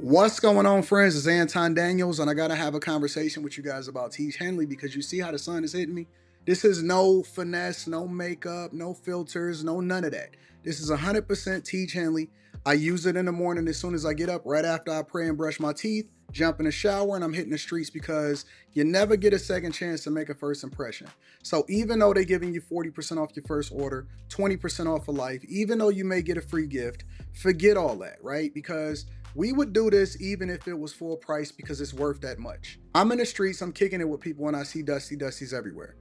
What's going on, friends? It's Anton Daniels, and I gotta have a conversation with you guys about Teach Henley because you see how the sun is hitting me. This is no finesse, no makeup, no filters, no none of that. This is 100% Teach Henley. I use it in the morning as soon as I get up, right after I pray and brush my teeth, jump in the shower, and I'm hitting the streets because you never get a second chance to make a first impression. So even though they're giving you 40% off your first order, 20% off for life, even though you may get a free gift, forget all that, right? Because we would do this even if it was full price because it's worth that much. I'm in the streets, I'm kicking it with people when I see Dusties everywhere.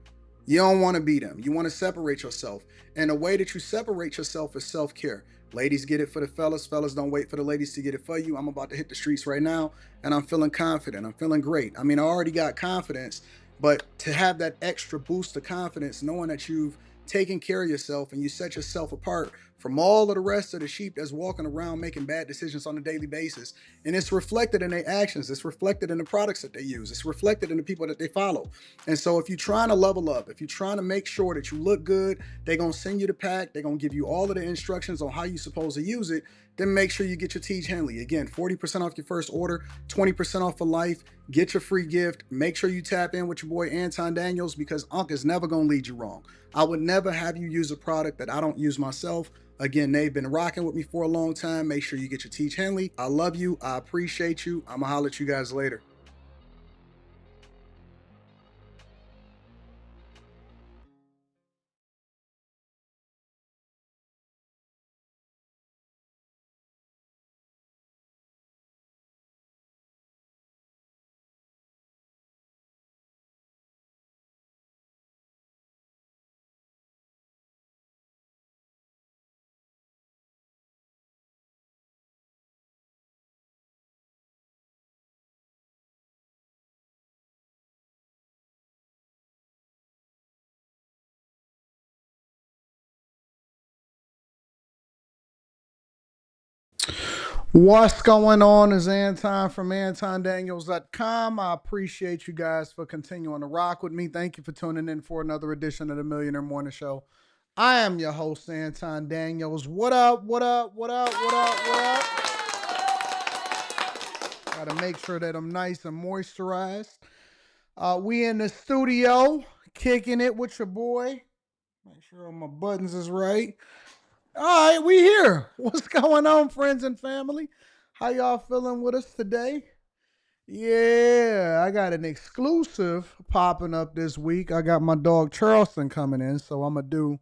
You don't want to be them. You want to separate yourself. And the way that you separate yourself is self-care. Ladies get it for the fellas. Fellas don't wait for the ladies to get it for you. I'm about to hit the streets right now and I'm feeling confident. I'm feeling great. I mean, I already got confidence, but to have that extra boost of confidence, knowing that you've taken care of yourself and you set yourself apart from all of the rest of the sheep that's walking around making bad decisions on a daily basis. And it's reflected in their actions. It's reflected in the products that they use. It's reflected in the people that they follow. And so if you're trying to level up, if you're trying to make sure that you look good, they're going to send you the pack. They're going to give you all of the instructions on how you're supposed to use it. Then make sure you get your Teach Henley. Again, 40% off your first order, 20% off for life. Get your free gift. Make sure you tap in with your boy Anton Daniels because Unc is never going to lead you wrong. I would never have you use a product that I don't use myself. Again, they've been rocking with me for a long time. Make sure you get your Teach Henley. I love you. I appreciate you. I'm going to holler at you guys later. What's going on is Anton from AntonDaniels.com. I appreciate you guys for continuing to rock with me. Thank you for tuning in for another edition of the Millionaire Morning Show. I am your host, Anton Daniels. What up, what up, what up, what up, what up? Gotta make sure that I'm nice and moisturized. We in the studio, kicking it with your boy. Make sure all my buttons is right. All right, we here. What's going on, friends and family? How y'all feeling with us today? Yeah, I got an exclusive popping up this week. I got my dog Charleston coming in, so I'm gonna do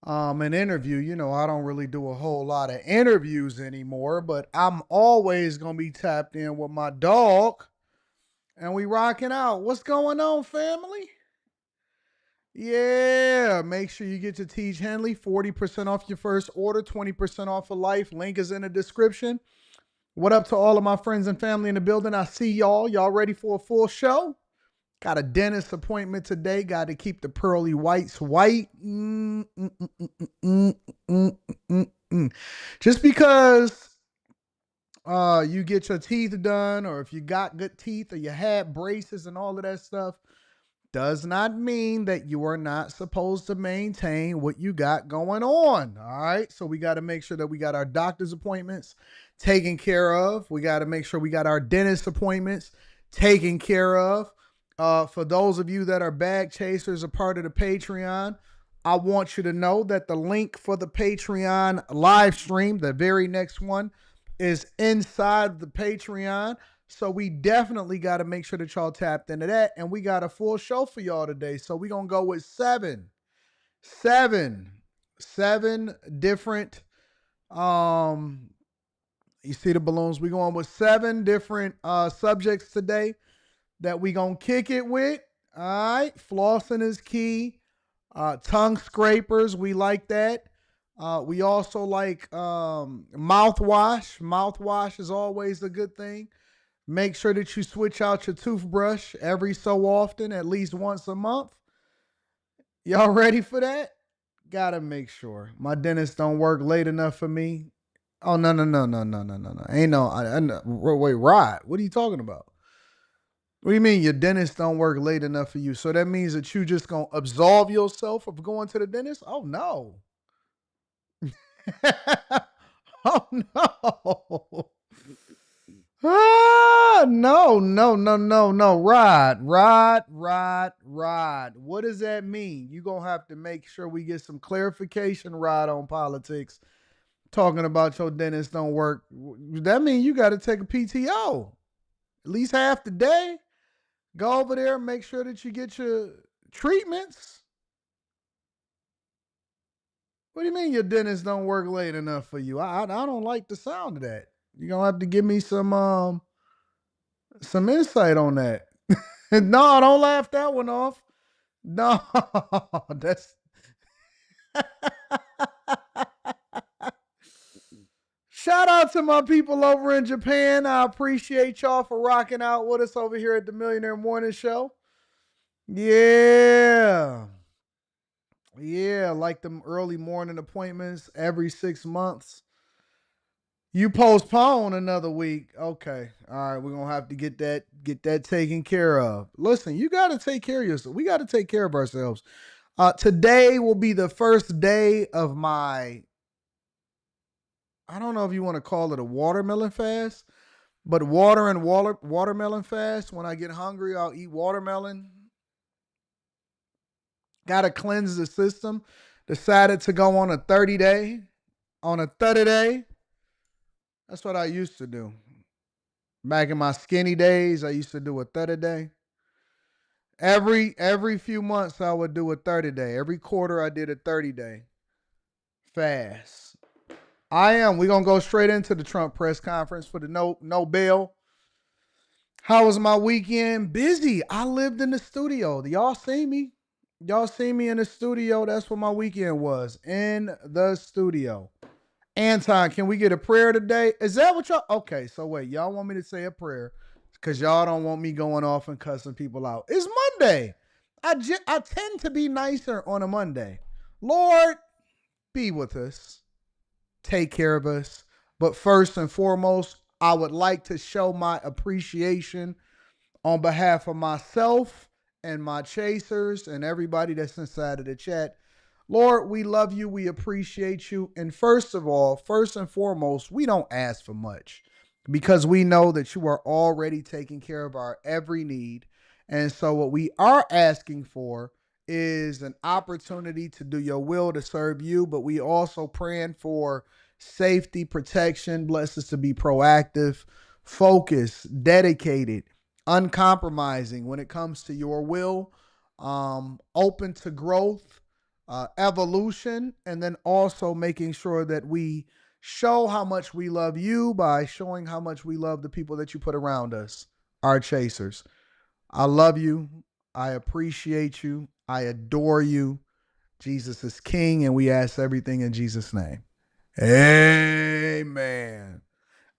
an interview. You know, I don't really do a whole lot of interviews anymore, but I'm always gonna be tapped in with my dog, and we rocking out. What's going on, family? Yeah, make sure you get to Teach Henley, 40% off your first order, 20% off for life. Link is in the description. What up to all of my friends and family in the building? I see y'all. Y'all ready for a full show? Got a dentist appointment today. Got to keep the pearly whites white. Just because you get your teeth done, or if you got good teeth, or you had braces and all of that stuff, does not mean that you are not supposed to maintain what you got going on. All right. So we got to make sure that we got our doctor's appointments taken care of. We got to make sure we got our dentist appointments taken care of. For those of you that are bag chasers, a part of the Patreon, I want you to know that the link for the Patreon live stream, the very next one, is inside the Patreon. So we definitely got to make sure that y'all tapped into that. And we got a full show for y'all today. So we're going to go with seven different, you see the balloons. We're going with seven different subjects today that we going to kick it with. All right. Flossing is key. Tongue scrapers. We like that. We also like mouthwash. Mouthwash is always a good thing. Make sure that you switch out your toothbrush every so often, at least once a month. Y'all ready for that? Gotta make sure. My dentist don't work late enough for me. Oh, no, no, no, no, no, no, no, no. Ain't no, wait, Rod, what are you talking about? What do you mean your dentist don't work late enough for you? So that means that you just gonna absolve yourself of going to the dentist? Oh, no. Oh, no. No, no, no, no, no. Rod. What does that mean? You're going to have to make sure we get some clarification, Rod, on politics. Talking about your dentist don't work. That means you got to take a PTO. At least half the day. Go over there and make sure that you get your treatments. What do you mean your dentist don't work late enough for you? I don't like the sound of that. You're going to have to give me some insight on that. No, don't laugh that one off. No, that's shout out to my people over in Japan. I appreciate y'all for rocking out with us over here at the Millionaire Morning Show. Yeah. Yeah, like them early morning appointments every 6 months. You postpone another week. Okay. All right. We're gonna have to get that taken care of. Listen, you gotta take care of yourself. We gotta take care of ourselves. Today will be the first day of my, I don't know if you want to call it a watermelon fast, but watermelon fast. When I get hungry, I'll eat watermelon. Gotta cleanse the system. Decided to go on a 30 day. On a 30 day. That's what I used to do. Back in my skinny days, I used to do a 30 day. Every few months I would do a 30 day. Every quarter I did a 30 day fast. I am. We're gonna go straight into the Trump press conference for the no bail. How was my weekend? Busy. I lived in the studio. Y'all see me? Y'all see me in the studio? That's what my weekend was. In the studio. Anton, can we get a prayer today? Is that what y'all? Okay, so wait, y'all want me to say a prayer because y'all don't want me going off and cussing people out. It's Monday. I tend to be nicer on a Monday. Lord, be with us. Take care of us. But first and foremost, I would like to show my appreciation on behalf of myself and my chasers and everybody that's inside of the chat. Lord, we love you. We appreciate you. And first of all, first and foremost, we don't ask for much because we know that you are already taking care of our every need. And so what we are asking for is an opportunity to do your will, to serve you, but we also praying for safety, protection, bless us to be proactive, focused, dedicated, uncompromising when it comes to your will, open to growth, evolution, and then also making sure that we show how much we love you by showing how much we love the people that you put around us, our chasers. I love you. I appreciate you. I adore you. Jesus is King, and we ask everything in Jesus' name. Amen.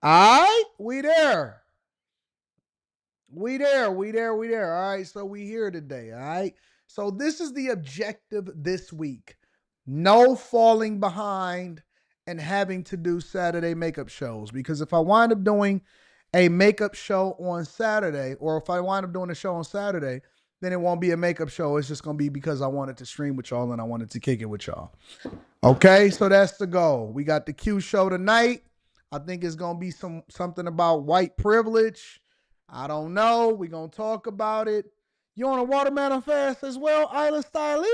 All right, we there. We there. All right, so we here today. All right. So this is the objective this week. No falling behind and having to do Saturday makeup shows. Because if I wind up doing a makeup show on Saturday, or if I wind up doing a show on Saturday, then it won't be a makeup show. It's just going to be because I wanted to stream with y'all and I wanted to kick it with y'all. Okay, so that's the goal. We got the Q show tonight. I think it's gonna be something about white privilege. I don't know. We're gonna talk about it. You on a watermelon fast as well, Island Style?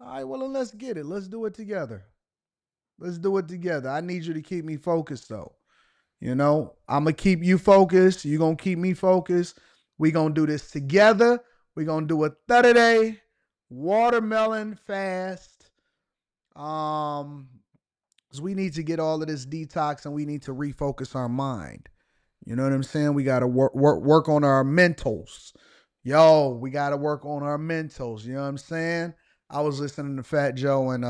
All right, well then let's get it. Let's do it together. Let's do it together. I need you to keep me focused though. You know, I'm gonna keep you focused. You're gonna keep me focused. We're gonna do this together. We're gonna do a 30-day watermelon fast. Because we need to get all of this detox and we need to refocus our mind. You know what I'm saying? We got to work on our mentals. Yo, we got to work on our mentals. You know what I'm saying? I was listening to Fat Joe and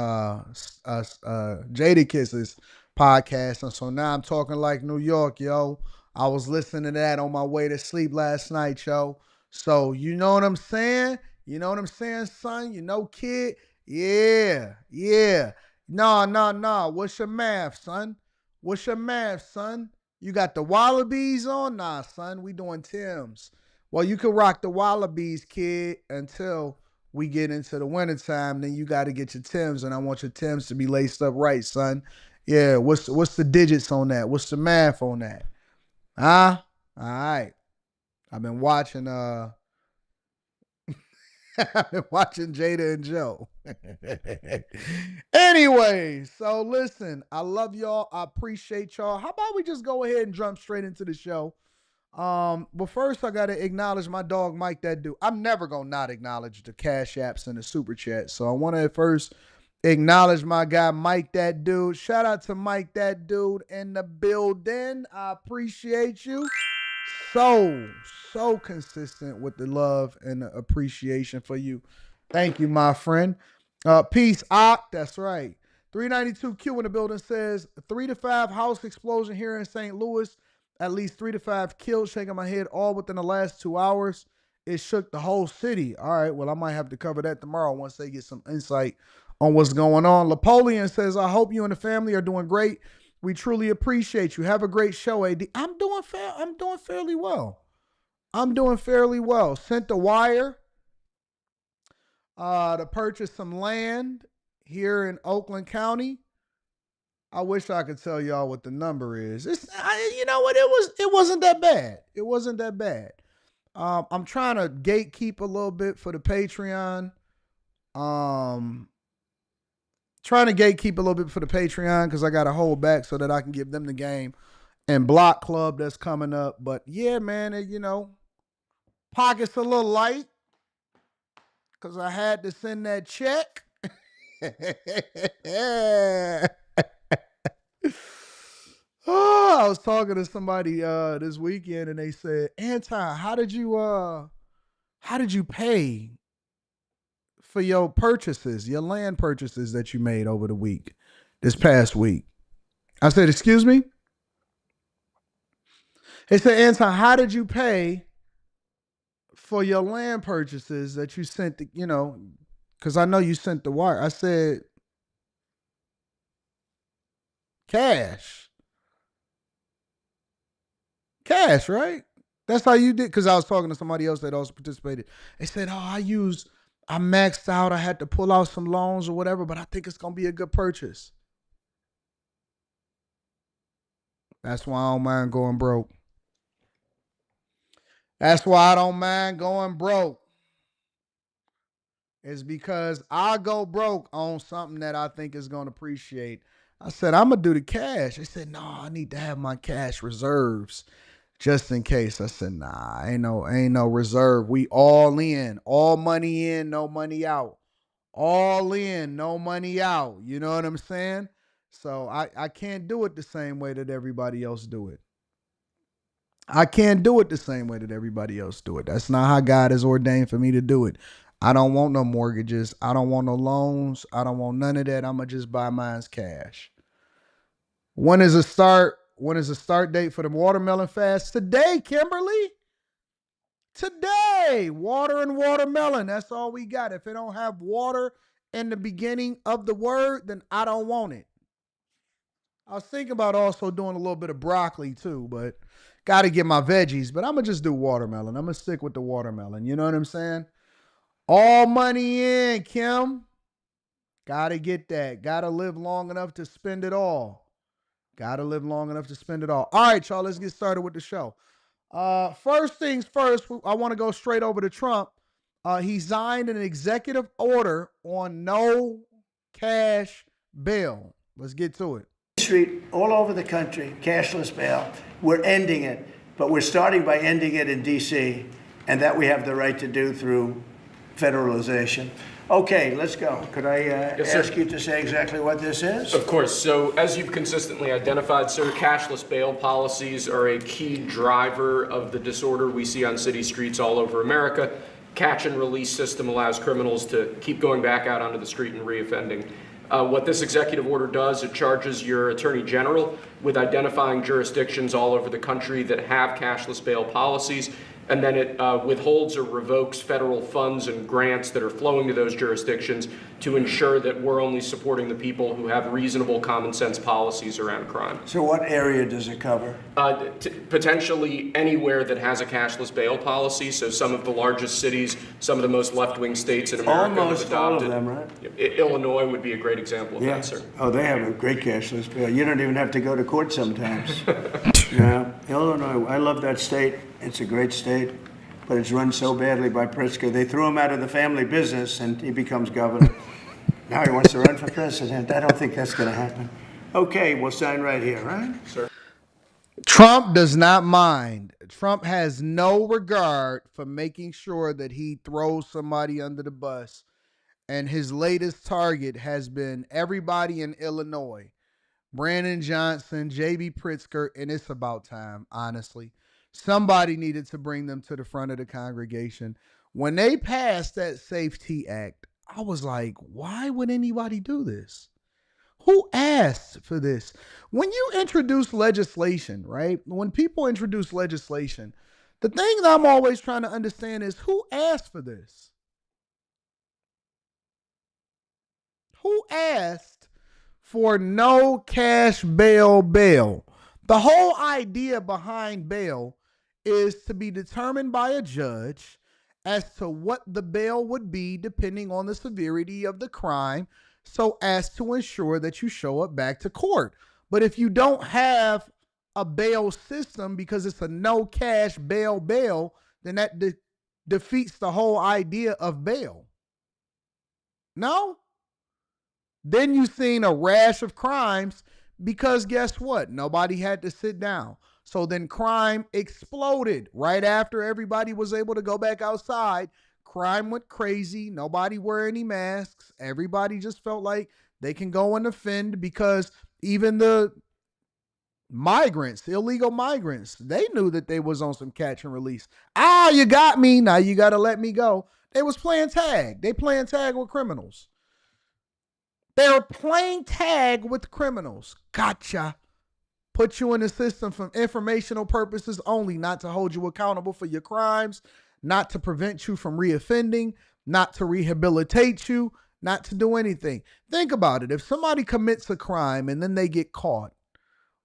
Jada Kiss's podcast, and so now I'm talking like New York, yo. I was listening to that on my way to sleep last night, yo. So you know what I'm saying? You know what I'm saying, son? You know, kid? Yeah, yeah. Nah. What's your math, son? What's your math, son? You got the Wallabies on? Nah, son. We doing Tim's. Well, you can rock the Wallabies, kid, until we get into the wintertime. Then you got to get your Tim's, and I want your Tim's to be laced up right, son. Yeah, what's the digits on that? What's the math on that? All right. I've been watching I've been watching Jada and Joe. Anyway, so listen, I love y'all. I appreciate y'all. How about we just go ahead and jump straight into the show? But first I gotta acknowledge my dog Mike that dude. I'm never gonna not acknowledge the cash apps and the super chat. So I wanna first acknowledge my guy Mike that dude. Shout out to Mike that dude in the building. I appreciate you. So consistent with the love and the appreciation for you. Thank you, my friend. Peace, Ock. That's right. 392Q in the building says 3 to 5 house explosion here in St. Louis. At least 3 to 5 killed, shaking my head all within the last 2 hours. It shook the whole city. All right, well, I might have to cover that tomorrow once they get some insight on what's going on. Napoleon says, I hope you and the family are doing great. We truly appreciate you. Have a great show, AD. I'm doing fairly well. Sent the wire to purchase some land here in Oakland County. I wish I could tell y'all what the number is. You know what? It wasn't that bad. I'm trying to gatekeep a little bit for the Patreon. Because I got to hold back so that I can give them the game and Block Club that's coming up. But yeah, man, pockets a little light because I had to send that check. Oh, I was talking to somebody this weekend and they said, Anton, how did you pay for your purchases, your land purchases that you made over the week, this past week? I said, excuse me? They said, Anton, how did you pay for your land purchases that you sent, because I know you sent the wire. I said, cash, right? That's how you did. Because I was talking to somebody else that also participated. They said, I maxed out. I had to pull out some loans or whatever, but I think it's going to be a good purchase. That's why I don't mind going broke. It's because I go broke on something that I think is going to appreciate. I said, I'm going to do the cash. They said, no, I need to have my cash reserves just in case. I said, nah, ain't no reserve. We all in, all money in, no money out. All in, no money out. You know what I'm saying? So I can't do it the same way that everybody else do it. That's not how God has ordained for me to do it. I don't want no mortgages. I don't want no loans. I don't want none of that. I'm going to just buy mine's cash. When is the start date for the watermelon fast? Today, Kimberly. Today. Water and watermelon. That's all we got. If it don't have water in the beginning of the word, then I don't want it. I was thinking about also doing a little bit of broccoli too, but got to get my veggies. But I'm going to just do watermelon. I'm going to stick with the watermelon. You know what I'm saying? All money in, Kim. Got to get that. Got to live long enough to spend it all. All right, y'all, let's get started with the show. First things first, I want to go straight over to Trump. He signed an executive order on no cash bail. Let's get to it. Street all over the country, cashless bail. We're ending it, but we're starting by ending it in D.C., and that we have the right to do through federalization. Okay, let's go. Could I ask you to say exactly what this is? Of course. So as you've consistently identified, sir, cashless bail policies are a key driver of the disorder we see on city streets all over America. Catch and release system allows criminals to keep going back out onto the street and reoffending. What this executive order does, it charges your attorney general with identifying jurisdictions all over the country that have cashless bail policies, and then it withholds or revokes federal funds and grants that are flowing to those jurisdictions to ensure that we're only supporting the people who have reasonable common sense policies around crime. So what area does it cover? Potentially anywhere that has a cashless bail policy. So some of the largest cities, some of the most left-wing states in America Almost have adopted. all of them, right? Illinois would be a great example of that, sir. Oh, they have a great cashless bail. You don't even have to go to court sometimes. Yeah. Illinois, I love that state. It's a great state, but it's run so badly by Pritzker. They threw him out of the family business, and he becomes governor. Now he wants to run for president. I don't think that's going to happen. Okay, we'll sign right here, right? Sir. Trump does not mind. Trump has no regard for making sure that he throws somebody under the bus. And his latest target has been everybody in Illinois. Brandon Johnson, J.B. Pritzker, and it's about time, honestly. Somebody needed to bring them to the front of the congregation. When they passed that Safety Act, I was like, why would anybody do this? Who asked for this? When you introduce legislation, right? When people introduce legislation, the thing that I'm always trying to understand is who asked for this? Who asked for no cash bail? The whole idea behind bail is to be determined by a judge as to what the bail would be depending on the severity of the crime, so as to ensure that you show up back to court. But if you don't have a bail system because it's a no cash bail, then that defeats the whole idea of bail. No? Then you've seen a rash of crimes because guess what? Nobody had to sit down. So then crime exploded right after everybody was able to go back outside. Crime went crazy. Nobody wore any masks. Everybody just felt like they can go and offend because even the migrants, illegal migrants, they knew that they was on some catch and release. You got me. Now you got to let me go. They was playing tag. They playing tag with criminals. They're playing tag with criminals. Gotcha. Put you in the system for informational purposes only, not to hold you accountable for your crimes, not to prevent you from reoffending, not to rehabilitate you, not to do anything. Think about it. If somebody commits a crime and then they get caught,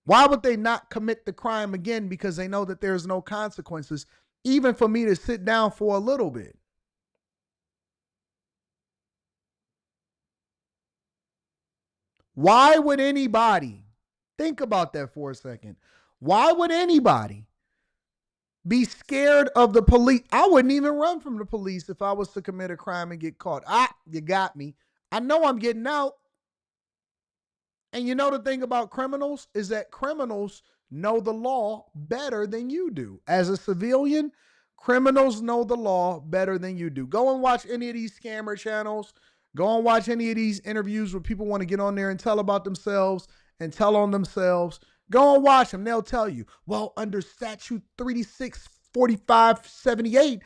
why would they not commit the crime again because they know that there's no consequences, even for me to sit down for a little bit? Why would anybody, think about that for a second, why would anybody be scared of the police? I wouldn't even run from the police if I was to commit a crime and get caught. You got me. I know I'm getting out. And you know the thing about criminals is that criminals know the law better than you do. As a civilian, criminals know the law better than you do. Go and watch any of these scammer channels. Go and watch any of these interviews where people want to get on there and tell about themselves and tell on themselves. Go and watch them. They'll tell you, well, under statute 364578,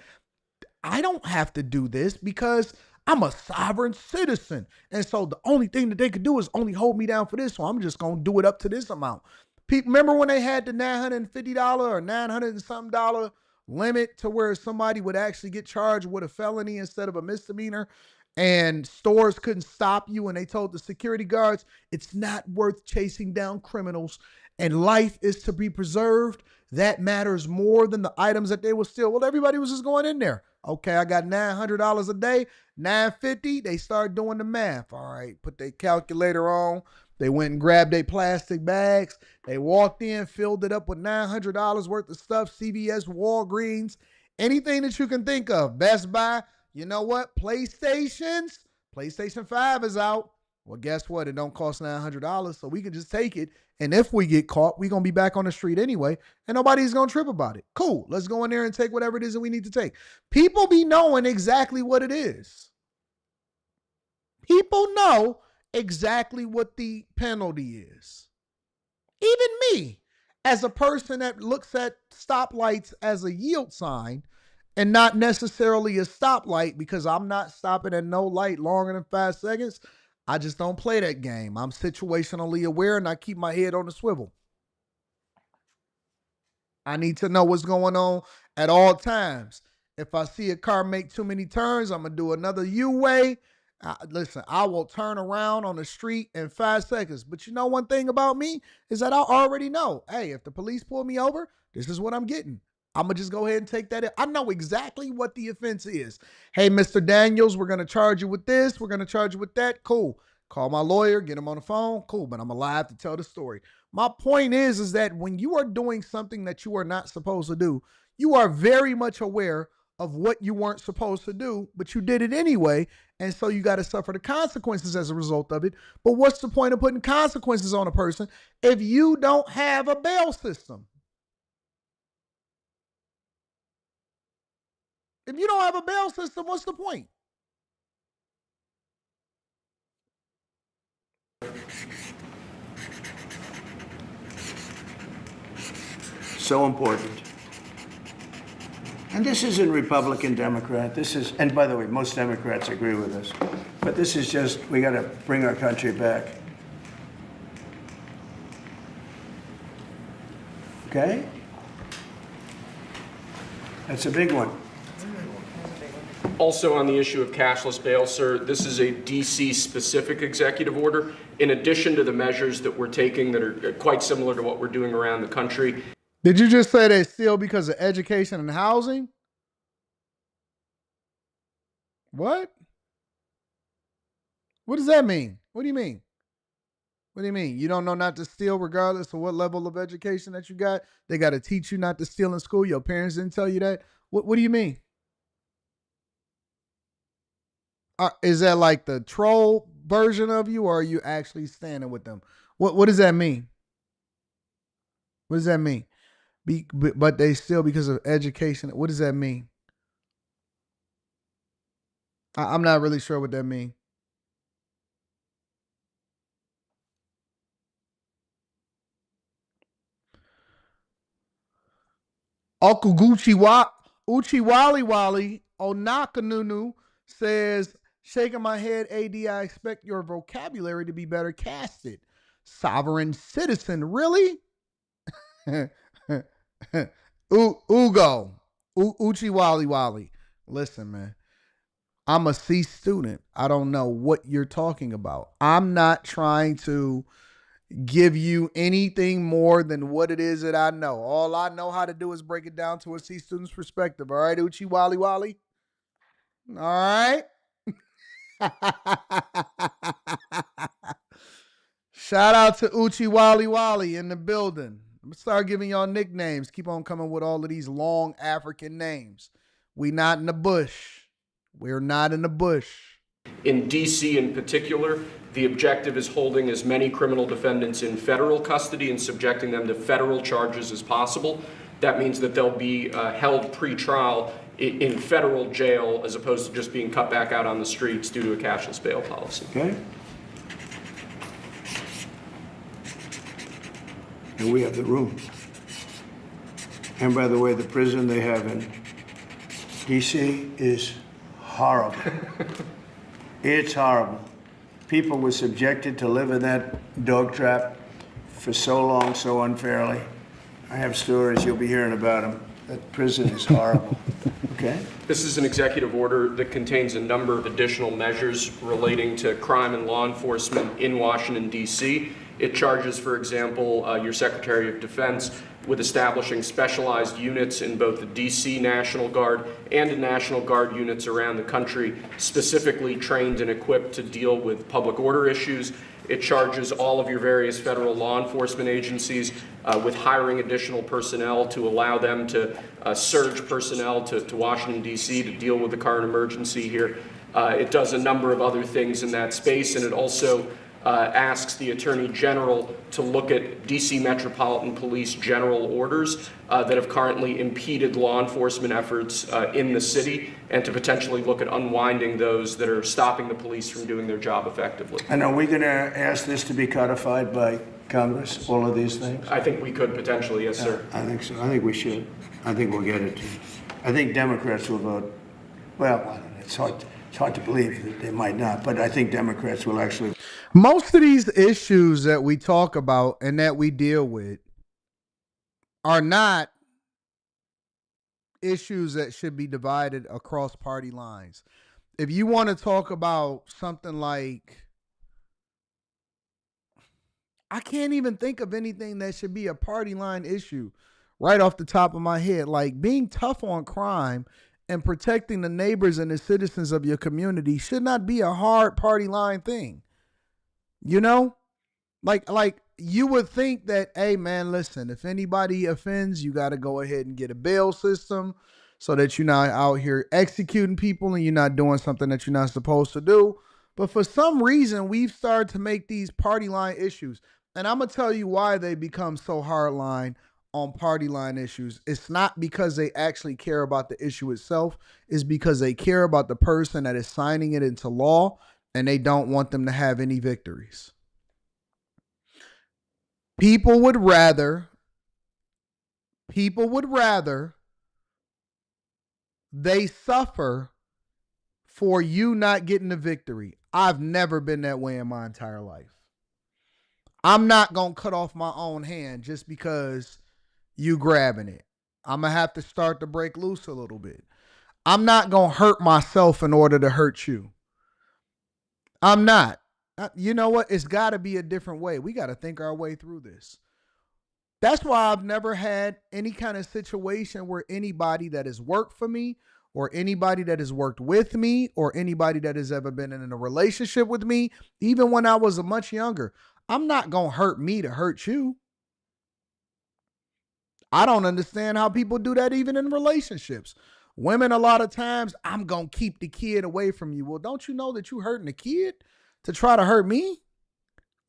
I don't have to do this because I'm a sovereign citizen. And so the only thing that they could do is only hold me down for this. So I'm just going to do it up to this amount. People, remember when they had the $950 or $900 and something dollar limit to where somebody would actually get charged with a felony instead of a misdemeanor, and stores couldn't stop you, and they told the security guards it's not worth chasing down criminals and life is to be preserved. That matters more than the items that they will steal. Well, everybody was just going in there. Okay, I got $900 a day, $950. They start doing the math. All right, put their calculator on. They went and grabbed their plastic bags. They walked in, filled it up with $900 worth of stuff. CVS, Walgreens, anything that you can think of. Best Buy. You know what? PlayStation 5 is out. Well, guess what? It don't cost $900, so we can just take it. And if we get caught, we're going to be back on the street anyway, and nobody's going to trip about it. Cool. Let's go in there and take whatever it is that we need to take. People be knowing exactly what it is. People know exactly what the penalty is. Even me, as a person that looks at stoplights as a yield sign and not necessarily a stoplight, because I'm not stopping at no light longer than 5 seconds, I just don't play that game. I'm situationally aware and I keep my head on the swivel. I need to know what's going on at all times. If I see a car make too many turns, I'm going to do another U-way. Listen, I will turn around on the street in 5 seconds. But you know one thing about me is that I already know, hey, if the police pull me over, this is what I'm getting. I'm going to just go ahead and take that in. I know exactly what the offense is. Hey, Mr. Daniels, we're going to charge you with this. We're going to charge you with that. Cool. Call my lawyer, get him on the phone. Cool, but I'm alive to tell the story. My point is that when you are doing something that you are not supposed to do, you are very much aware of what you weren't supposed to do, but you did it anyway. And so you got to suffer the consequences as a result of it. But what's the point of putting consequences on a person if you don't have a bail system? If you don't have a bail system, what's the point? So important. And this isn't Republican, Democrat. This is, and by the way, most Democrats agree with us. But this is just, we got to bring our country back. Okay? That's a big one. Also on the issue of cashless bail, sir, this is a DC-specific executive order. In addition to the measures that we're taking that are quite similar to what we're doing around the country. Did you just say they steal because of education and housing? What? What does that mean? What do you mean? What do you mean? You don't know not to steal regardless of what level of education that you got? They got to teach you not to steal in school? Your parents didn't tell you that? What do you mean? Is that like the troll version of you, or are you actually standing with them? What does that mean? What does that mean? But they steal because of education. What does that mean? I'm not really sure what that means. Uncle Uchi Wally Wally Onakanunu says, shaking my head, AD, I expect your vocabulary to be better casted. Sovereign citizen, really? Ugo, Uchi Wally Wally. Listen, man, I'm a C student. I don't know what you're talking about. I'm not trying to give you anything more than what it is that I know. All I know how to do is break it down to a C student's perspective. All right, Uchi Wally Wally? All right? Shout out to Uchi Wally Wally in the building. I'm going to start giving y'all nicknames. Keep on coming with all of these long African names. We not in the bush. We're not in the bush. In DC in particular, the objective is holding as many criminal defendants in federal custody and subjecting them to federal charges as possible. That means that they'll be held pre-trial in federal jail as opposed to just being cut back out on the streets due to a cashless bail policy. Okay? And we have the room. And by the way, the prison they have in DC is horrible. It's horrible. People were subjected to live in that dog trap for so long, so unfairly. I have stories, you'll be hearing about them. That prison is horrible. Okay? This is an executive order that contains a number of additional measures relating to crime and law enforcement in Washington, D.C. It charges, for example, your Secretary of Defense with establishing specialized units in both the D.C. National Guard and the National Guard units around the country, specifically trained and equipped to deal with public order issues. It charges all of your various federal law enforcement agencies with hiring additional personnel to allow them to surge personnel to Washington, D.C. to deal with the current emergency here. It does a number of other things in that space, and it also asks the Attorney General to look at D.C. Metropolitan Police general orders that have currently impeded law enforcement efforts in the city, and to potentially look at unwinding those that are stopping the police from doing their job effectively. And are we going to ask this to be codified by Congress, all of these things? I think we could potentially, yes, sir. I think so. I think we should. I think we'll get it to. I think Democrats will vote. Well, I don't know. It's hard to believe that they might not, but I think Democrats will actually. Most of these issues that we talk about and that we deal with are not issues that should be divided across party lines. If you want to talk about something like, I can't even think of anything that should be a party line issue right off the top of my head. Like, being tough on crime and protecting the neighbors and the citizens of your community should not be a hard party line thing. You know, like you would think that, hey man, listen, if anybody offends, you got to go ahead and get a bail system so that you're not out here executing people and you're not doing something that you're not supposed to do. But for some reason, we've started to make these party line issues. And I'm gonna tell you why they become so hardline on party line issues. It's not because they actually care about the issue itself, it's because they care about the person that is signing it into law and they don't want them to have any victories. People would rather people would rather they suffer for you not getting a victory. I've never been that way in my entire life. I'm not going to cut off my own hand just because you grabbing it. I'm going to have to start to break loose a little bit. I'm not going to hurt myself in order to hurt you. I'm not. You know what? It's got to be a different way. We got to think our way through this. That's why I've never had any kind of situation where anybody that has worked for me or anybody that has worked with me or anybody that has ever been in a relationship with me, even when I was a much younger, I'm not going to hurt me to hurt you. I don't understand how people do that even in relationships. Women, a lot of times, I'm going to keep the kid away from you. Well, don't you know that you hurting the kid to try to hurt me?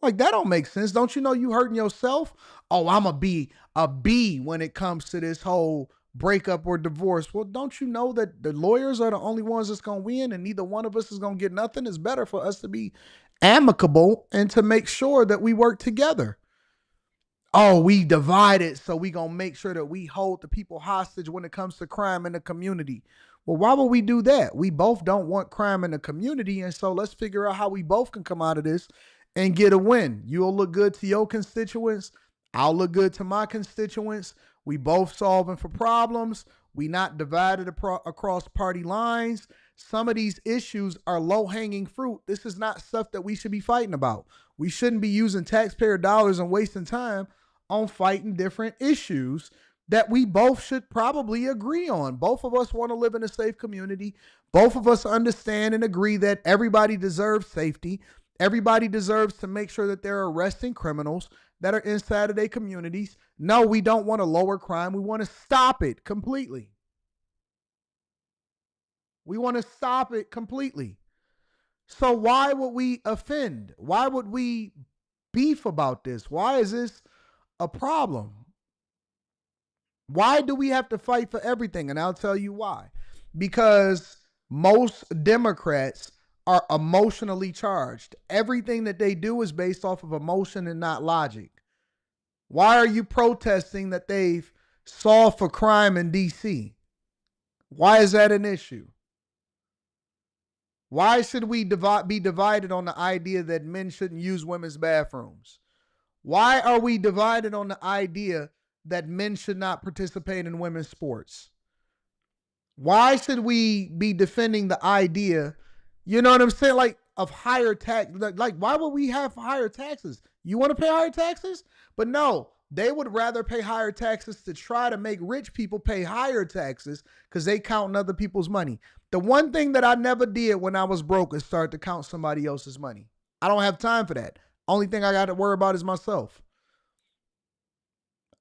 Like, that don't make sense. Don't you know you hurting yourself? Oh, I'm a B when it comes to this whole breakup or divorce. Well, don't you know that the lawyers are the only ones that's going to win and neither one of us is going to get nothing? It's better for us to be amicable and to make sure that we work together. Oh, we divided, so we going to make sure that we hold the people hostage when it comes to crime in the community. Well, why would we do that? We both don't want crime in the community, and so let's figure out how we both can come out of this and get a win. You'll look good to your constituents. I'll look good to my constituents. We both solving for problems. We not divided across party lines. Some of these issues are low-hanging fruit. This is not stuff that we should be fighting about. We shouldn't be using taxpayer dollars and wasting time on fighting different issues that we both should probably agree on. Both of us want to live in a safe community. Both of us understand and agree that everybody deserves safety. Everybody deserves to make sure that they're arresting criminals that are inside of their communities. No, we don't want to lower crime. We want to stop it completely. We want to stop it completely. So why would we offend? Why would we beef about this? Why is this a problem? Why do we have to fight for everything? And I'll tell you why. Because most Democrats are emotionally charged. Everything that they do is based off of emotion and not logic. Why are you protesting that they've solved for crime in D.C.? Why is that an issue? Why should we be divided on the idea that men shouldn't use women's bathrooms? Why are we divided on the idea that men should not participate in women's sports? Why should we be defending the idea, you know what I'm saying, like of higher tax? Like why would we have higher taxes? You want to pay higher taxes? But no, they would rather pay higher taxes to try to make rich people pay higher taxes because they count other people's money. The one thing that I never did when I was broke is start to count somebody else's money. I don't have time for that. Only thing I got to worry about is myself.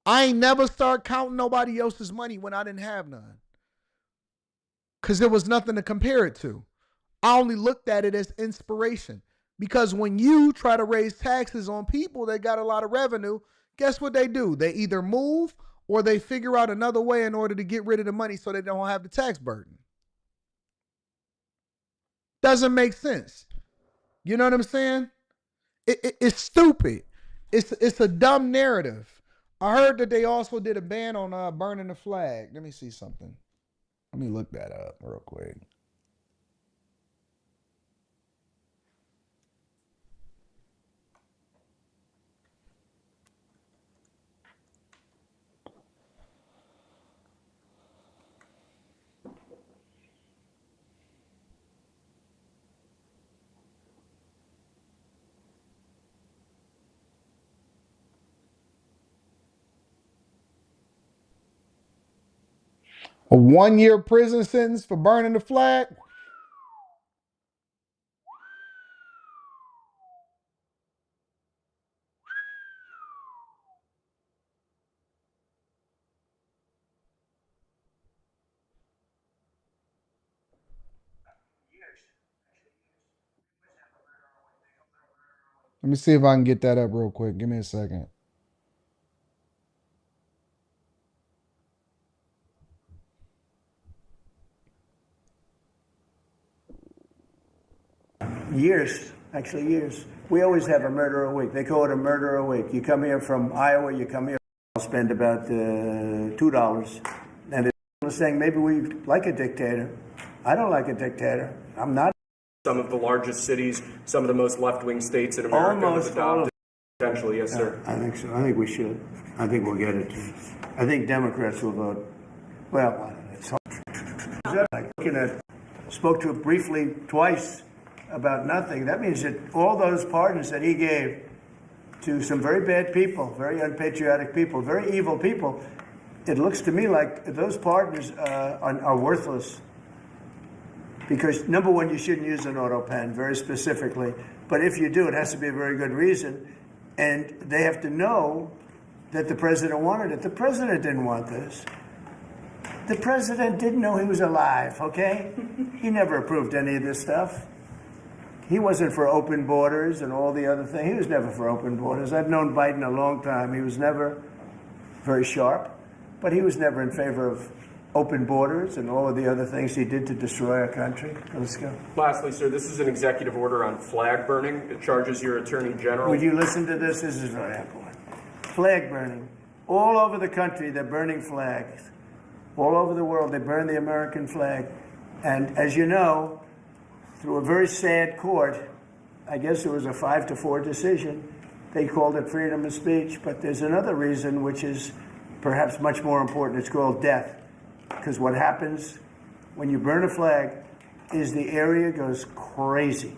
I ain't never start counting nobody else's money when I didn't have none. Because there was nothing to compare it to. I only looked at it as inspiration. Because when you try to raise taxes on people that got a lot of revenue, guess what they do? They either move or they figure out another way in order to get rid of the money so they don't have the tax burden. Doesn't make sense. You know what I'm saying? It's stupid. It's a dumb narrative. I heard that they also did a ban on burning the flag. Let me see something. Let me look that up real quick. A 1-year prison sentence for burning the flag? Let me see if I can get that up real quick. Give me a second. Years, actually years. We always have a murder a week. They call it a murder a week. You come here from Iowa, you come here, I'll spend about $2. And they're saying maybe we like a dictator. I don't like a dictator. I'm not. Some of the largest cities, some of the most left-wing states in America Almost have adopted potentially, yes, sir. I think so. I think we should. I think we'll get it too. I think Democrats will vote. Well, it's hard. Looking at, spoke to it briefly twice about nothing. That means that all those pardons that he gave to some very bad people, very unpatriotic people, very evil people, it looks to me like those pardons are worthless. Because number one, you shouldn't use an auto pen, very specifically. But if you do, it has to be a very good reason. And they have to know that the president wanted it. The president didn't want this. The president didn't know he was alive, okay? He never approved any of this stuff. He wasn't for open borders and all the other things. He was never for open borders. I've known Biden a long time. He was never very sharp, but he was never in favor of open borders and all of the other things he did to destroy our country. Let's go. Lastly, sir, this is an executive order on flag burning. It charges your attorney general. Would you listen to this? This is very important. Flag burning. All over the country, they're burning flags. All over the world, they burn the American flag. And as you know, through a very sad court, I guess it was a 5-4 decision, they called it freedom of speech. But there's another reason, which is perhaps much more important. It's called death. Because what happens when you burn a flag is the area goes crazy.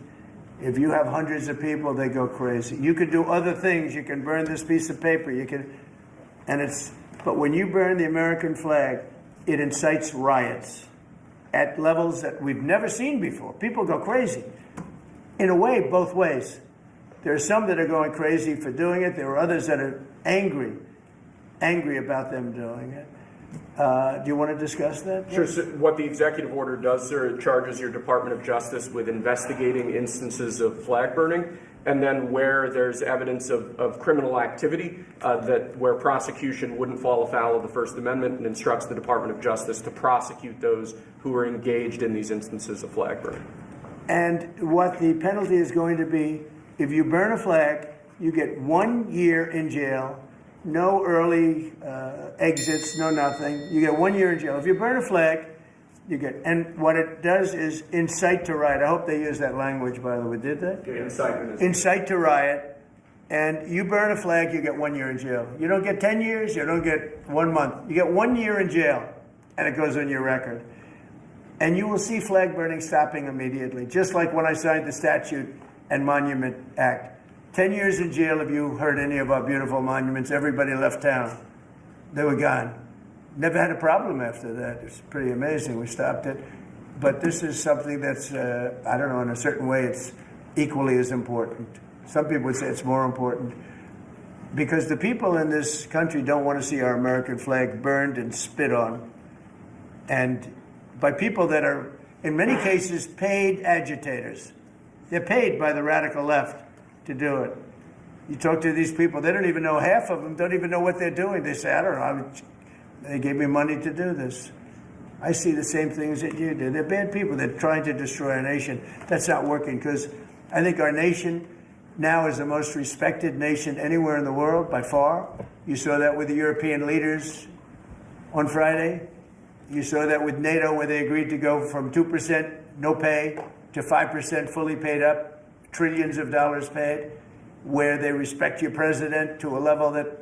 If you have hundreds of people, they go crazy. You could do other things. You can burn this piece of paper. You can, but when you burn the American flag, it incites riots at levels that we've never seen before. People go crazy. In a way, both ways. There are some that are going crazy for doing it. There are others that are angry about them doing it. Do you want to discuss that? Sure. So what the executive order does, sir, it charges your Department of Justice with investigating instances of flag burning, and then where there's evidence of criminal activity, where prosecution wouldn't fall afoul of the First Amendment, and instructs the Department of Justice to prosecute those who are engaged in these instances of flag burning. And what the penalty is going to be, if you burn a flag, you get 1 year in jail. No early exits, no nothing. You get 1 year in jail. If you burn a flag, you get, and what it does is incite to riot. I hope they use that language, by the way. Did they? Incite to riot. And you burn a flag, you get 1 year in jail. You don't get 10 years, you don't get 1 month. You get 1 year in jail, and it goes on your record. And you will see flag burning stopping immediately, just like when I signed the Statute and Monument Act. 10 years in jail if you hurt any of our beautiful monuments. Everybody left town. They were gone. Never had a problem after that. It's pretty amazing. We stopped it. But this is something that's, I don't know, in a certain way, it's equally as important. Some people would say it's more important. Because the people in this country don't want to see our American flag burned and spit on. And by people that are, in many cases, paid agitators. They're paid by the radical left to do it. You talk to these people, they don't even know, half of them don't even know what they're doing. They say, I don't know, they gave me money to do this. I see the same things that you do. They're bad people. They're trying to destroy our nation. That's not working, because I think our nation now is the most respected nation anywhere in the world, by far. You saw that with the European leaders on Friday. You saw that with NATO, where they agreed to go from 2% no pay to 5% fully paid up. Trillions of dollars paid, where they respect your president to a level that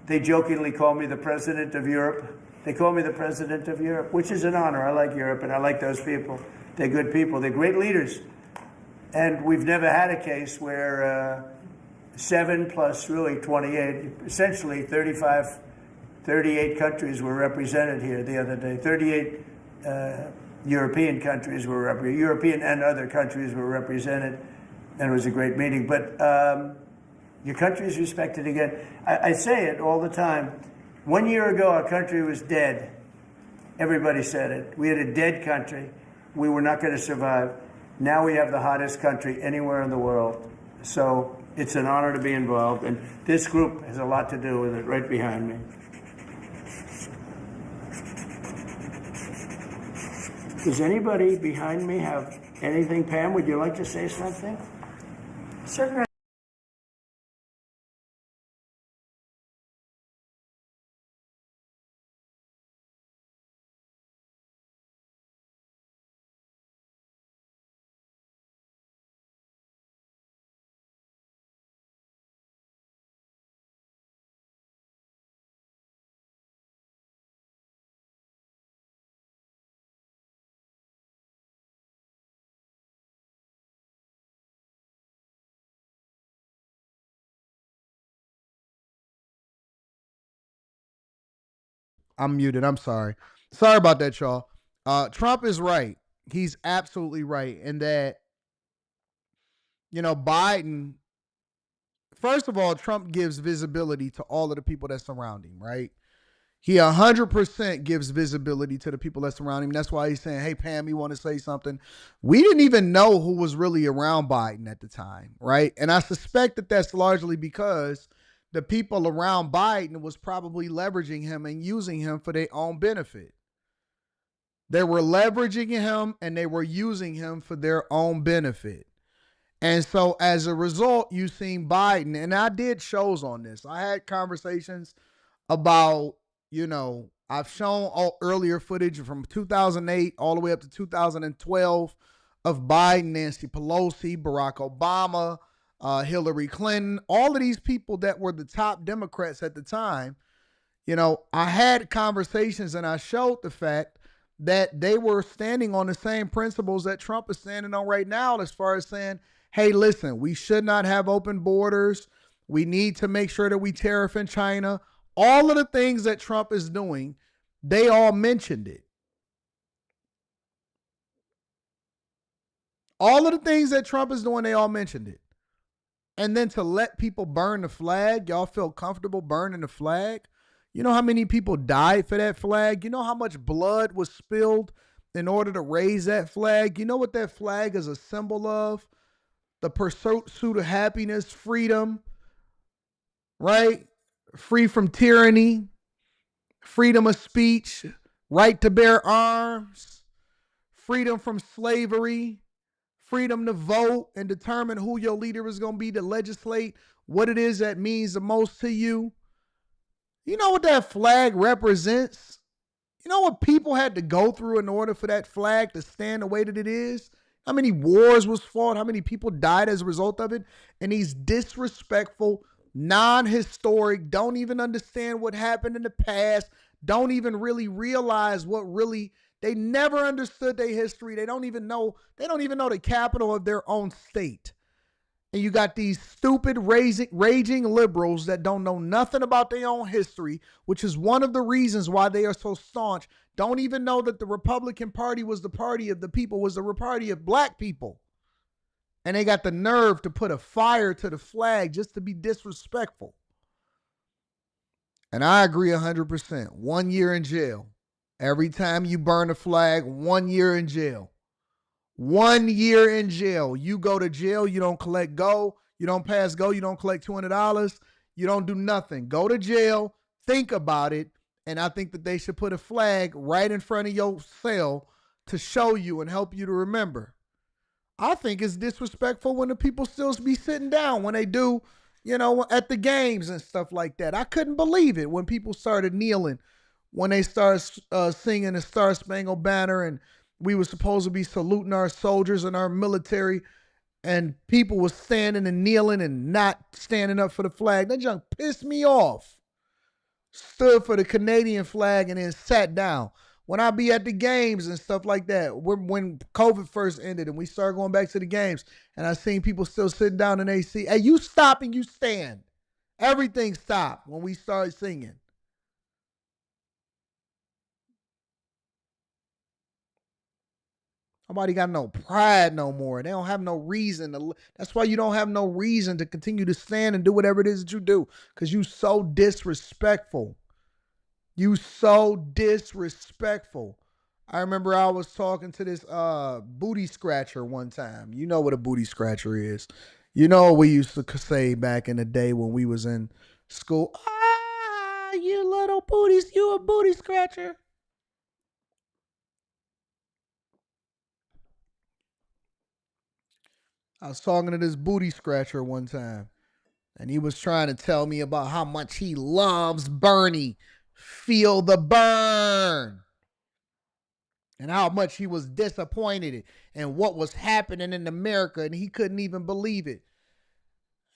they jokingly call me the president of Europe. They call me the president of Europe, which is an honor. I like Europe, and I like those people. They're good people. They're great leaders. And we've never had a case where 7 plus really 28, essentially 38 countries were represented here the other day. 38 European countries were represented. European and other countries were represented. And it was a great meeting. But your country is respected again. I say it all the time. 1 year ago, our country was dead. Everybody said it. We had a dead country. We were not going to survive. Now we have the hottest country anywhere in the world. So It's an honor to be involved, and this group has a lot to do with it, right behind me. Does anybody behind me have anything? Pam, would you like to say something? Sure. I'm muted. I'm sorry. Sorry about that, y'all. Trump is right. He's absolutely right in that, Biden, first of all, Trump gives visibility to all of the people that surround him, right? He 100% gives visibility to the people that surround him. That's why he's saying, hey, Pam, you want to say something? We didn't even know who was really around Biden at the time, right? And I suspect that that's largely because the people around Biden was probably leveraging him and using him for their own benefit. They were leveraging him and they were using him for their own benefit. And so as a result, you've seen Biden, and I did shows on this. I had conversations about, I've shown earlier footage from 2008 all the way up to 2012 of Biden, Nancy Pelosi, Barack Obama, Hillary Clinton, all of these people that were the top Democrats at the time. I had conversations and I showed the fact that they were standing on the same principles that Trump is standing on right now, as far as saying, hey, listen, we should not have open borders. We need to make sure that we tariff in China. All of the things that Trump is doing, they all mentioned it. All of the things that Trump is doing, they all mentioned it. And then to let people burn the flag, y'all feel comfortable burning the flag? You know how many people died for that flag? You know how much blood was spilled in order to raise that flag? You know what that flag is a symbol of? The pursuit of happiness, freedom, right? Free from tyranny, freedom of speech, right to bear arms, freedom from slavery, freedom to vote and determine who your leader is going to be, to legislate what it is that means the most to you. You know what that flag represents? You know what people had to go through in order for that flag to stand the way that it is? How many wars was fought? How many people died as a result of it? And these disrespectful, non-historic, don't even understand what happened in the past, don't even really realize they never understood their history. They don't even know the capital of their own state. And you got these stupid raging liberals that don't know nothing about their own history, which is one of the reasons why they are so staunch. Don't even know that the Republican Party was the party of the people, was the party of black people. And they got the nerve to put a fire to the flag just to be disrespectful. And I agree 100%. 1 year in jail. Every time you burn a flag, 1 year in jail. 1 year in jail. You go to jail, you don't collect go, you don't pass go, you don't collect $200, you don't do nothing. Go to jail, think about it, and I think that they should put a flag right in front of your cell to show you and help you to remember. I think it's disrespectful when the people still be sitting down when they do, at the games and stuff like that. I couldn't believe it when people started kneeling, when they started singing the Star Spangled Banner, and we were supposed to be saluting our soldiers and our military, and people were standing and kneeling and not standing up for the flag. That junk pissed me off. Stood for the Canadian flag and then sat down. When I be at the games and stuff like that, when COVID first ended and we started going back to the games, and I seen people still sitting down in AC, hey, you stop and you stand. Everything stopped when we started singing. Nobody got no pride no more. They don't have no reason to. That's why you don't have no reason to continue to stand and do whatever it is that you do, because you so disrespectful. You so disrespectful. I remember I was talking to this booty scratcher one time. You know what a booty scratcher is. You know what we used to say back in the day when we was in school? Ah, you little booties, you a booty scratcher. I was talking to this booty scratcher one time, and he was trying to tell me about how much he loves Bernie. Feel the burn. And how much he was disappointed in what was happening in America, and he couldn't even believe it.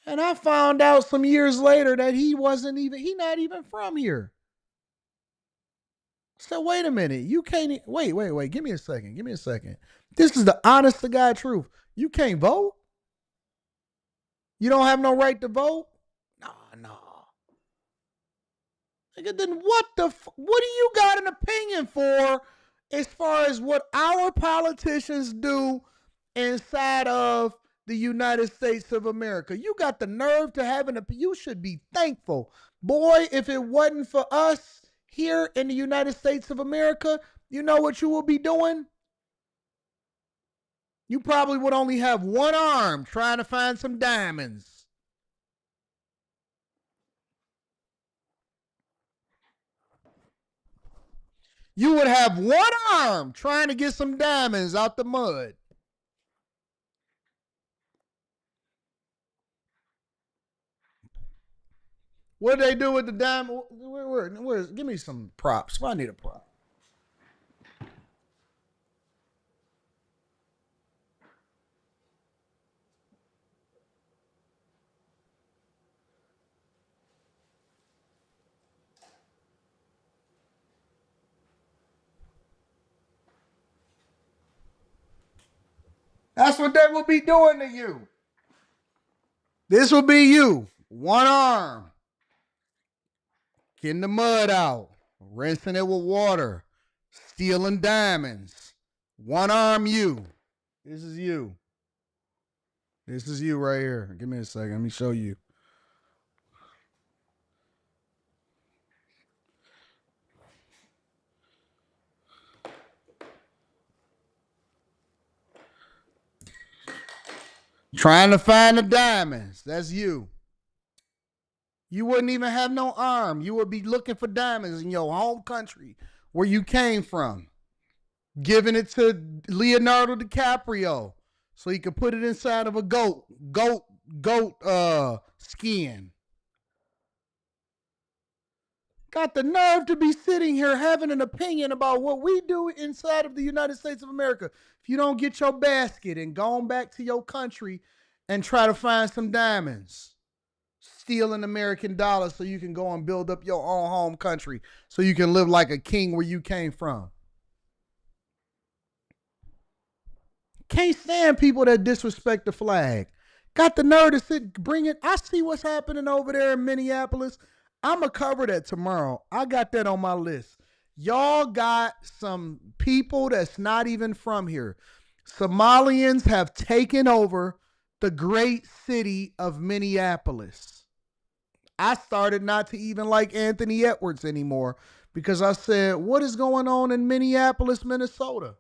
And I found out some years later that he not even from here. So wait a minute, you can't, wait, give me a second. This is the honest to God truth. You can't vote? You don't have no right to vote? No. Nigga, then what do you got an opinion for as far as what our politicians do inside of the United States of America? You got the nerve to have you should be thankful. Boy, if it wasn't for us here in the United States of America, you know what you will be doing? You probably would only have one arm trying to find some diamonds. You would have one arm trying to get some diamonds out the mud. What do they do with the diamond? Give me some props. I need a prop. That's what they will be doing to you. This will be you. One arm. Getting the mud out. Rinsing it with water. Stealing diamonds. One arm you. This is you. This is you right here. Give me a second. Let me show you. Trying to find the diamonds. That's you. You wouldn't even have no arm. You would be looking for diamonds in your home country where you came from. Giving it to Leonardo DiCaprio so he could put it inside of a goat skin. Got the nerve to be sitting here having an opinion about what we do inside of the United States of America. If you don't get your basket and go back to your country and try to find some diamonds, stealing American dollars so you can go and build up your own home country so you can live like a king where you came from. Can't stand people that disrespect the flag. Got the nerve to bring it. I see what's happening over there in Minneapolis. I'm going to cover that tomorrow. I got that on my list. Y'all got some people that's not even from here. Somalians have taken over the great city of Minneapolis. I started not to even like Anthony Edwards anymore because I said, what is going on in Minneapolis, Minnesota?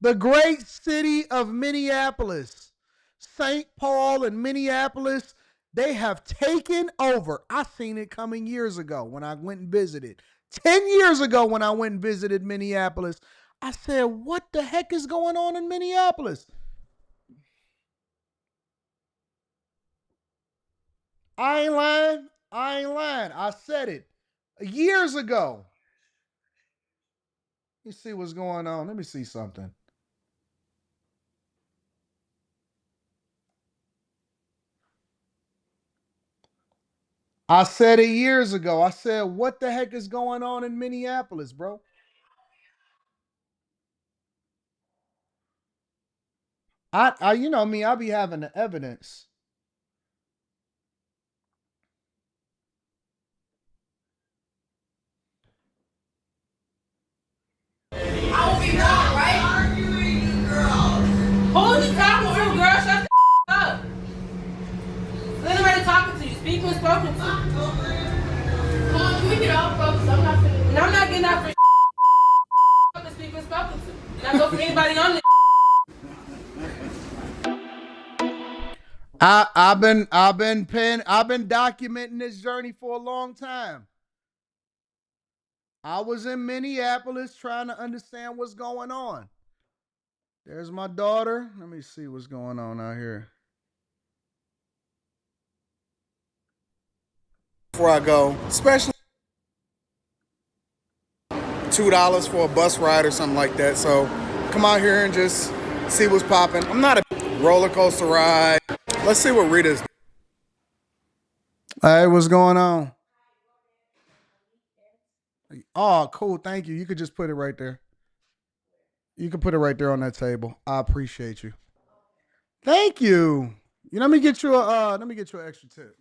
The great city of Minneapolis, St. Paul and Minneapolis, they have taken over. I seen it coming years ago when I went and visited. 10 years ago when I went and visited Minneapolis, I said, what the heck is going on in Minneapolis? I ain't lying. I said it years ago. Let me see what's going on. Let me see something. I said it years ago. I said, what the heck is going on in Minneapolis, bro? You know me, I be having the evidence. I will be wrong, right? Arguing, girl. Who is he talking to, girl? Shut the up. There's nobody talking to you. Speak when spoken to. Come on, can we get off, folks? I'm not finna. And I'm not getting out for speak when spoken to. Not go for anybody on this. I've been documenting this journey for a long time. I was in Minneapolis trying to understand what's going on. There's my daughter. Let me see what's going on out here. Before I go, especially $2 for a bus ride or something like that. So come out here and just see what's popping. I'm not a roller coaster ride. Let's see what Rita's. Hey, what's going on? Oh, cool. Thank you. You could just put it right there. You can put it right there on that table. I appreciate you. Thank you. Let me get you a an extra tip.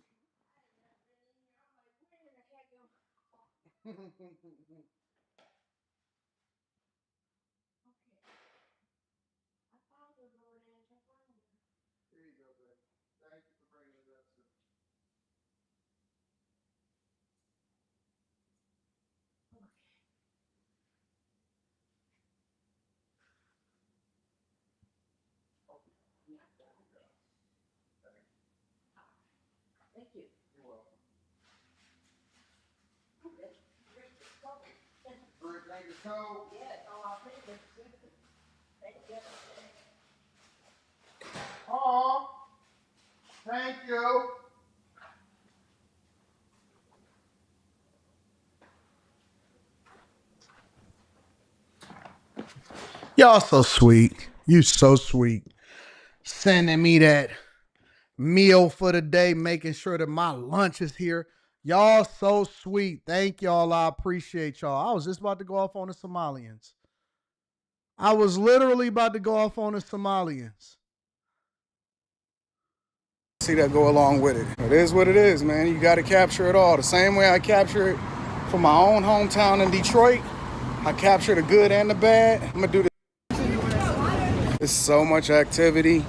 Oh, thank you. Y'all so sweet. You so sweet. Sending me that meal for the day, making sure that my lunch is here. Y'all so sweet. Thank y'all. I appreciate y'all. I was just about to go off on the Somalians. I was literally about to go off on the Somalians. See that go along with it. It is what it is, man. You got to capture it all. The same way I capture it for my own hometown in Detroit. I capture the good and the bad. I'm going to do this. There's so much activity.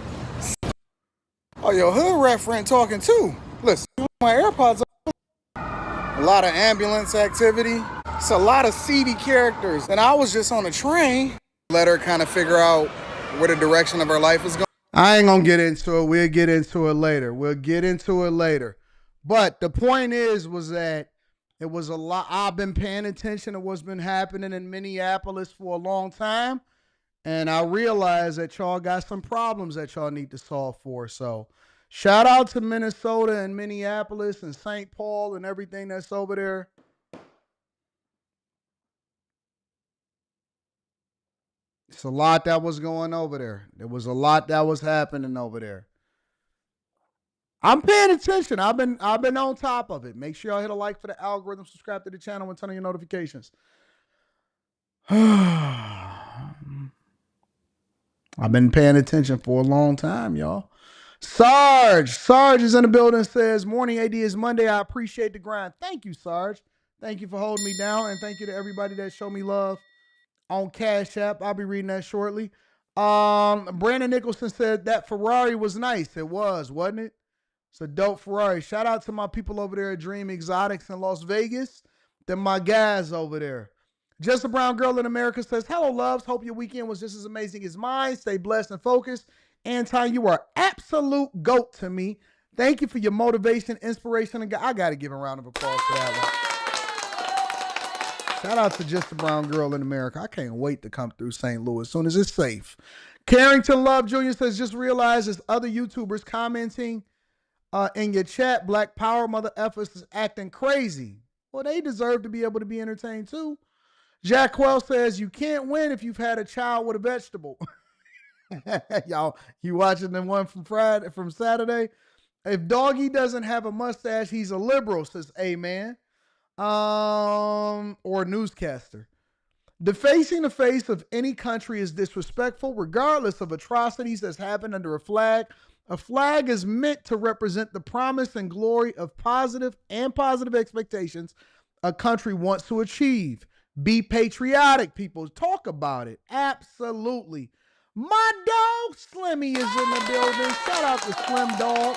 Oh, your hood referent talking too. Listen, my AirPods are a lot of ambulance activity. It's a lot of seedy characters. And I was just on a train. Let her kind of figure out where the direction of her life is going. I ain't going to get into it. We'll get into it later. But the point was that it was a lot. I've been paying attention to what's been happening in Minneapolis for a long time. And I realize that y'all got some problems that y'all need to solve for. So shout out to Minnesota and Minneapolis and St. Paul and everything that's over there. It's a lot that was going over there. There was a lot that was happening over there. I'm paying attention. I've been on top of it. Make sure y'all hit a like for the algorithm, subscribe to the channel, and turn on your notifications. I've been paying attention for a long time, y'all. Sarge is in the building, says, morning AD is Monday. I appreciate the grind. Thank you, Sarge. Thank you for holding me down. And thank you to everybody that showed me love on Cash App. I'll be reading that shortly. Brandon Nicholson said that Ferrari was nice. It was, wasn't it? It's a dope Ferrari. Shout out to my people over there at Dream Exotics in Las Vegas. They're my guys over there. Just a Brown Girl in America says, hello, loves. Hope your weekend was just as amazing as mine. Stay blessed and focused. Anton, you are absolute GOAT to me. Thank you for your motivation, inspiration, and I got to give a round of applause for that one. Shout out to Just a Brown Girl in America. I can't wait to come through St. Louis as soon as it's safe. Carrington Love Jr. says, just realize there's other YouTubers commenting in your chat. Black Power mother effers is acting crazy. Well, they deserve to be able to be entertained too. Jack Quell says, you can't win if you've had a child with a vegetable. Y'all, you watching the one from Saturday? If Doggy doesn't have a mustache, he's a liberal, says Amen. Or newscaster. Defacing the face of any country is disrespectful, regardless of atrocities that's happened under a flag. A flag is meant to represent the promise and glory of positive expectations a country wants to achieve. Be patriotic, people. Talk about it. Absolutely. My dog Slimmy is in the building. Shout out to Slim Dog.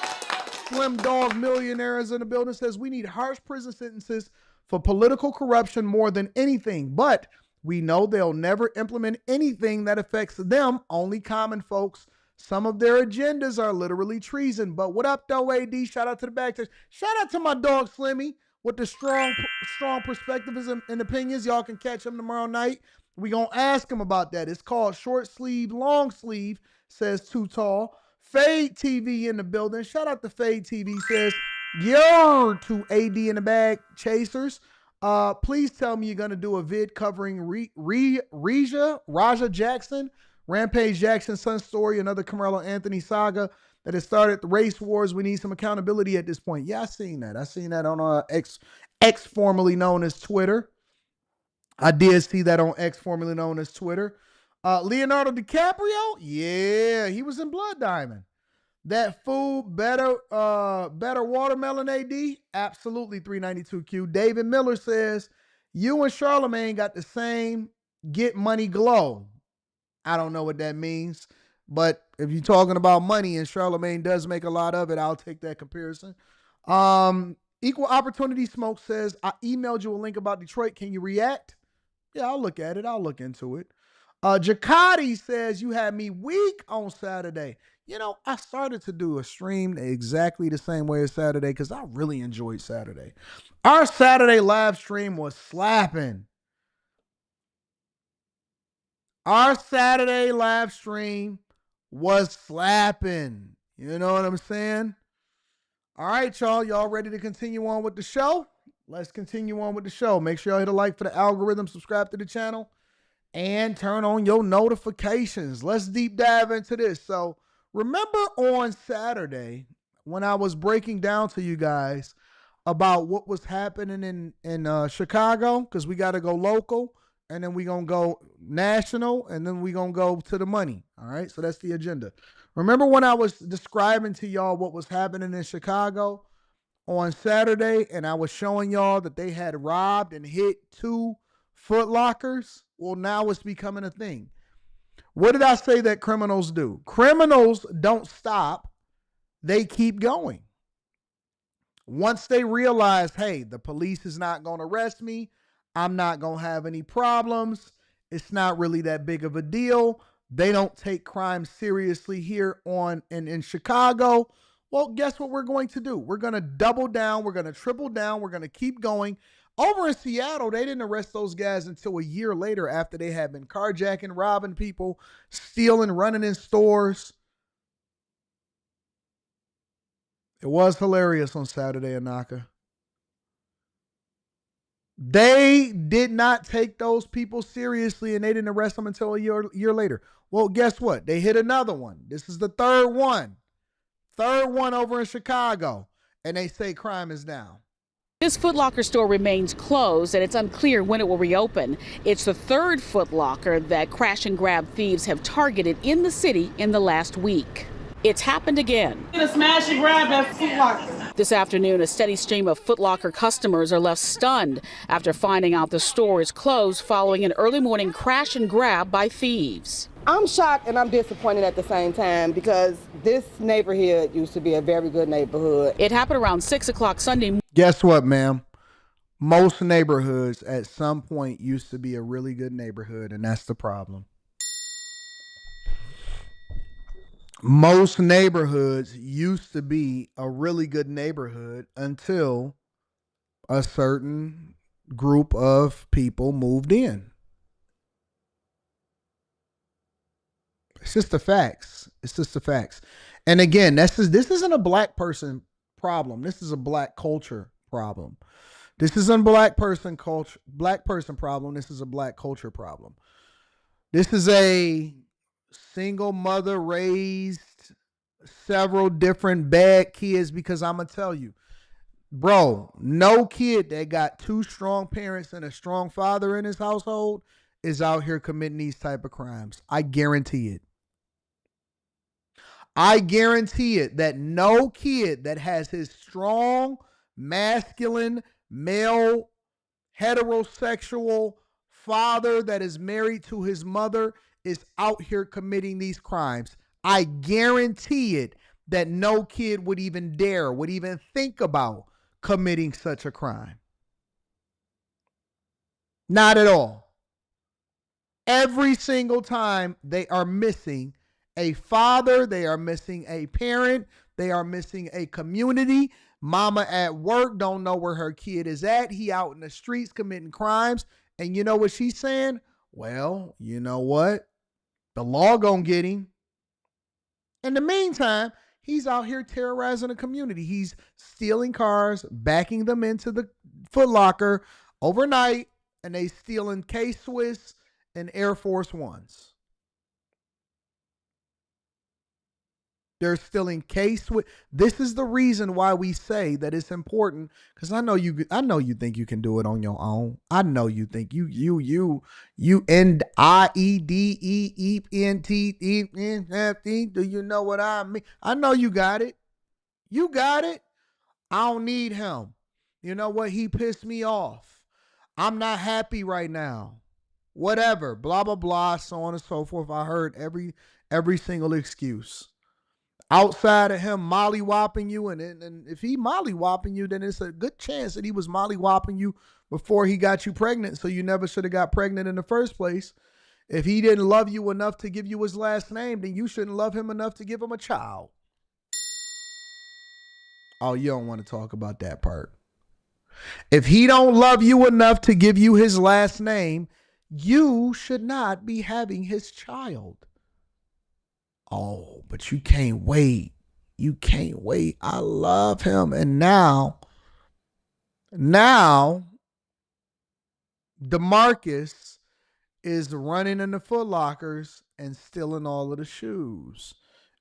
Slim Dog Millionaire is in the building. Says we need harsh prison sentences for political corruption more than anything. But we know they'll never implement anything that affects them, only common folks. Some of their agendas are literally treason. But what up, though, AD? Shout out to the back. Shout out to my dog, Slimmy, with the strong perspectives and opinions. Y'all can catch him tomorrow night. We going to ask him about that. It's called Short Sleeve, Long Sleeve, says Too Tall. Fade TV in the building. Shout out to Fade TV, says, yo, to AD in the bag, Chasers. Please tell me you're going to do a vid covering Raja Jackson, Rampage Jackson's son story, another Carmelo Anthony saga that has started the race wars. We need some accountability at this point. Yeah, I seen that. I seen that on X formerly known as Twitter. I did see that on X formerly known as Twitter. Leonardo DiCaprio, yeah, he was in Blood Diamond. That fool better watermelon AD, absolutely 392Q. David Miller says, you and Charlemagne got the same get money glow. I don't know what that means, but if you're talking about money and Charlemagne does make a lot of it, I'll take that comparison. Equal Opportunity Smoke says, I emailed you a link about Detroit. Can you react? Yeah, I'll look at it. I'll look into it. Jacotti says, you had me weak on Saturday. You know, I started to do a stream exactly the same way as Saturday because I really enjoyed Saturday. Our Saturday live stream was slapping. Our Saturday live stream was slapping. You know what I'm saying? All right, y'all. Y'all ready to continue on with the show? Let's continue on with the show. Make sure y'all hit a like for the algorithm, subscribe to the channel, and turn on your notifications. Let's deep dive into this. So remember on Saturday when I was breaking down to you guys about what was happening in Chicago, because we got to go local, and then we going to go national, and then we going to go to the money. All right, so that's the agenda. Remember when I was describing to y'all what was happening in Chicago on Saturday, and I was showing y'all that they had robbed and hit 2 Foot Lockers? Well, now it's becoming a thing. What did I say that criminals do? Criminals don't stop. They keep going. Once they realize, hey, the police is not going to arrest me, I'm not going to have any problems, it's not really that big of a deal, they don't take crime seriously here in Chicago, well, guess what we're going to do? We're going to double down, we're going to triple down, we're going to keep going. Over in Seattle, they didn't arrest those guys until a year later after they had been carjacking, robbing people, stealing, running in stores. It was hilarious on Saturday, Anaka. They did not take those people seriously, and they didn't arrest them until a year later. Well, guess what? They hit another one. This is the third one. Third one over in Chicago, and they say crime is down. This Foot Locker store remains closed, and it's unclear when it will reopen. It's the third Foot Locker that crash and grab thieves have targeted in the city in the last week. It's happened again. Gonna smash and grab that Foot Locker. This afternoon, a steady stream of Foot Locker customers are left stunned after finding out the store is closed following an early morning crash and grab by thieves. I'm shocked and I'm disappointed at the same time because this neighborhood used to be a very good neighborhood. It happened around 6 o'clock Sunday. Guess what, ma'am? Most neighborhoods at some point used to be a really good neighborhood, and that's the problem. Most neighborhoods used to be a really good neighborhood until a certain group of people moved in. It's just the facts. It's just the facts. And again, this isn't a black person problem. This is a black culture problem. This isn't a black person problem. This is a black culture problem. This is a single mother raised several different bad kids, because I'm going to tell you, bro, no kid that got 2 strong parents and a strong father in his household is out here committing these type of crimes. I guarantee it. I guarantee it that no kid that has his strong, masculine, male, heterosexual father that is married to his mother is out here committing these crimes. I guarantee it that no kid would even dare, would even think about committing such a crime. Not at all. Every single time they are missing a father. They are missing a parent. They are missing a community. Mama at work don't know where her kid is at. He out in the streets committing crimes. And you know what she's saying? Well, you know what? The law gonna get him. In the meantime, he's out here terrorizing the community. He's stealing cars, backing them into the Foot Locker overnight, and they stealing K-Swiss and Air Force Ones. They're stealing K-Swiss. This is the reason why we say that it's important, because I know you think you can do it on your own. I know you think you NIEDEEPNT. Do you know what I mean? I know you got it. You got it. I don't need him. You know what? He pissed me off. I'm not happy right now. Whatever. Blah, blah, blah, so on and so forth. I heard every single excuse. Outside of him mollywopping you, and if he mollywopping you, then it's a good chance that he was mollywopping you before he got you pregnant, so you never should have got pregnant in the first place. If he didn't love you enough to give you his last name, then you shouldn't love him enough to give him a child. Oh, you don't want to talk about that part. If he don't love you enough to give you his last name, you should not be having his child. Oh, but you can't wait. You can't wait. I love him. And now, DeMarcus is running in the Foot Lockers and stealing all of the shoes.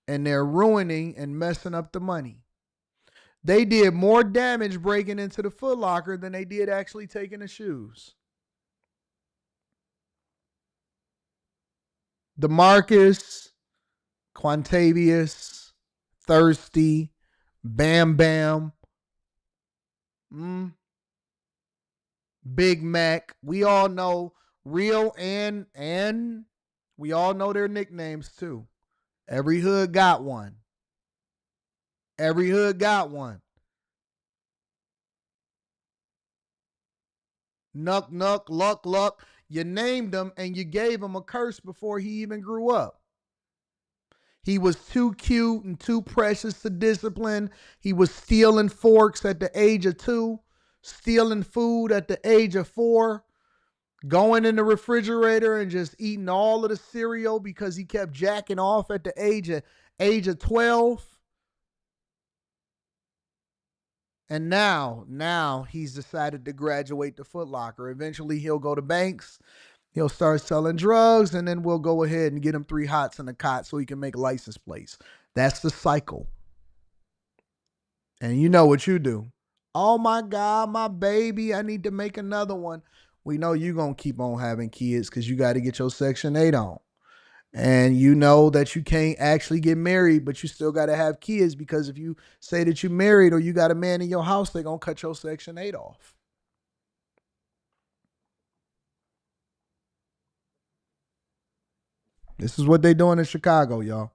And they're ruining and messing up the money. They did more damage breaking into the Foot Locker than they did actually taking the shoes. DeMarcus, Quantavious, Thirsty, Bam Bam, Big Mac. We all know Real and we all know their nicknames too. Every hood got one. Every hood got one. Nuck, Nuck, Luck, Luck. You named him and you gave him a curse before he even grew up. He was too cute and too precious to discipline. He was stealing forks at the age of 2, stealing food at the age of 4, going in the refrigerator and just eating all of the cereal because he kept jacking off at the age of 12. And now he's decided to graduate to Foot Locker. Eventually he'll go to Banks. He'll start selling drugs, and then we'll go ahead and get him 3 hots in a cot so he can make license plates. That's the cycle. And you know what you do. Oh, my God, my baby, I need to make another one. We know you're going to keep on having kids because you got to get your Section 8 on. And you know that you can't actually get married, but you still got to have kids, because if you say that you're married or you got a man in your house, they're going to cut your Section 8 off. This is what they're doing in Chicago, y'all.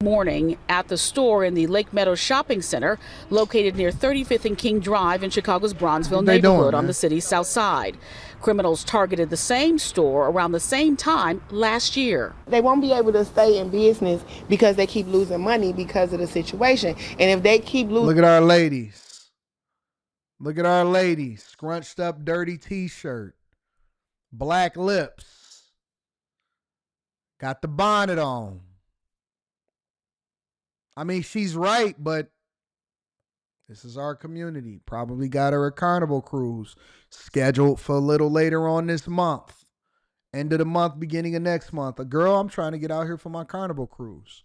Morning at the store in the Lake Meadow Shopping Center, located near 35th and King Drive in Chicago's Bronzeville neighborhood on the city's south side. Criminals targeted the same store around the same time last year. They won't be able to stay in business because they keep losing money because of the situation. And if they keep losing... Look at our ladies. Look at our ladies. Scrunched up, dirty t-shirt. Black lips. Got the bonnet on. I mean, she's right, but this is our community. Probably got her a carnival cruise scheduled for a little later on this month. End of the month, beginning of next month. A girl, I'm trying to get out here for my carnival cruise.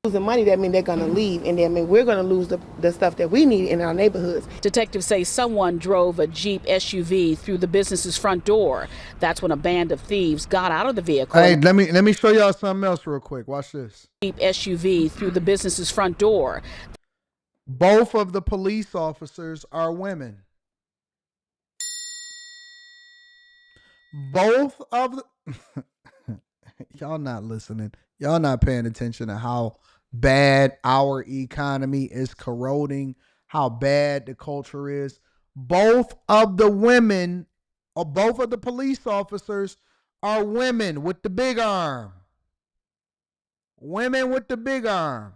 Losing money, that means they're going to leave, and that means we're going to lose the stuff that we need in our neighborhoods. Detectives say someone drove a Jeep SUV through the business's front door. That's when a band of thieves got out of the vehicle. Hey, let me show y'all something else real quick. Watch this. Jeep SUV through the business's front door. Both of the police officers are women. Both of the... Y'all not listening. Y'all not paying attention to how bad our economy is corroding, how bad the culture is. Both of the women, or both of the police officers, are women with the big arm. Women with the big arm.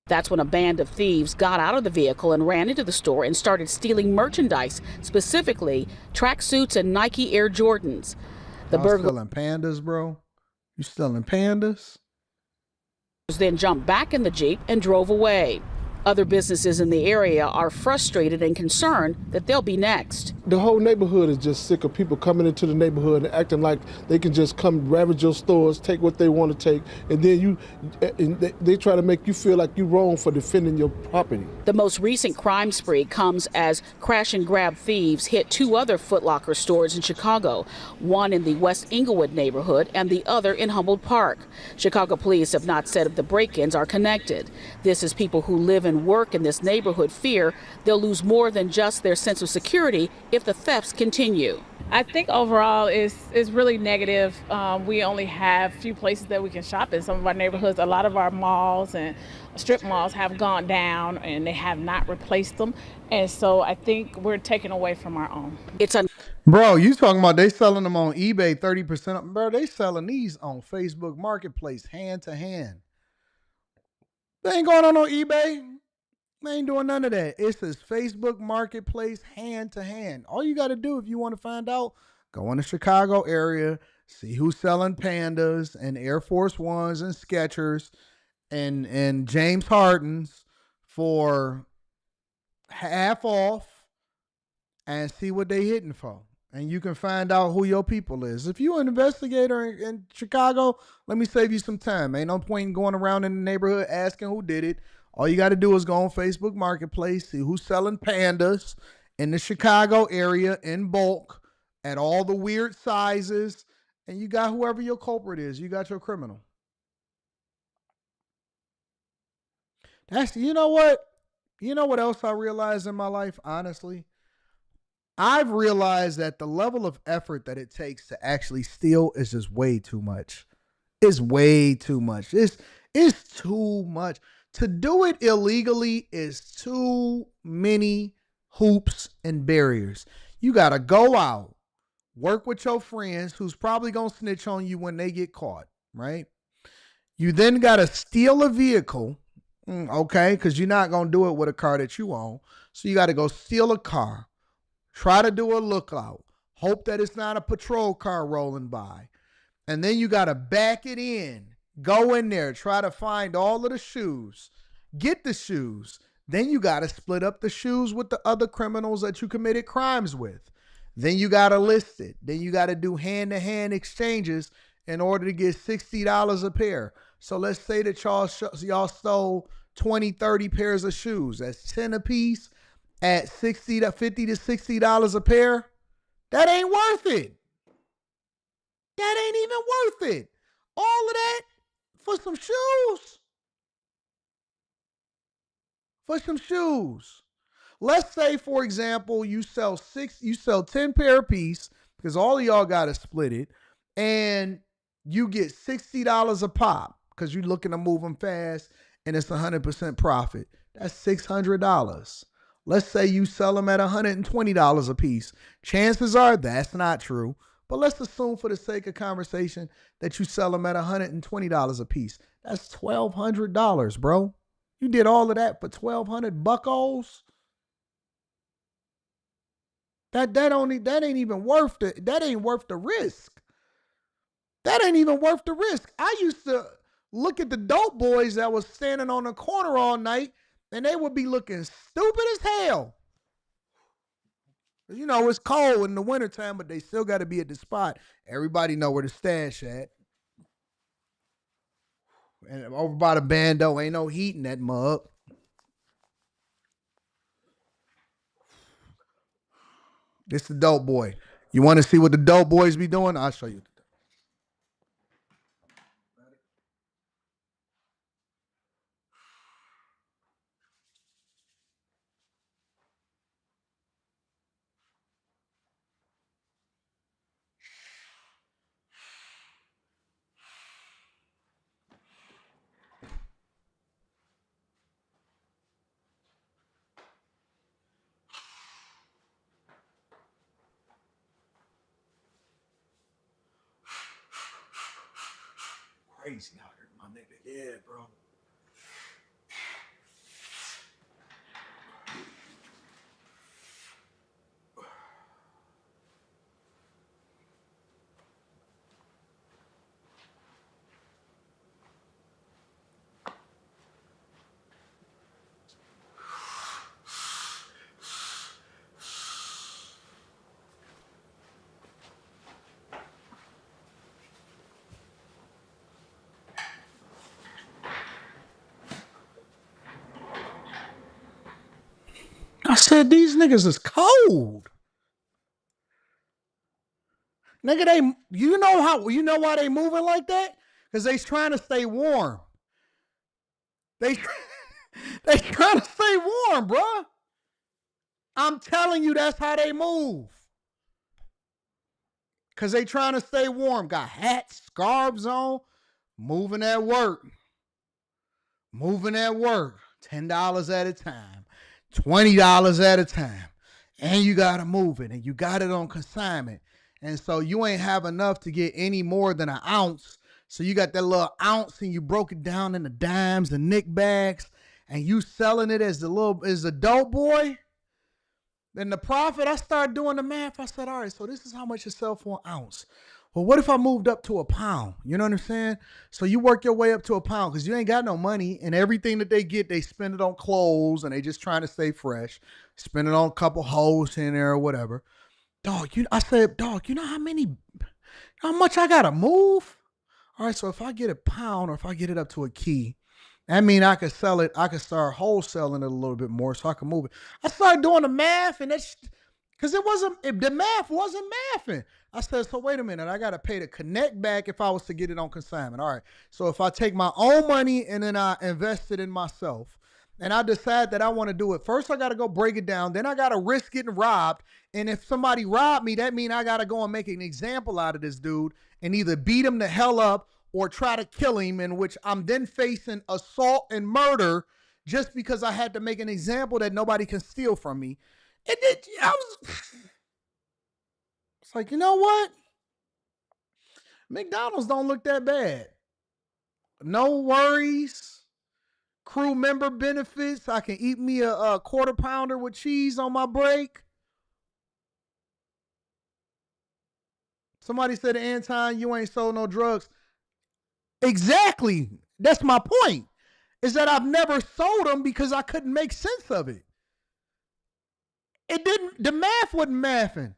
That's when a band of thieves got out of the vehicle and ran into the store and started stealing merchandise, specifically tracksuits and Nike Air Jordans. The burglars Stealing pandas, bro? You stealing pandas? then jumped back in the Jeep and drove away. Other businesses in the area are frustrated and concerned that they'll be next. The whole neighborhood is just sick of people coming into the neighborhood and acting like they can just come ravage your stores, take what they want to take, and then they try to make you feel like you're wrong for defending your property. The most recent crime spree comes as crash and grab thieves hit 2 other Foot Locker stores in Chicago, one in the West Englewood neighborhood and the other in Humboldt Park. Chicago police have not said if the break-ins are connected. This is people who live and work in this neighborhood fear they'll lose more than just their sense of security if the thefts continue. I think overall it's really negative. We only have few places that we can shop in some of our neighborhoods. A lot of our malls and strip malls have gone down and they have not replaced them. And so I think we're taking away from our own. Bro, you talking about they selling them on eBay 30%? Bro, they selling these on Facebook Marketplace hand to hand. They ain't going on eBay. They ain't doing none of that. It's this Facebook Marketplace hand to hand. All you got to do if you want to find out, go in the Chicago area, see who's selling Pandas and Air Force Ones and Skechers and James Hardens for half off and see what they hitting for. And you can find out who your people is. If you're an investigator in Chicago, let me save you some time. Ain't no point in going around in the neighborhood asking who did it. All you got to do is go on Facebook Marketplace, see who's selling Pandas in the Chicago area in bulk at all the weird sizes, and you got whoever your culprit is. You got your criminal. You know what? You know what else I realized in my life, honestly? I've realized that the level of effort that it takes to actually steal is just way too much. It's way too much. It's too much. To do it illegally is too many hoops and barriers. You got to go out, work with your friends who's probably going to snitch on you when they get caught, right? You then got to steal a vehicle, okay, because you're not going to do it with a car that you own. So you got to go steal a car, try to do a lookout, hope that it's not a patrol car rolling by. And then you got to back it in. Go in there, try to find all of the shoes, get the shoes. Then you got to split up the shoes with the other criminals that you committed crimes with. Then you got to list it. Then you got to do hand-to-hand exchanges in order to get $60 a pair. So let's say that y'all stole 20, 30 pairs of shoes. That's 10 a piece at $50 to $60 a pair. That ain't worth it. That ain't even worth it. All of that for some shoes. For some shoes. Let's say, for example, you sell 10 pair a piece, because all of y'all got to split it, and you get $60 a pop because you're looking to move them fast and it's 100% profit. That's $600. Let's say you sell them at $120 a piece. Chances are that's not true. But let's assume for the sake of conversation that you sell them at $120 a piece. That's $1,200, bro. You did all of that for 1,200 buckos. That ain't even worth it. That ain't worth the risk. That ain't even worth the risk. I used to look at the dope boys that was standing on the corner all night, and they would be looking stupid as hell. You know, it's cold in the wintertime, but they still got to be at the spot. Everybody know where the stash at. And over by the bando, ain't no heat in that mug. This the dope boy. You want to see what the dope boys be doing? I'll show you. crazy out here, my nigga. Yeah, bro. I said these niggas is cold. Nigga, you know why they moving like that? Because they trying to stay warm. They trying to stay warm, bruh. I'm telling you, that's how they move. Because they trying to stay warm. Got hats, scarves on, moving at work. Moving at work. $10 at a time. $20 at a time. And you got to move it. And you got it on consignment. And so you ain't have enough to get any more than an ounce. So you got that little ounce and you broke it down into dimes and nick bags. And you selling it as a dope boy. Then the profit, I started doing the math. I said, all right, so this is how much you sell for an ounce. Well, what if I moved up to a pound? You know what I'm saying? So you work your way up to a pound because you ain't got no money, and everything that they get, they spend it on clothes, and they just trying to stay fresh. Spend it on a couple hoes in there or whatever. Dog, I said, dog, you know how much I got to move? All right, so if I get a pound or if I get it up to a key, that mean I could sell it. I could start wholesaling it a little bit more so I can move it. I started doing the math, and that's because the math wasn't mathing. I said, so wait a minute, I got to pay the connect back if I was to get it on consignment. All right, so if I take my own money and then I invest it in myself, and I decide that I want to do it, first I got to go break it down. Then I got to risk getting robbed. And if somebody robbed me, that means I got to go and make an example out of this dude and either beat him the hell up or try to kill him, in which I'm then facing assault and murder just because I had to make an example that nobody can steal from me. And it's like, you know what? McDonald's don't look that bad. No worries. Crew member benefits. I can eat me a quarter pounder with cheese on my break. Somebody said, Anton, you ain't sold no drugs. Exactly. That's my point. Is that I've never sold them because I couldn't make sense of it. The math wasn't mathing.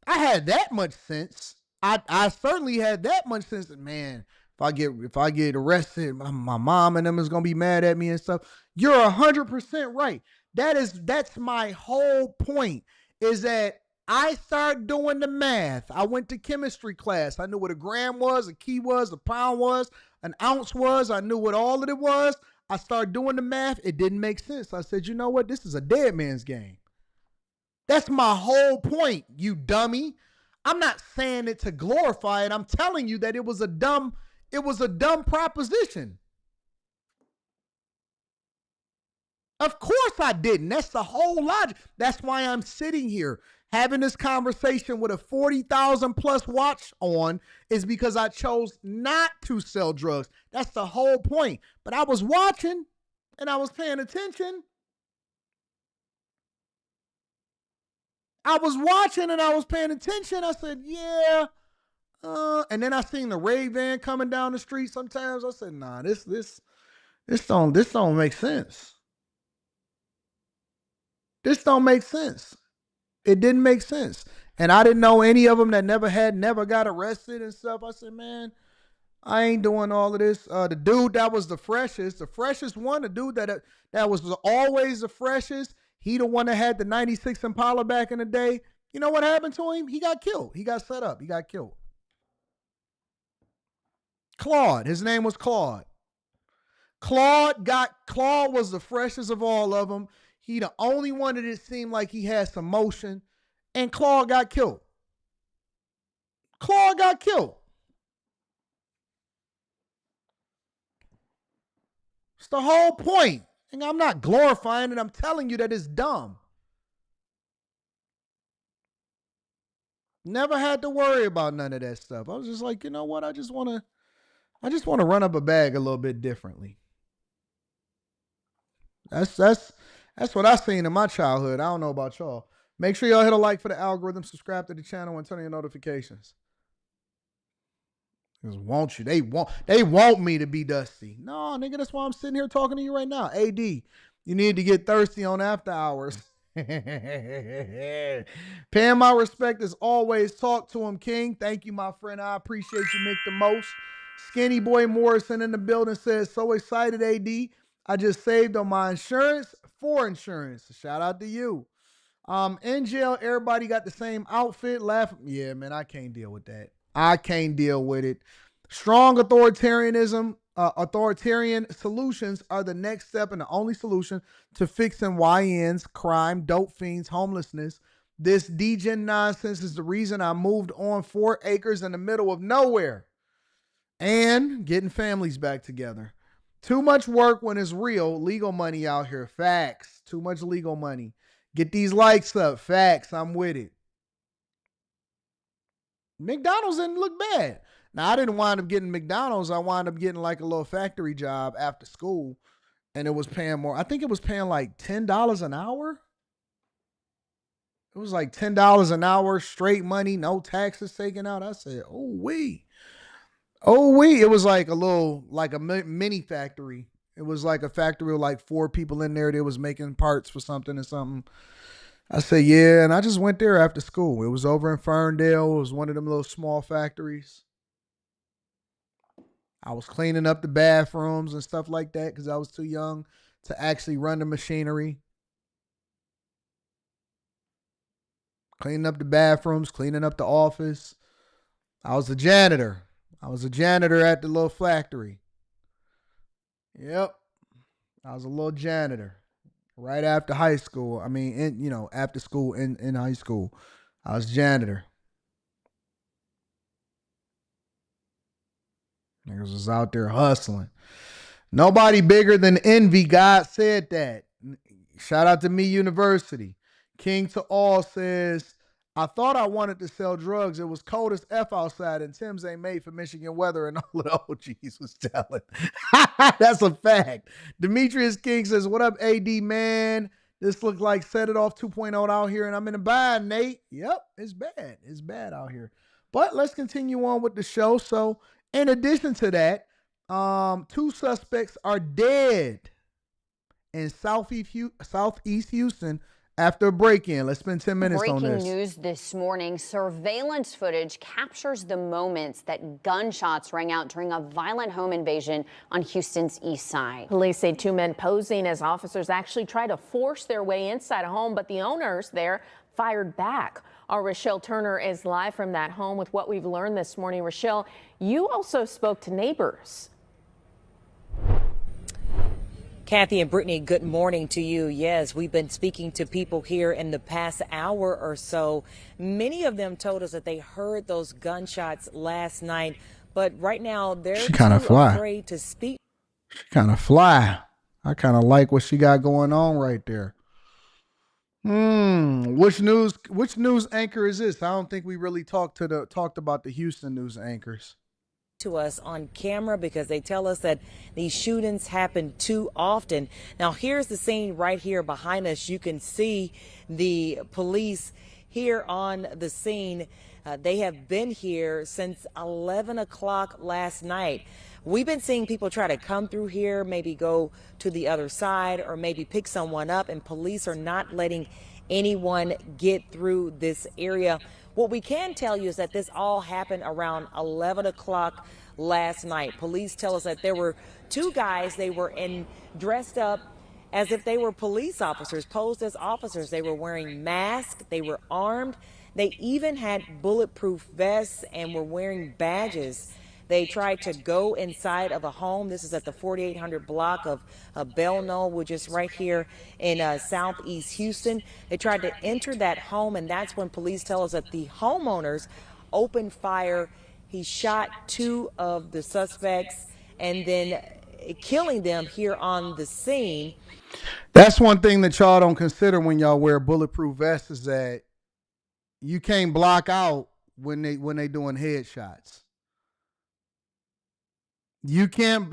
I had that much sense. I certainly had that much sense that, man, if I get arrested, my mom and them is gonna be mad at me and stuff. You're 100% right. That's my whole point, is that I started doing the math. I went to chemistry class. I knew what a gram was, a key was, a pound was, an ounce was. I knew what all of it was. I started doing the math. It didn't make sense. I said, you know what? This is a dead man's game. That's my whole point, you dummy. I'm not saying it to glorify it. I'm telling you that it was a dumb proposition. Of course I didn't. That's the whole logic. That's why I'm sitting here having this conversation with a 40,000 plus watch on, is because I chose not to sell drugs. That's the whole point. But I was watching and I was paying attention. I was watching and I was paying attention. I said, yeah. And then I seen the Ray van coming down the street sometimes. I said, nah, this don't make sense. This don't make sense. It didn't make sense. And I didn't know any of them that never got arrested and stuff. I said, man, I ain't doing all of this. The dude that was the freshest one, the dude that was always the freshest, he the one that had the 96 Impala back in the day. You know what happened to him? He got killed. He got set up. He got killed. Claude. His name was Claude. Claude was the freshest of all of them. He the only one that it seemed like he had some motion. And Claude got killed. Claude got killed. It's the whole point. And I'm not glorifying it. I'm telling you that it's dumb. Never had to worry about none of that stuff. I was just like, you know what? I just want to I just want to run up a bag a little bit differently. That's what I seen in my childhood. I don't know about y'all. Make sure y'all hit a like for the algorithm, subscribe to the channel, and turn on your notifications. Because want you. They want me to be dusty. No, nigga, that's why I'm sitting here talking to you right now. AD, you need to get thirsty on after hours. Paying my respect as always. Talk to him, King. Thank you, my friend. I appreciate you, Mick, the most. Skinny Boy Morrison in the building says, so excited, AD. I just saved on my insurance for insurance. Shout out to you. In jail, everybody got the same outfit. Laughing. Yeah, man, I can't deal with that. I can't deal with it. Strong authoritarianism, authoritarian solutions are the next step and the only solution to fixing YNs, crime, dope fiends, homelessness. This degen nonsense is the reason I moved on 4 acres in the middle of nowhere and getting families back together. Too much work when it's real. Legal money out here. Facts. Too much legal money. Get these likes up. Facts. I'm with it. McDonald's didn't look bad. Now, I didn't wind up getting McDonald's. I wound up getting like a little factory job after school, and it was paying more. I think it was paying like $10 an hour. It was like $10 an hour, straight money, no taxes taken out. I said, oh, wee. It was like a little, like a mini factory. It was like a factory with like 4 people in there. They was making parts for something or something. I said, yeah, and I just went there after school. It was over in Ferndale. It was one of them little small factories. I was cleaning up the bathrooms and stuff like that because I was too young to actually run the machinery. Cleaning up the bathrooms, cleaning up the office. I was a janitor. I was a janitor at the little factory. Yep. I was a little janitor. Right after high school. I mean, after school in high school. I was janitor. Niggas was out there hustling. Nobody bigger than envy. God said that. Shout out to me University. King to all says, I thought I wanted to sell drugs. It was cold as F outside and Tim's ain't made for Michigan weather and all of the OGs was telling. That's a fact. Demetrius King says, what up, AD, man? This looks like Set It Off 2.0 out here and I'm in a bind, Nate. Yep, it's bad. It's bad out here. But let's continue on with the show. So in addition to that, 2 suspects are dead in Southeast Houston after a break-in. Let's spend 10 minutes on this. Breaking news this morning. Surveillance footage captures the moments that gunshots rang out during a violent home invasion on Houston's east side. Police say 2 men posing as officers actually tried to force their way inside a home, but the owners there fired back. Our Rochelle Turner is live from that home with what we've learned this morning. Rochelle, you also spoke to neighbors. Kathy and Brittany, good morning to you. Yes, we've been speaking to people here in the past hour or so. Many of them told us that they heard those gunshots last night, but right now they're too afraid to speak. She kind of fly. I kind of like what she got going on right there. Which news anchor is this? I don't think we really talked about the Houston news anchors. To us on camera because they tell us that these shootings happen too often. Now here's the scene right here behind us. You can see the police here on the scene. They have been here since 11 o'clock last night. We've been seeing people try to come through here, maybe go to the other side or maybe pick someone up, and police are not letting anyone get through this area. What we can tell you is that this all happened around 11 o'clock last night. Police tell us that there were 2 guys. They were dressed up as if they were police officers, posed as officers. They were wearing masks. They were armed. They even had bulletproof vests and were wearing badges. They tried to go inside of a home. This is at the 4800 block of Bell Knoll, which is right here in southeast Houston. They tried to enter that home, and that's when police tell us that the homeowners opened fire. He shot 2 of the suspects and then killing them here on the scene. That's one thing that y'all don't consider when y'all wear bulletproof vests is that you can't block out when they doing headshots. You can't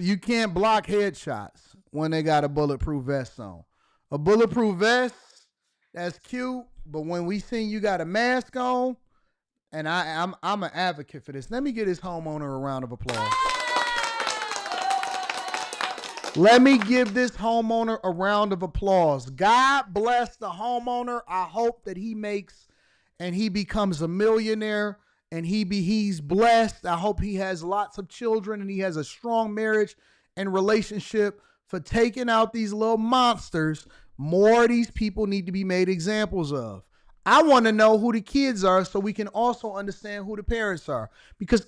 block headshots when they got a bulletproof vest on. A bulletproof vest, that's cute, but when we seen you got a mask on, and I'm an advocate for this. Let me give this homeowner a round of applause. Let me give this homeowner a round of applause. God bless the homeowner. I hope that he makes and he becomes a millionaire and he's blessed. I hope he has lots of children and he has a strong marriage and relationship for taking out these little monsters. More of these people need to be made examples of. I want to know who the kids are so we can also understand who the parents are. Because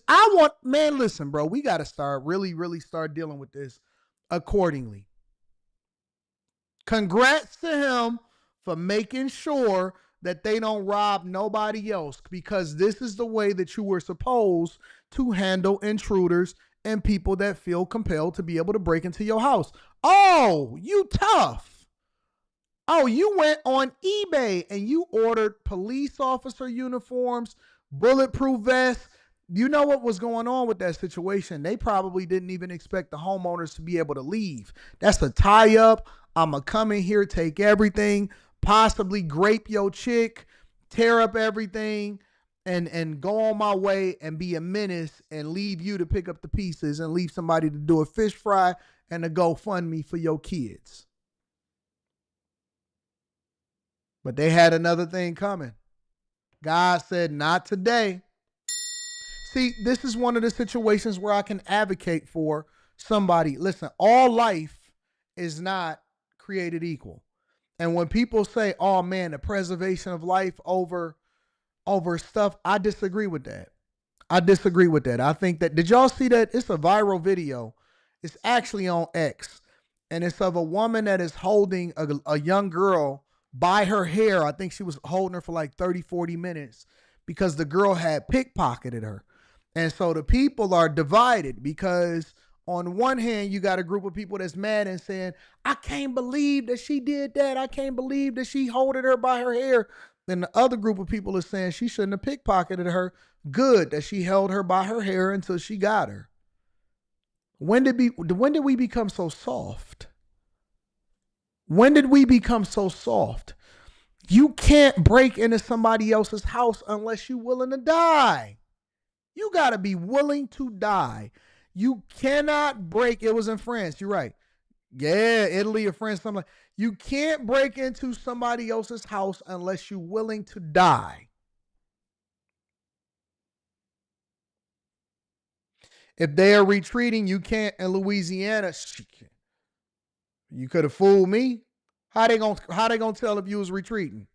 listen, bro, we got to start really start dealing with this accordingly. Congrats to him for making sure that they don't rob nobody else, because this is the way that you were supposed to handle intruders and people that feel compelled to be able to break into your house. Oh, you tough. Oh, you went on eBay and you ordered police officer uniforms, bulletproof vests. You know what was going on with that situation? They probably didn't even expect the homeowners to be able to leave. That's a tie-up. I'm going to come in here, take everything, possibly grape your chick, tear up everything, and go on my way and be a menace and leave you to pick up the pieces and leave somebody to do a fish fry and a GoFundMe for your kids. But they had another thing coming. God said, not today. See, this is one of the situations where I can advocate for somebody. Listen, all life is not created equal. And when people say, oh man, the preservation of life over stuff, I disagree with that. I think that, did y'all see that? It's a viral video. It's actually on X. And it's of a woman that is holding a young girl by her hair. I think she was holding her for like 30, 40 minutes because the girl had pickpocketed her. And so the people are divided because on one hand, you got a group of people that's mad and saying, I can't believe that she did that. I can't believe that she holded her by her hair. Then the other group of people is saying she shouldn't have pickpocketed her. Good that she held her by her hair until she got her. When did we become so soft? When did we become so soft? You can't break into somebody else's house unless you're willing to die. You got to be willing to die. You cannot break. It was in France. You're right. Yeah, Italy or France, something like. You can't break into somebody else's house unless you're willing to die. If they are retreating, you can't in Louisiana. You could have fooled me. How they gonna tell if you was retreating?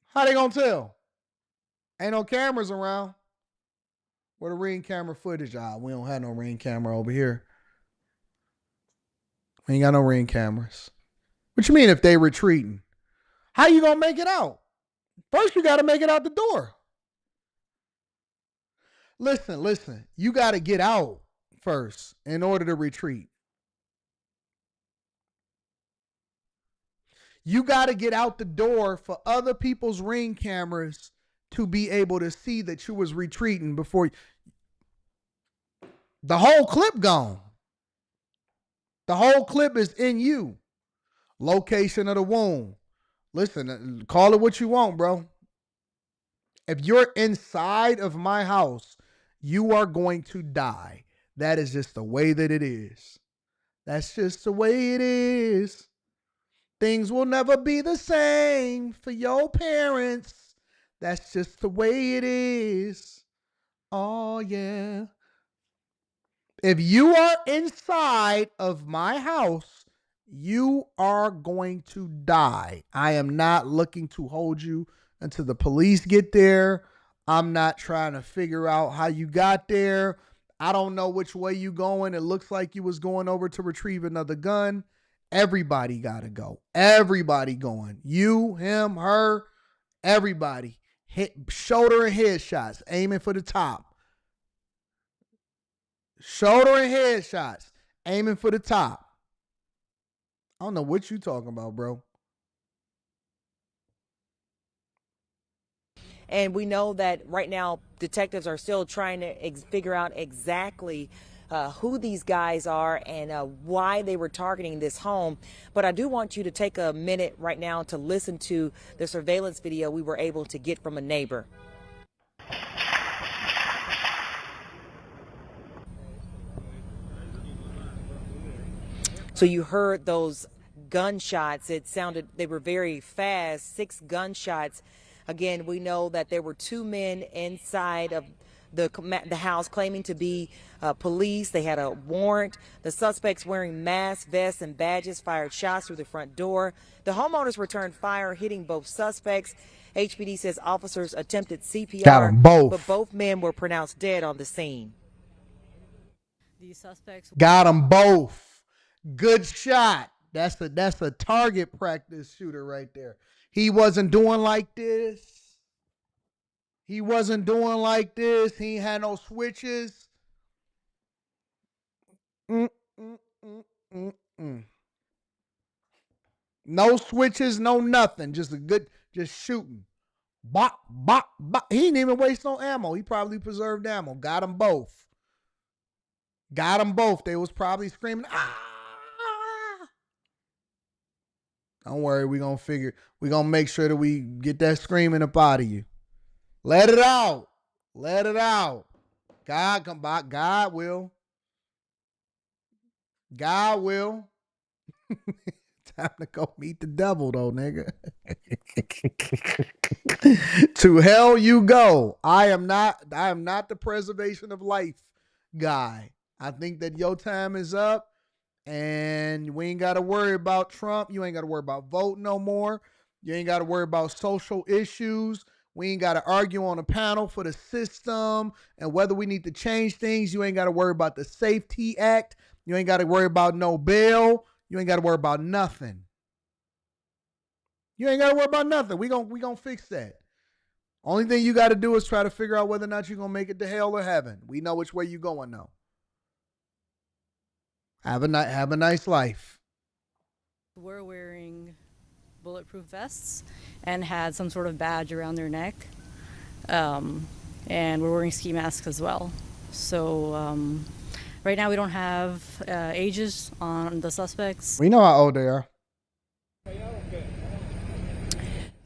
How they gonna tell? Ain't no cameras around. Where the ring camera footage? We don't have no ring camera over here. We ain't got no ring cameras. What you mean if they retreating? How you gonna make it out? First, you got to make it out the door. Listen. You got to get out first in order to retreat. You got to get out the door for other people's ring cameras to be able to see that you was retreating before the whole clip gone. The whole clip is in you. Location of the wound. Listen, call it what you want, bro. If you're inside of my house, you are going to die. That is just the way that it is. That's just the way it is. Things will never be the same for your parents. That's just the way it is. Oh, yeah. If you are inside of my house, you are going to die. I am not looking to hold you until the police get there. I'm not trying to figure out how you got there. I don't know which way you going. It looks like you was going over to retrieve another gun. Everybody got to go. Everybody going. You, him, her, everybody. Hit shoulder and head shots, aiming for the top. Shoulder and head shots, aiming for the top. I don't know what you talking about, bro. And we know that right now detectives are still trying to figure out exactly who these guys are and why they were targeting this home. But I do want you to take a minute right now to listen to the surveillance video we were able to get from a neighbor. So you heard those gunshots. It sounded, they were very fast, 6 gunshots. Again, we know that there were 2 men inside of the house claiming to be police. They had a warrant. The suspects wearing masks, vests, and badges fired shots through the front door. The homeowners returned fire, hitting both suspects. HPD says officers attempted CPR, Got 'em both. but both men were pronounced dead on the scene. These suspects Got them both. Good shot. That's a target practice shooter right there. He wasn't doing like this. He wasn't doing like this. He ain't had no switches. No switches, no nothing. Just shooting. Bop, bop, bop. He didn't even waste no ammo. He probably preserved ammo. Got them both. Got them both. They was probably screaming, ah. Don't worry, we're going to make sure that we get that screaming up out of you. Let it out. Let it out. God come by. God will. God will. Time to go meet the devil, though, nigga. To hell you go. I am not the preservation of life guy. I think that your time is up. And we ain't got to worry about Trump. You ain't got to worry about voting no more. You ain't got to worry about social issues. We ain't got to argue on a panel for the system and whether we need to change things. You ain't got to worry about the Safety Act. You ain't got to worry about no bail. You ain't got to worry about nothing. You ain't got to worry about nothing. We gonna fix that. Only thing you got to do is try to figure out whether or not you're going to make it to hell or heaven. We know which way you're going now. Have a nice life. were wearing bulletproof vests and had some sort of badge around their neck. And we're wearing ski masks as well. So right now we don't have ages on the suspects. We know how old they are.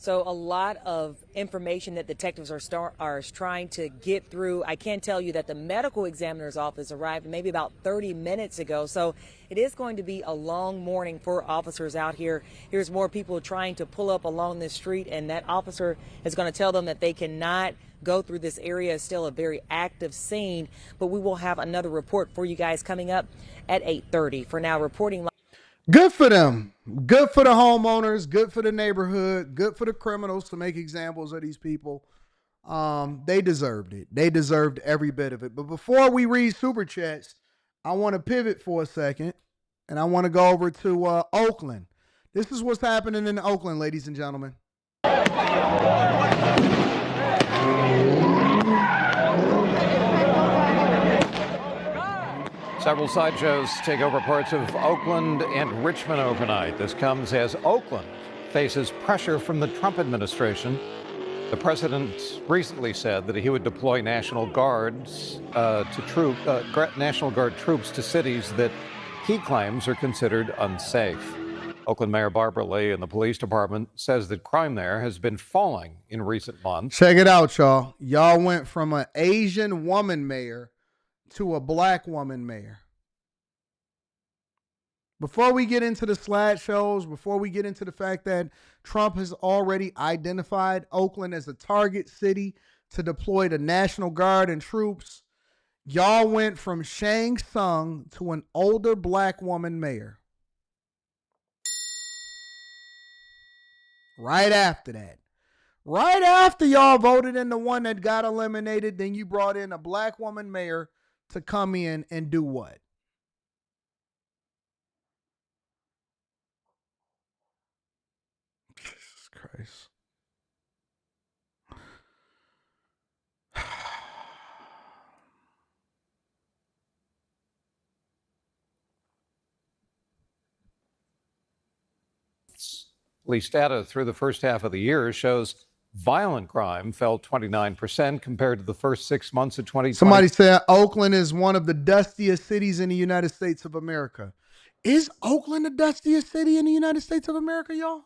So a lot of information that detectives are trying to get through. I can tell you that the medical examiner's office arrived maybe about 30 minutes ago. So it is going to be a long morning for officers out here. Here's more people trying to pull up along this street, and that officer is going to tell them that they cannot go through this area. It's still a very active scene, but we will have another report for you guys coming up at 8:30. For now, reporting. Good for them. Good for the homeowners. Good for the neighborhood. Good for the criminals to make examples of these people. They deserved it. They deserved every bit of it. But before we read Super Chats, I want to pivot for a second, and I want to go over to Oakland. This is what's happening in Oakland, ladies and gentlemen. Several sideshows take over parts of Oakland and Richmond overnight. This comes as Oakland faces pressure from the Trump administration. The president recently said that he would deploy National Guard troops to cities that he claims are considered unsafe. Oakland Mayor Barbara Lee and the police department says that crime there has been falling in recent months. Check it out, y'all. Y'all went from an Asian woman mayor to a black woman mayor. Before we get into the slideshows, before we get into the fact that Trump has already identified Oakland as a target city to deploy the National Guard and troops, y'all went from Shang Tsung to an older black woman mayor. Right after that. Right after y'all voted in the one that got eliminated, then you brought in a black woman mayor to come in and do what? Jesus Christ. Police data through the first half of the year shows Violent crime fell 29% compared to the first 6 months of 2020. Somebody said Oakland is one of the dustiest cities in the United States of America. Is Oakland the dustiest city in the United States of America, y'all?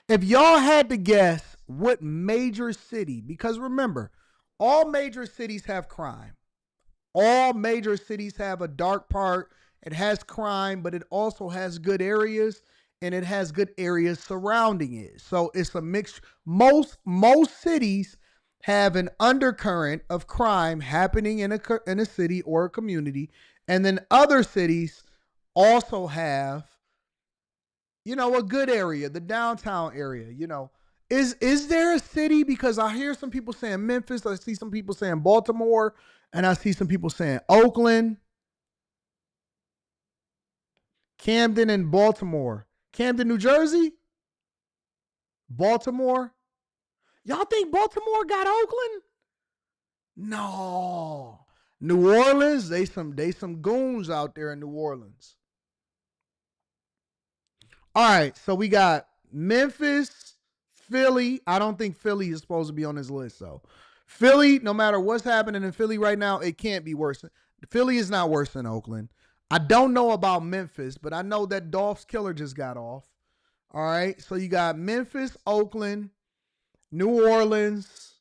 If y'all had to guess what major city, because remember, all major cities have crime. All major cities have a dark part. It has crime, but it also has good areas, and it has good areas surrounding it. So it's a mix. Most cities have an undercurrent of crime happening in a city or a community, and then other cities also have, a good area, the downtown area. Is there a city? Because I hear some people saying Memphis, I see some people saying Baltimore, and I see some people saying Oakland, Camden, and Baltimore. Camden, New Jersey? Baltimore? Y'all think Baltimore got Oakland? No. New Orleans, they some goons out there in New Orleans. All right, so we got Memphis, Philly. I don't think Philly is supposed to be on this list, though. Philly, no matter what's happening in Philly right now, it can't be worse. Philly is not worse than Oakland. I don't know about Memphis, but I know that Dolph's killer just got off. All right, so you got Memphis, Oakland, New Orleans,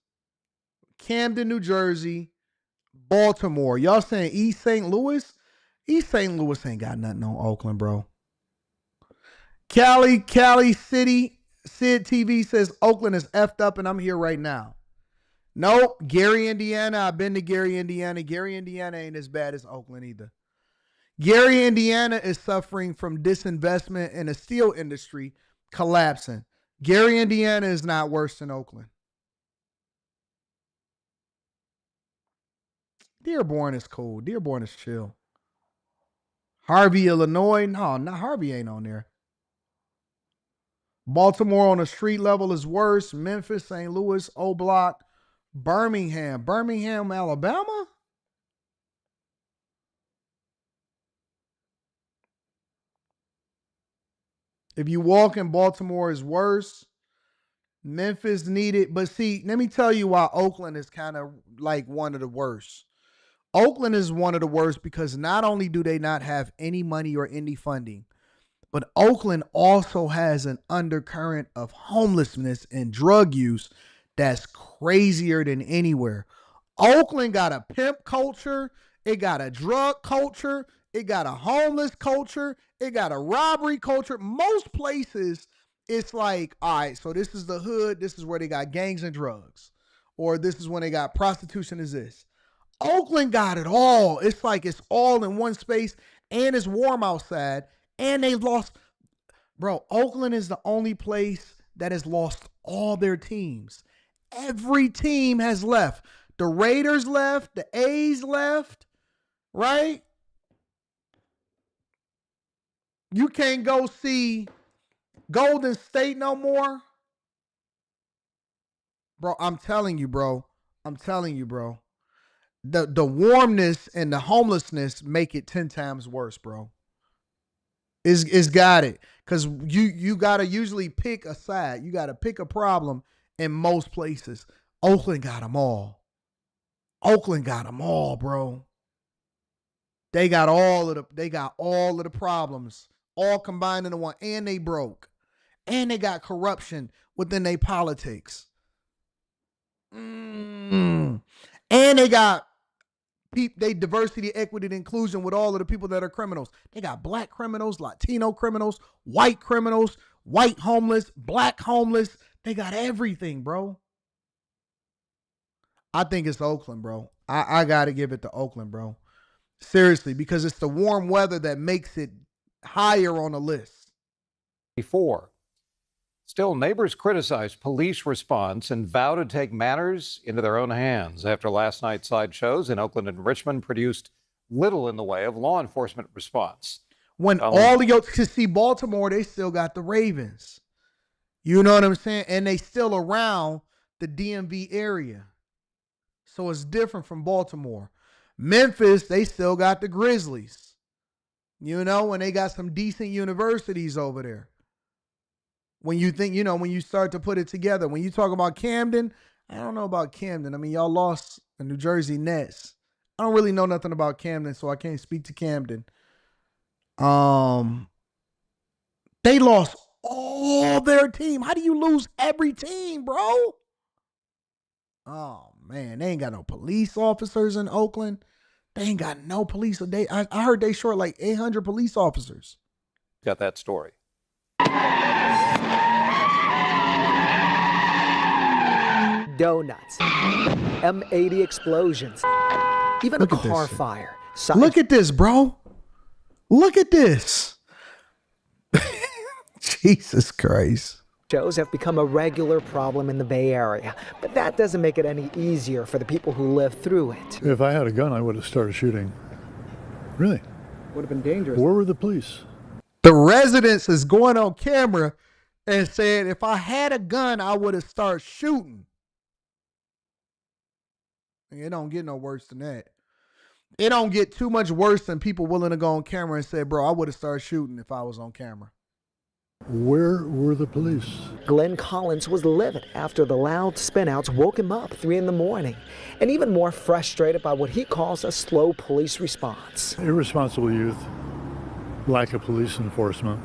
Camden, New Jersey, Baltimore. Y'all saying East St. Louis? East St. Louis ain't got nothing on Oakland, bro. Cali City, Sid TV says Oakland is effed up and I'm here right now. Nope. Gary, Indiana. I've been to Gary, Indiana. Gary, Indiana ain't as bad as Oakland either. Gary, Indiana is suffering from disinvestment in the steel industry collapsing. Gary, Indiana is not worse than Oakland. Dearborn is cool. Dearborn is chill. Harvey, Illinois. No, not Harvey ain't on there. Baltimore on the street level is worse. Memphis, St. Louis, O Block, Birmingham, Alabama. If you walk in Baltimore is worse. Memphis needed, but see, let me tell you why Oakland is kind of like one of the worst. Oakland is one of the worst because not only do they not have any money or any funding, but Oakland also has an undercurrent of homelessness and drug use that's crazier than anywhere. Oakland got a pimp culture. It got a drug culture. It got a homeless culture. It got a robbery culture. Most places, it's like, all right, so this is the hood. This is where they got gangs and drugs. Or this is when they got prostitution is this. Oakland got it all. It's like it's all in one space, and it's warm outside. And they lost. Bro, Oakland is the only place that has lost all their teams. Every team has left. The Raiders left. The A's left. Right? You can't go see Golden State no more. Bro, I'm telling you, bro. The warmness and the homelessness make it 10 times worse, bro. It's got it. Because you got to usually pick a side. You got to pick a problem in most places. Oakland got them all. Bro. They got all of the problems all combined into one, and they broke. And they got corruption within their politics. And they got they diversity, equity, and inclusion with all of the people that are criminals. They got black criminals, Latino criminals, white homeless, black homeless. They got everything, bro. I think it's Oakland, bro. I got to give it to Oakland, bro. Seriously, because it's the warm weather that makes it higher on the list. Before. Still, neighbors criticize police response and vow to take matters into their own hands after last night's sideshows in Oakland and Richmond produced little in the way of law enforcement response. When all of you to see Baltimore, they still got the Ravens. You know what I'm saying? And they still around the DMV area. So it's different from Baltimore. Memphis, they still got the Grizzlies. You know, and they got some decent universities over there. When you think, when you start to put it together, when you talk about Camden, I don't know about Camden. I mean, y'all lost the New Jersey Nets. I don't really know nothing about Camden, so I can't speak to Camden. They lost all their team. How do you lose every team, bro? Oh, man, they ain't got no police officers in Oakland. They ain't got no police. I heard they short like 800 police officers. Got that story. Donuts, M80 explosions, even a car fire. Look at this, bro. Look at this. Jesus Christ. Shows have become a regular problem in the Bay Area, but that doesn't make it any easier for the people who live through it. If I had a gun, I would have started shooting. Really? Would have been dangerous. Where were the police? The residents is going on camera and saying, if I had a gun, I would have started shooting. It don't get no worse than that. It don't get too much worse than people willing to go on camera and say, bro, I would have started shooting if I was on camera. Where were the police? Glenn Collins was livid after the loud spinouts woke him up 3 a.m, and even more frustrated by what he calls a slow police response. Irresponsible youth, lack of police enforcement.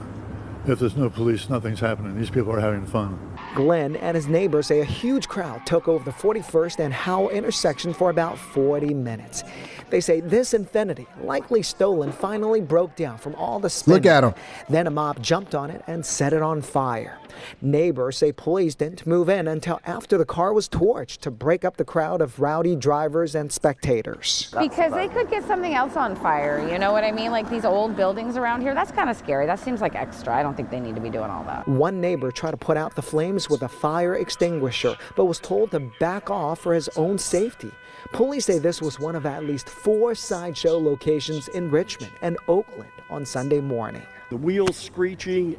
If there's no police, nothing's happening. These people are having fun. Glenn and his neighbors say a huge crowd took over the 41st and Howell intersection for about 40 minutes. They say this Infiniti, likely stolen, finally broke down from all the spinning. Look at him. Then a mob jumped on it and set it on fire. Neighbors say police didn't move in until after the car was torched to break up the crowd of rowdy drivers and spectators. Because they could get something else on fire, you know what I mean? Like these old buildings around here, that's kind of scary. That seems like extra. I don't think they need to be doing all that. One neighbor tried to put out the flames with a fire extinguisher, but was told to back off for his own safety. Police say this was one of at least 4 sideshow locations in Richmond and Oakland on Sunday morning. The wheels screeching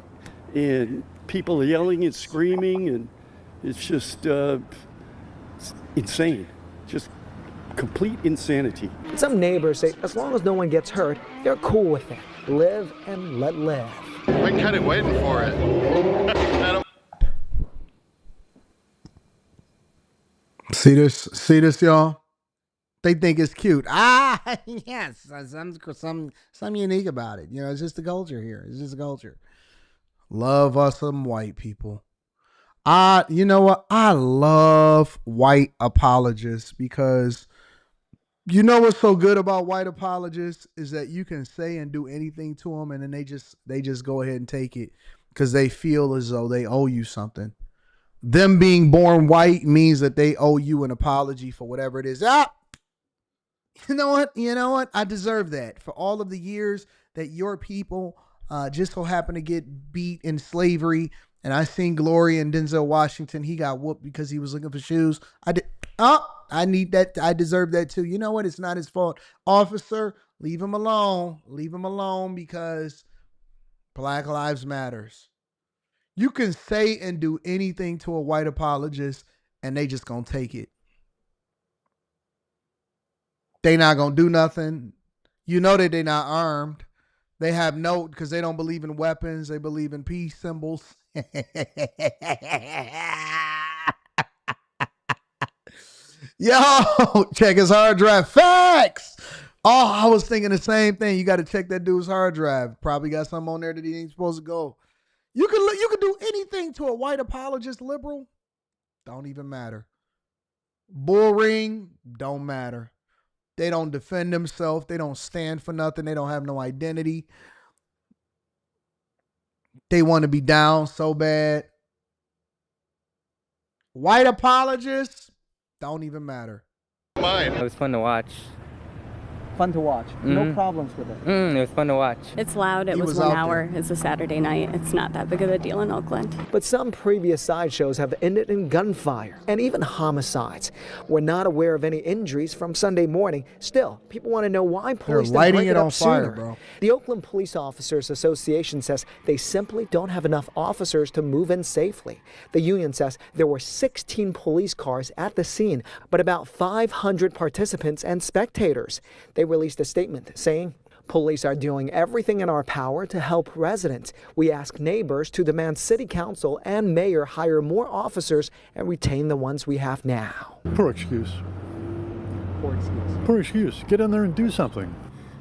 and people yelling and screaming, and it's just insane. Just complete insanity. Some neighbors say as long as no one gets hurt, they're cool with it. Live and let live. We kind of waiting for it. See this, y'all? They think it's cute. Yes, some unique about it. It's just the culture here. It's just a culture. Love us some white people. You know what? I love white apologists because you know what's so good about white apologists is that you can say and do anything to them, and then they just go ahead and take it because they feel as though they owe you something. Them being born white means that they owe you an apology for whatever it is. You know what? I deserve that for all of the years that your people just so happened to get beat in slavery. And I seen Gloria and Denzel Washington. He got whooped because he was looking for shoes. I need that. I deserve that too. You know what? It's not his fault. Officer, leave him alone. Leave him alone because Black Lives Matters. You can say and do anything to a white apologist and they just gonna take it. They not gonna do nothing. You know that they not armed. They have no, because they don't believe in weapons. They believe in peace symbols. Yo, check his hard drive. Facts. Oh, I was thinking the same thing. You got to check that dude's hard drive. Probably got something on there that he ain't supposed to go. You can do anything to a white apologist liberal. Don't even matter. Bull ring, don't matter. They don't defend themselves. They don't stand for nothing. They don't have no identity. They want to be down so bad. White apologists don't even matter. It was fun to watch. Fun to watch. No problems with it. It was fun to watch. It's loud. It was 1 hour. It's a Saturday night. It's not that big of a deal in Oakland. But some previous sideshows have ended in gunfire and even homicides. We're not aware of any injuries from Sunday morning. Still, people want to know why police didn't break it up sooner. Bro. The Oakland Police Officers Association says they simply don't have enough officers to move in safely. The union says there were 16 police cars at the scene, but about 500 participants and spectators. They released a statement saying, Police are doing everything in our power to help residents. We ask neighbors to demand city council and mayor hire more officers and retain the ones we have now. Poor excuse. Poor excuse. Poor excuse. Get in there and do something.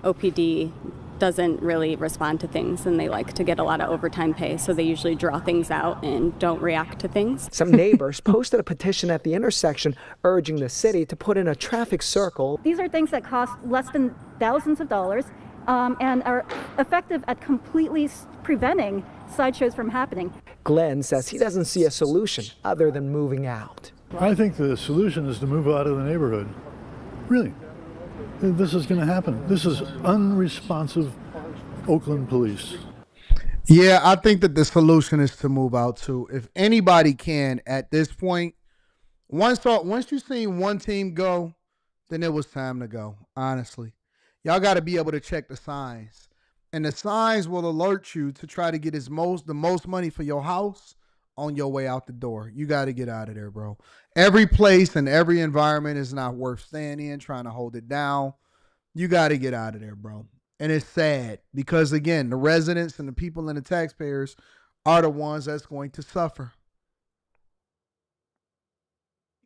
OPD doesn't really respond to things, and they like to get a lot of overtime pay, so they usually draw things out and don't react to things. Some neighbors posted a petition at the intersection urging the city to put in a traffic circle. These are things that cost less than thousands of dollars and are effective at completely preventing sideshows from happening. Glenn says he doesn't see a solution other than moving out. I think the solution is to move out of the neighborhood. Really. This is going to happen. This is unresponsive Oakland police. Yeah, I think that the solution is to move out too. If anybody can at this point, once you seen one team go, then it was time to go, honestly. Y'all got to be able to check the signs. And the signs will alert you to try to get the most money for your house on your way out the door. You got to get out of there, bro. Every place and every environment is not worth staying in, trying to hold it down. You got to get out of there, bro. And it's sad because, again, the residents and the people and the taxpayers are the ones that's going to suffer.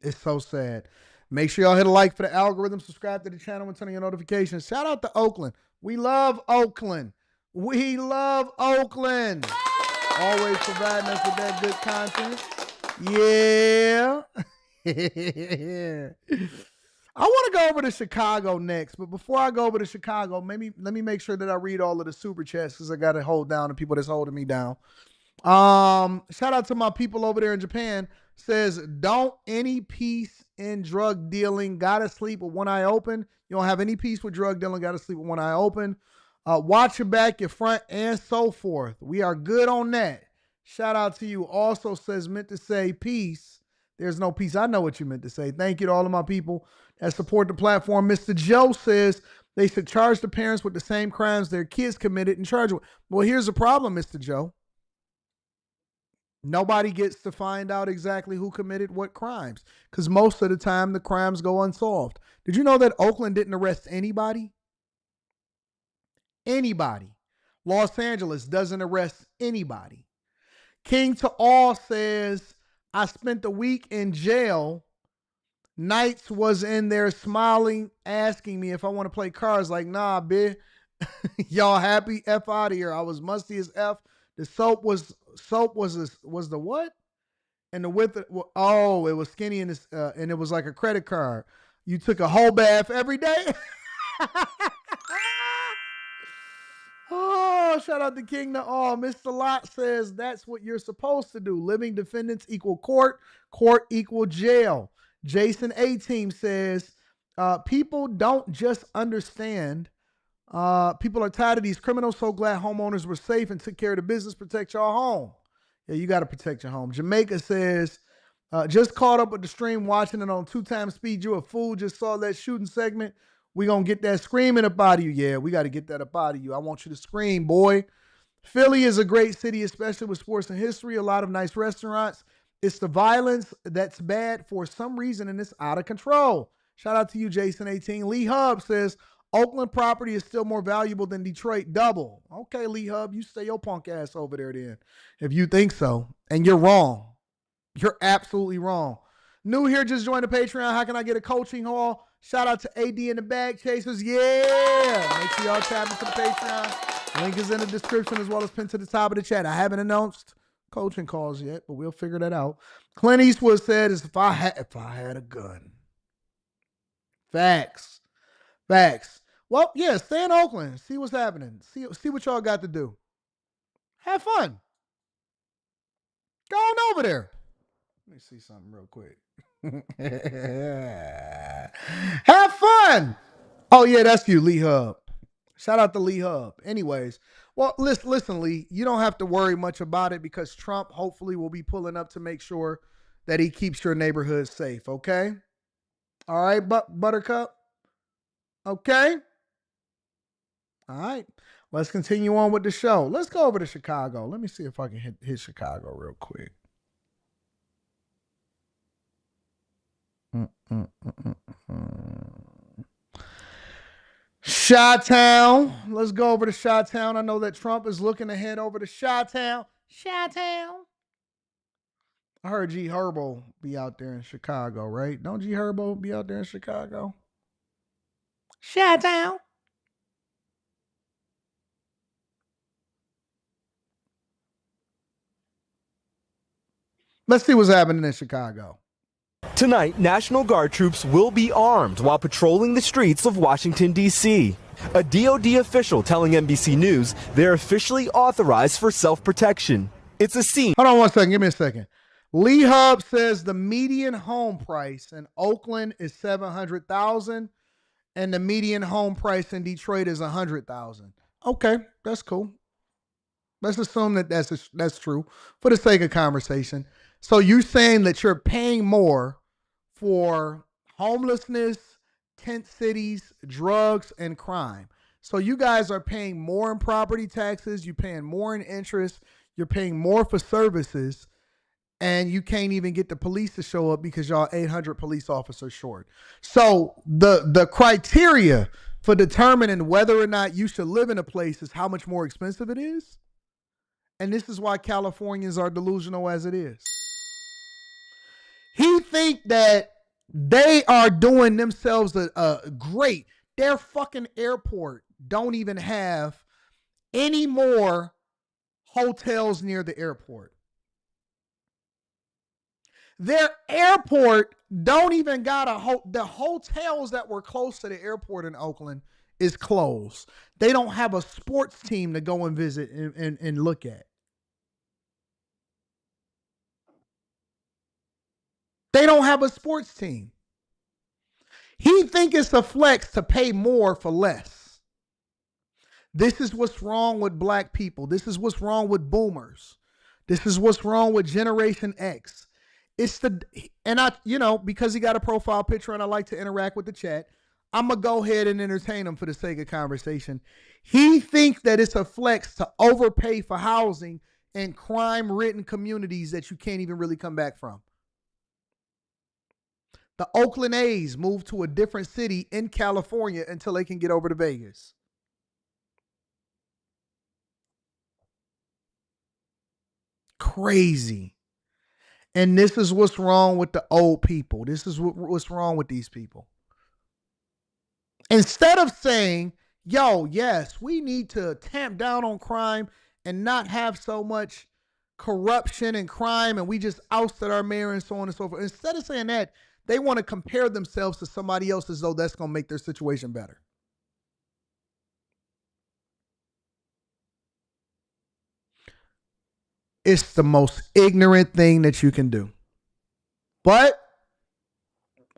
It's so sad. Make sure y'all hit a like for the algorithm, subscribe to the channel, and turn on your notifications. Shout out to Oakland. We love Oakland. We love Oakland. Always providing us with that good content. Yeah. I want to go over to Chicago next, but before I go over to Chicago, let me make sure that I read all of the super chats because I got to hold down the people that's holding me down. Shout out to my people over there in Japan. Says, don't any peace in drug dealing, gotta sleep with one eye open. You don't have any peace with drug dealing, gotta sleep with one eye open. Watch your back, your front, and so forth. We are good on that. Shout out to you. Also says, meant to say peace. There's no peace. I know what you meant to say. Thank you to all of my people that support the platform. Mr. Joe says they should charge the parents with the same crimes their kids committed and charge with. Well, here's the problem, Mr. Joe. Nobody gets to find out exactly who committed what crimes because most of the time the crimes go unsolved. Did you know that Oakland didn't arrest anybody? Anybody. Los Angeles doesn't arrest anybody. King to All says, I spent the week in jail. Knights was in there smiling, asking me if I want to play cards. Like, nah, bitch. Y'all happy? F out of here. I was musty as F. The soap was the what? And the width, it was skinny and it was like a credit card. You took a whole bath every day? Oh, shout out to King to All. Mr. Lott says that's what you're supposed to do. Living defendants equal court, court equal jail. Jason A-Team says, people don't just understand. People are tired of these criminals. So glad homeowners were safe and took care of the business. Protect your home. Yeah, you got to protect your home. Jamaica says, just caught up with the stream, watching it on 2x speed. You a fool. Just saw that shooting segment. We going to get that screaming up out of you. Yeah, we got to get that up out of you. I want you to scream, boy. Philly is a great city, especially with sports and history. A lot of nice restaurants. It's the violence that's bad for some reason, and it's out of control. Shout out to you, Jason 18. Lee Hub says, Oakland property is still more valuable than Detroit. Double. Okay, Lee Hub, you stay your punk ass over there then, if you think so. And you're wrong. You're absolutely wrong. New here, just joined the Patreon. How can I get a coaching hall? Shout out to AD and the Bag Chasers. Yeah. Make sure y'all tap into the Patreon. Link is in the description as well as pinned to the top of the chat. I haven't announced coaching calls yet, but we'll figure that out. Clint Eastwood said, if I had a gun. Facts. Well, yeah, stay in Oakland. See what's happening. See what y'all got to do. Have fun. Go on over there. Let me see something real quick. Have fun. Oh, yeah, that's you, Lee Hub. Shout out to Lee Hub. Anyways, well, listen, Lee, you don't have to worry much about it because Trump hopefully will be pulling up to make sure that he keeps your neighborhood safe, okay? All right, Buttercup? Okay? All right. Let's continue on with the show. Let's go over to Chicago. Let me see if I can hit Chicago real quick. Chi-Town. Let's go over to Chi-Town. I know that Trump is looking to head over to Chi-Town. Chi-Town. I heard G Herbo be out there in Chicago, right? Don't G Herbo be out there in Chicago? Chi-Town. Let's see what's happening in Chicago. Tonight, National Guard troops will be armed while patrolling the streets of Washington, D.C. A DoD official telling NBC News they're officially authorized for self-protection. It's a scene. Hold on one second. Give me a second. Lee Hub says the median home price in Oakland is $700,000 and the median home price in Detroit is $100,000. Okay, that's cool. Let's assume that that's true for the sake of conversation. So you're saying that you're paying more for homelessness, tent cities, drugs, and crime. So you guys are paying more in property taxes, you're paying more in interest, you're paying more for services, and you can't even get the police to show up because y'all 800 police officers short. So the criteria for determining whether or not you should live in a place is how much more expensive it is. And this is why Californians are delusional as it is. He think that they are doing themselves a great. Their fucking airport don't even have any more hotels near the airport. Their airport don't even got the hotels that were close to the airport in Oakland is closed. They don't have a sports team to go and visit and look at. They don't have a sports team. He think it's a flex to pay more for less. This is what's wrong with black people. This is what's wrong with boomers. This is what's wrong with Generation X. Because he got a profile picture and I like to interact with the chat, I'm going to go ahead and entertain him for the sake of conversation. He thinks that it's a flex to overpay for housing in crime-ridden communities that you can't even really come back from. The Oakland A's moved to a different city in California until they can get over to Vegas. Crazy. And this is what's wrong with the old people. This is what's wrong with these people. Instead of saying, yo, yes, we need to tamp down on crime and not have so much corruption and crime and we just ousted our mayor and so on and so forth. Instead of saying that, they want to compare themselves to somebody else as though that's going to make their situation better. It's the most ignorant thing that you can do. But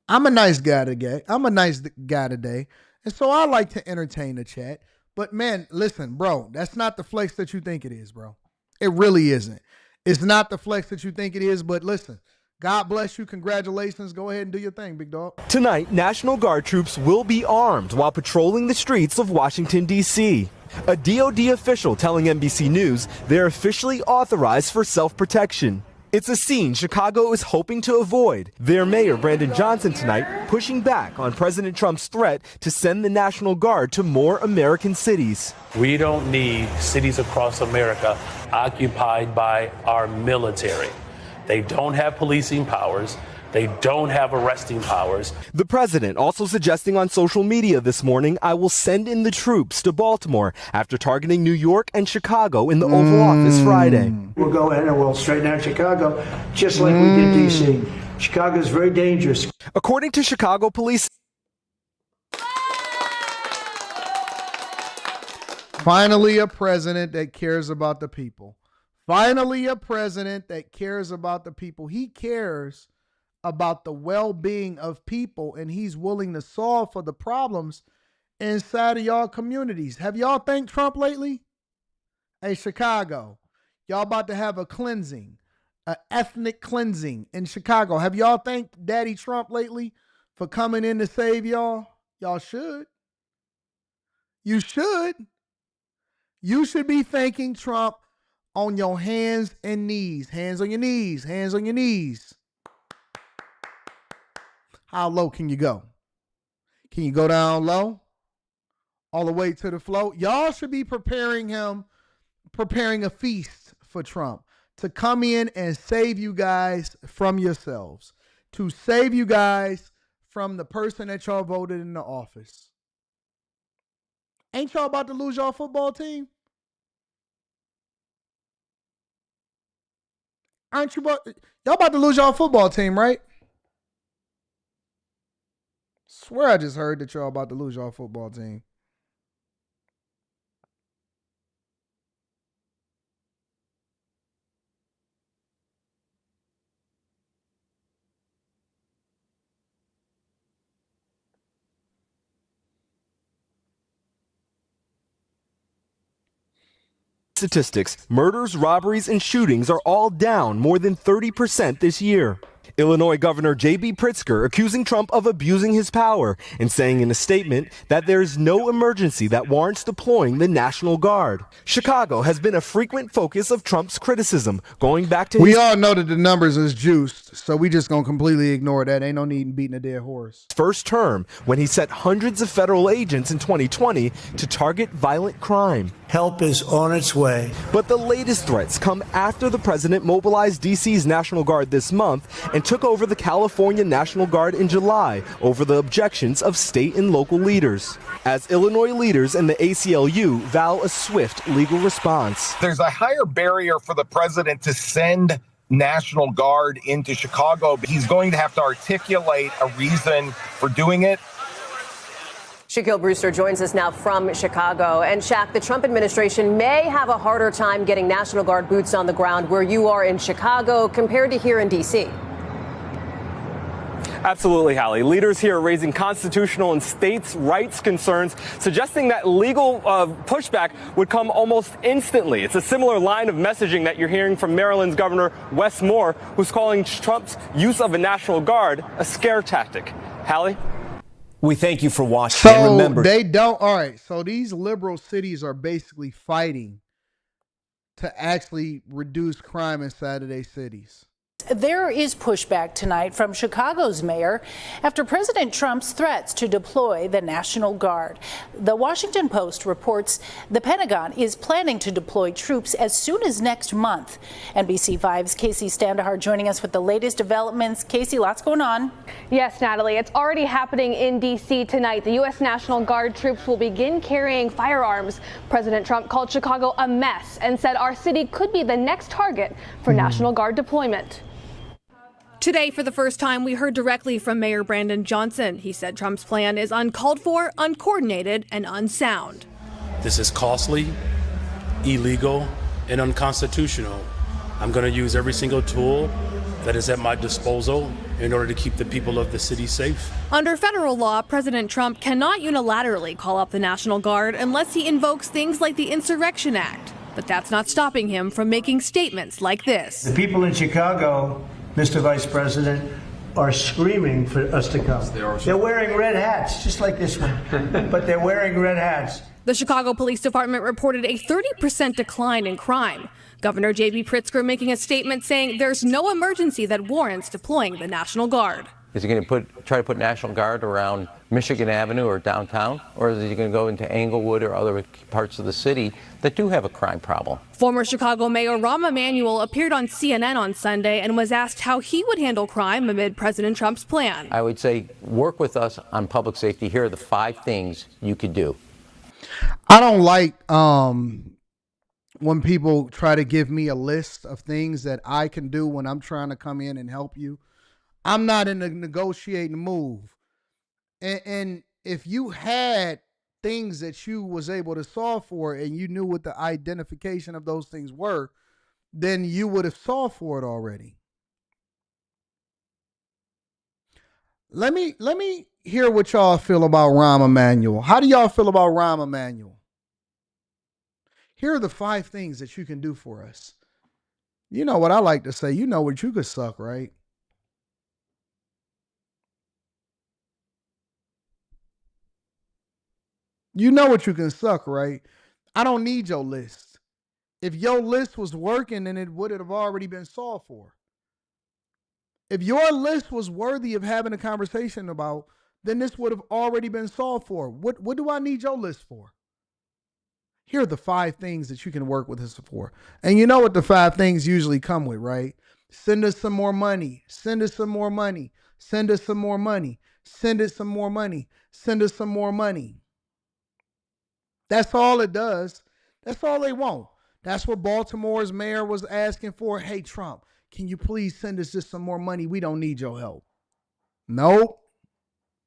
I'm a nice guy today. And so I like to entertain the chat. But man, listen, bro, that's not the flex that you think it is, bro. It really isn't. It's not the flex that you think it is, but listen. God bless you. Congratulations. Go ahead and do your thing, big dog. Tonight, National Guard troops will be armed while patrolling the streets of Washington, D.C. A DoD official telling NBC News they're officially authorized for self-protection. It's a scene Chicago is hoping to avoid. Their mayor, Brandon Johnson, tonight pushing back on President Trump's threat to send the National Guard to more American cities. We don't need cities across America occupied by our military. They don't have policing powers. They don't have arresting powers. The president also suggesting on social media this morning, I will send in the troops to Baltimore after targeting New York and Chicago in the Oval Office Friday. We'll go ahead and we'll straighten out Chicago just like we did D.C. Chicago is very dangerous. According to Chicago police. Finally, a president that cares about the people. Finally, a president that cares about the people. He cares about the well-being of people, and he's willing to solve for the problems inside of y'all communities. Have y'all thanked Trump lately? Hey, Chicago, y'all about to have a cleansing, an ethnic cleansing in Chicago. Have y'all thanked Daddy Trump lately for coming in to save y'all? Y'all should. You should. You should be thanking Trump on your hands and knees. Hands on your knees. Hands on your knees. How low can you go? Can you go down low? all the way to the float. Y'all should be preparing a feast for Trump to come in and save you guys from yourselves, to save you guys from the person that y'all voted in the office. Ain't y'all about to lose y'all football team? Aren't you y'all about to lose y'all football team, right? Swear I just heard that y'all about to lose y'all football team. Statistics, murders, robberies, and shootings are all down more than 30% this year. Illinois Governor J.B. Pritzker accusing Trump of abusing his power and saying in a statement that there is no emergency that warrants deploying the National Guard. Chicago has been a frequent focus of Trump's criticism, going back to We all know that the numbers is juiced, so we just gonna completely ignore that. Ain't no need in beating a dead horse. first term when he set hundreds of federal agents in 2020 to target violent crime. Help is on its way. But the latest threats come after the president mobilized D.C.'s National Guard this month and took over the California National Guard in July over the objections of state and local leaders. As Illinois leaders and the ACLU vow a swift legal response. There's a higher barrier for the president to send National Guard into Chicago. He's going to have to articulate a reason for doing it. Shaquille Brewster joins us now from Chicago. And Shaq, the Trump administration may have a harder time getting National Guard boots on the ground where you are in Chicago compared to here in D.C. Absolutely, Hallie. Leaders here are raising constitutional and states' rights concerns, suggesting that legal pushback would come almost instantly. It's a similar line of messaging that you're hearing from Maryland's Governor Wes Moore, who's calling Trump's use of a National Guard a scare tactic. Hallie? We thank you for watching. So and remember, they don't. All right. So these liberal cities are basically fighting to actually reduce crime inside of their cities. There is pushback tonight from Chicago's mayor after President Trump's threats to deploy the National Guard. The Washington Post reports the Pentagon is planning to deploy troops as soon as next month. NBC5's Casey Standahar joining us with the latest developments. Casey, lots going on. Yes, Natalie, it's already happening in D.C. tonight. The U.S. National Guard troops will begin carrying firearms. President Trump called Chicago a mess and said our city could be the next target for National Guard deployment. Today, for the first time, we heard directly from Mayor Brandon Johnson. He said Trump's plan is uncalled for, uncoordinated, and unsound. This is costly, illegal, and unconstitutional. I'm going to use every single tool that is at my disposal in order to keep the people of the city safe. Under federal law, President Trump cannot unilaterally call up the National Guard unless he invokes things like the Insurrection Act. But that's not stopping him from making statements like this. The people in Chicago, Mr. Vice President, are screaming for us to come. They're wearing red hats, just like this one, but they're wearing red hats. The Chicago Police Department reported a 30% decline in crime. Governor J.B. Pritzker making a statement saying there's no emergency that warrants deploying the National Guard. Is he going to try to put National Guard around Michigan Avenue or downtown? Or is he going to go into Englewood or other parts of the city that do have a crime problem? Former Chicago Mayor Rahm Emanuel appeared on CNN on Sunday and was asked how he would handle crime amid President Trump's plan. I would say work with us on public safety. Here are the 5 things you could do. I don't like when people try to give me a list of things that I can do when I'm trying to come in and help you. I'm not in a negotiating move. And if you had things that you was able to solve for and you knew what the identification of those things were, then you would have solved for it already. Let me hear what y'all feel about Rahm Emanuel. How do y'all feel about Rahm Emanuel? Here are the 5 things that you can do for us. You know what I like to say. You know what you could suck, right? You know what you can suck, right? I don't need your list. If your list was working, then it would have already been solved for. If your list was worthy of having a conversation about, then this would have already been solved for. What do I need your list for? Here are the 5 things that you can work with us for. And you know what the 5 things usually come with, right? Send us some more money. Send us some more money. Send us some more money. Send us some more money. Send us some more money. That's all it does. That's all they want. That's what Baltimore's mayor was asking for. Hey, Trump, can you please send us just some more money? We don't need your help. Nope.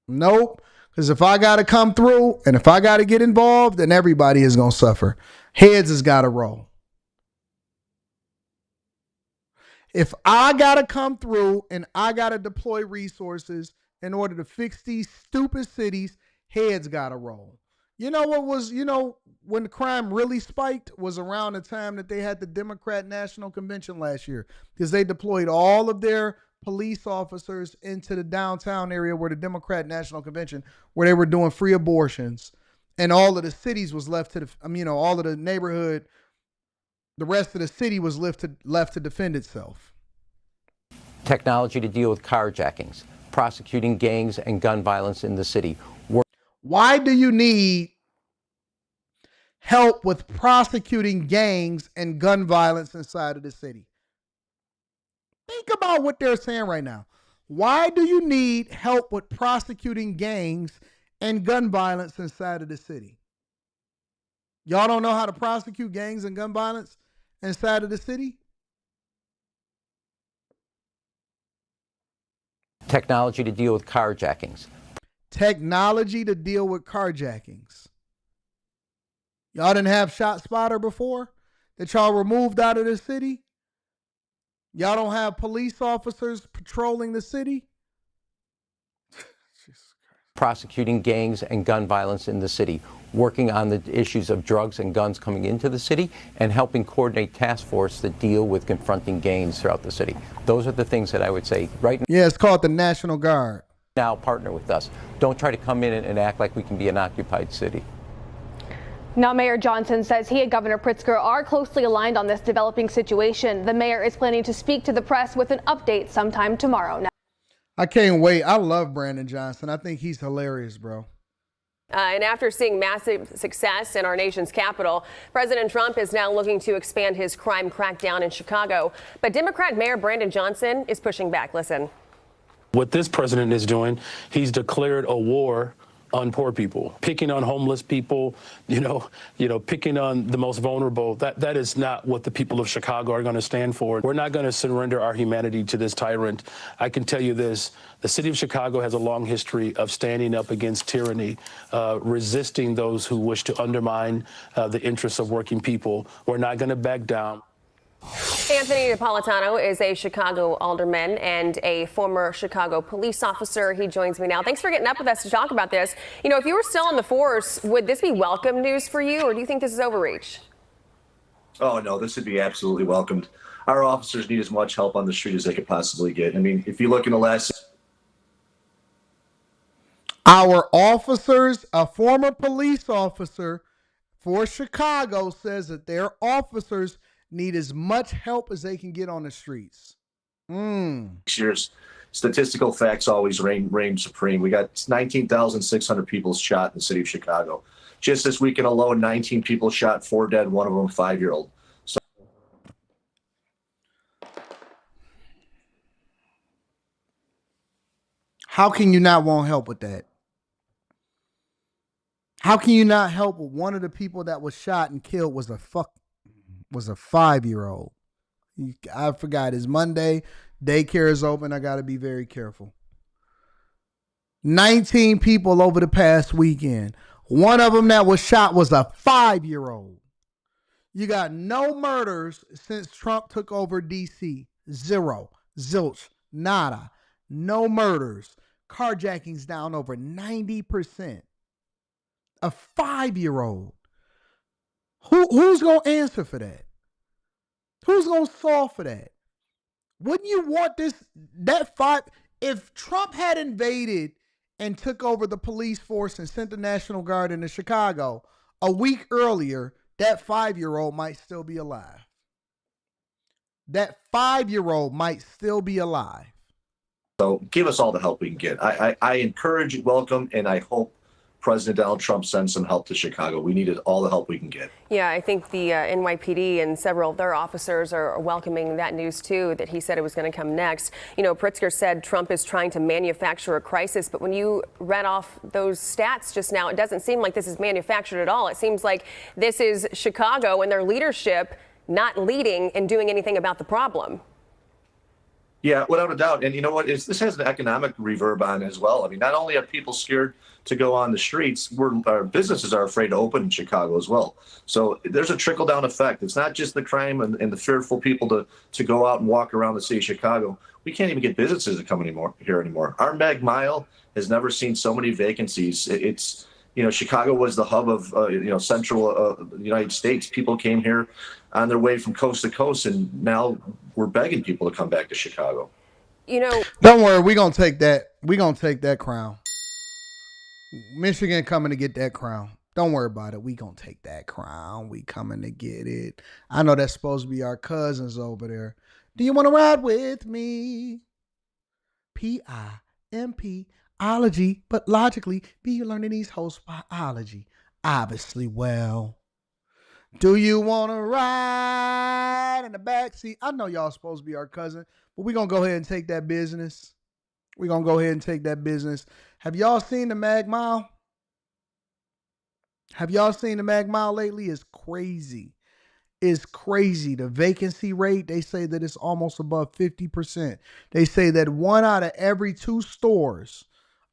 Because if I got to come through and if I got to get involved, then everybody is going to suffer. Heads has got to roll. If I got to come through and I got to deploy resources in order to fix these stupid cities, heads got to roll. You know what was, when the crime really spiked was around the time that they had the Democrat National Convention last year, because they deployed all of their police officers into the downtown area where the Democrat National Convention, where they were doing free abortions, and all of the cities was left to all of the neighborhood, the rest of the city was left to defend itself. Technology to deal with carjackings, prosecuting gangs and gun violence in the city. Why do you need help with prosecuting gangs and gun violence inside of the city? Think about what they're saying right now. Why do you need help with prosecuting gangs and gun violence inside of the city? Y'all don't know how to prosecute gangs and gun violence inside of the city? Technology to deal with carjackings. Technology to deal with carjackings. Y'all didn't have ShotSpotter before that y'all removed out of the city? Y'all don't have police officers patrolling the city? Prosecuting gangs and gun violence in the city, working on the issues of drugs and guns coming into the city, and helping coordinate task force that deal with confronting gangs throughout the city. Those are the things that I would say right now. Yeah, it's called the National Guard. Now partner with us. Don't try to come in and act like we can be an occupied city. Now, Mayor Johnson says he and Governor Pritzker are closely aligned on this developing situation. The mayor is planning to speak to the press with an update sometime tomorrow. Now, I can't wait. I love Brandon Johnson. I think he's hilarious, bro. And after seeing massive success in our nation's capital, President Trump is now looking to expand his crime crackdown in Chicago. But Democrat Mayor Brandon Johnson is pushing back. Listen. What this president is doing, he's declared a war on poor people, picking on homeless people, picking on the most vulnerable. That is not what the people of Chicago are going to stand for. We're not going to surrender our humanity to this tyrant. I can tell you this, the city of Chicago has a long history of standing up against tyranny, resisting those who wish to undermine the interests of working people. We're not going to back down. Anthony Napolitano is a Chicago alderman and a former Chicago police officer. He joins me now. Thanks for getting up with us to talk about this. If you were still on the force, would this be welcome news for you, or do you think this is overreach? Oh, no, this would be absolutely welcomed. Our officers need as much help on the street as they could possibly get. I mean, if you look in the last... Our officers, a former police officer for Chicago, says that their officers need as much help as they can get on the streets. Years, statistical facts always reign supreme. We got 19,600 people shot in the city of Chicago. Just this weekend alone, 19 people shot, 4 dead, one of them a 5-year-old. So how can you not want help with that? How can you not help with one of the people that was shot and killed was a 5-year-old? I forgot. It's Monday. Daycare is open. I got to be very careful. 19 people over the past weekend. One of them that was shot was a 5-year-old. You got no murders since Trump took over D.C. Zero. Zilch. Nada. No murders. Carjackings down over 90%. A 5-year-old. Who's going to answer for that? Who's going to solve for that? Wouldn't you want if Trump had invaded and took over the police force and sent the National Guard into Chicago a week earlier, that 5-year-old might still be alive. That 5-year-old might still be alive. So give us all the help we can get. I encourage, welcome, and I hope President Donald Trump sends some help to Chicago. We needed all the help we can get. Yeah, I think the NYPD and several of their officers are welcoming that news, too, that he said it was going to come next. You know, Pritzker said Trump is trying to manufacture a crisis, but when you read off those stats just now, it doesn't seem like this is manufactured at all. It seems like this is Chicago and their leadership not leading and doing anything about the problem. Yeah, without a doubt. And you know what? This has an economic reverb on as well. I mean, not only are people scared to go on the streets, our businesses are afraid to open in Chicago as well. So there's a trickle-down effect. It's not just the crime and the fearful people to go out and walk around the city of Chicago. We can't even get businesses to come here anymore. Our Meg Mile has never seen so many vacancies. It's, you know, Chicago was the hub of, central United States. People came here on their way from coast to coast, and now we're begging people to come back to Chicago. You know, don't worry, we're gonna take that. We're gonna take that crown. Michigan coming to get that crown. Don't worry about it. We gonna take that crown. We coming to get it. I know that's supposed to be our cousins over there. Do you want to ride with me? P-I-M-P ology, but logically, be you learning these host biology? Obviously, well. Do you want to ride in the backseat? I know y'all supposed to be our cousin, but we're going to go ahead and take that business. We're going to go ahead and take that business. Have y'all seen the Mag Mile? Have y'all seen the Mag Mile lately? It's crazy. It's crazy. The vacancy rate, they say that it's almost above 50%. They say that 1 out of every 2 stores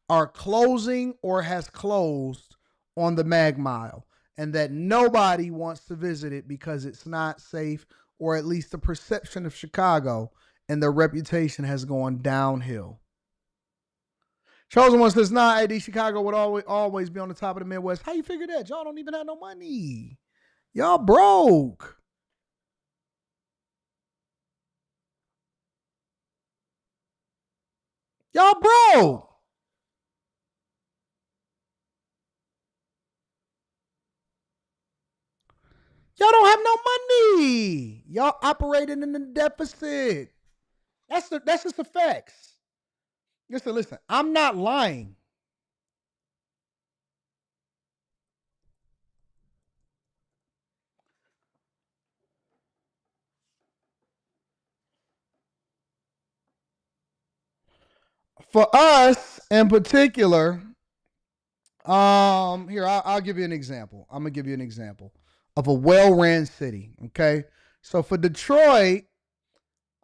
are closing or has closed on the Mag Mile, and that nobody wants to visit it because it's not safe, or at least the perception of Chicago and their reputation has gone downhill. Chosen One says, nah, AD, Chicago would always be on the top of the Midwest. How you figure that? Y'all don't even have no money. Y'all broke. Y'all broke. Y'all don't have no money. Y'all operating in the deficit. That's just the facts. Listen, I'm not lying. For us in particular, here, I'll give you an example. I'm going to give you an example of a well-ran city, okay? So for Detroit,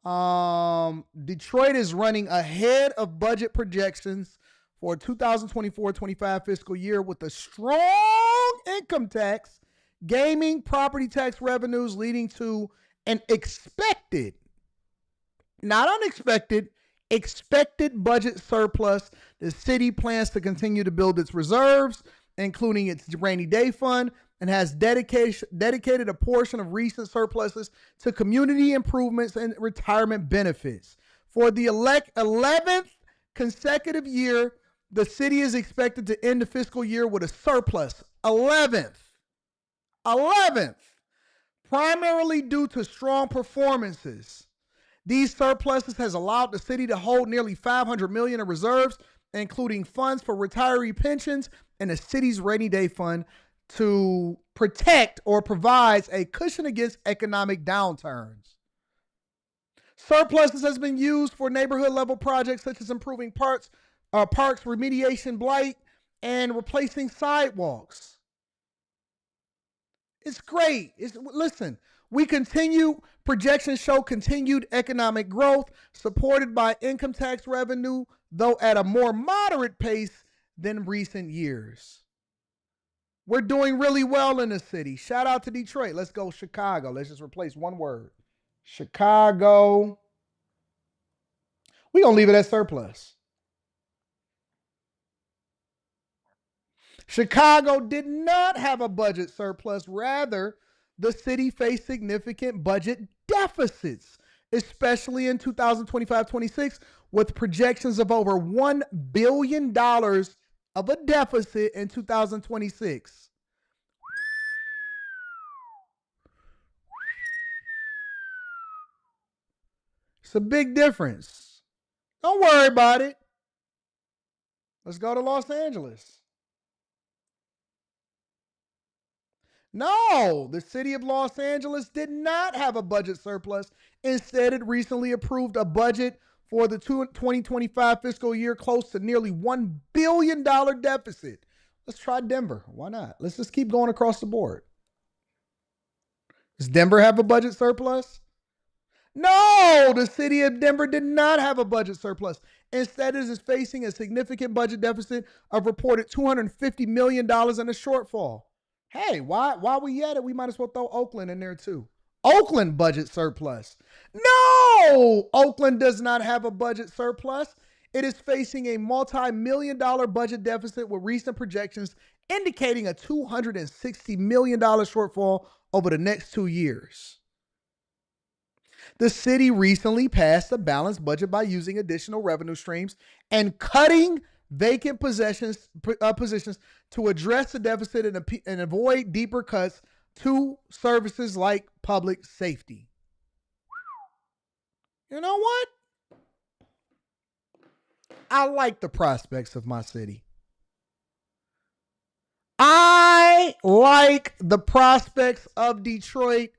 Detroit is running ahead of budget projections for 2024-25 fiscal year with a strong income tax, gaming, property tax revenues leading to an expected, not unexpected, expected budget surplus. The city plans to continue to build its reserves, including its rainy day fund, and has dedicated a portion of recent surpluses to community improvements and retirement benefits. For the 11th consecutive year, the city is expected to end the fiscal year with a surplus. 11th. Primarily due to strong performances. These surpluses has allowed the city to hold nearly $500 million in reserves, including funds for retiree pensions and the city's rainy day fund to protect or provides a cushion against economic downturns. Surpluses has been used for neighborhood level projects such as improving parks, remediation blight, and replacing sidewalks. It's great. Listen, projections show continued economic growth supported by income tax revenue, though at a more moderate pace than recent years. We're doing really well in the city. Shout out to Detroit. Let's go Chicago. Let's just replace one word. Chicago. We're going to leave it at surplus. Chicago did not have a budget surplus. Rather, the city faced significant budget deficits, especially in 2025-26, with projections of over $1 billion of a deficit in 2026. It's a big difference. Don't worry about it. Let's go to Los Angeles. No, the city of Los Angeles did not have a budget surplus. Instead, it recently approved a budget for the 2025 fiscal year close to nearly $1 billion deficit. Let's try Denver. Why not? Let's just keep going across the board. Does Denver have a budget surplus? No, the city of Denver did not have a budget surplus. Instead, it is facing a significant budget deficit of reported $250 million in a shortfall. Hey, why we at it? We might as well throw Oakland in there too. Oakland budget surplus. No, Oakland does not have a budget surplus. It is facing a multi-million-dollar budget deficit with recent projections indicating a $260 million shortfall over the next 2 years. The city recently passed a balanced budget by using additional revenue streams and cutting vacant positions to address the deficit and avoid deeper cuts to services like public safety. You know what? I like the prospects of my city. I like the prospects of Detroit.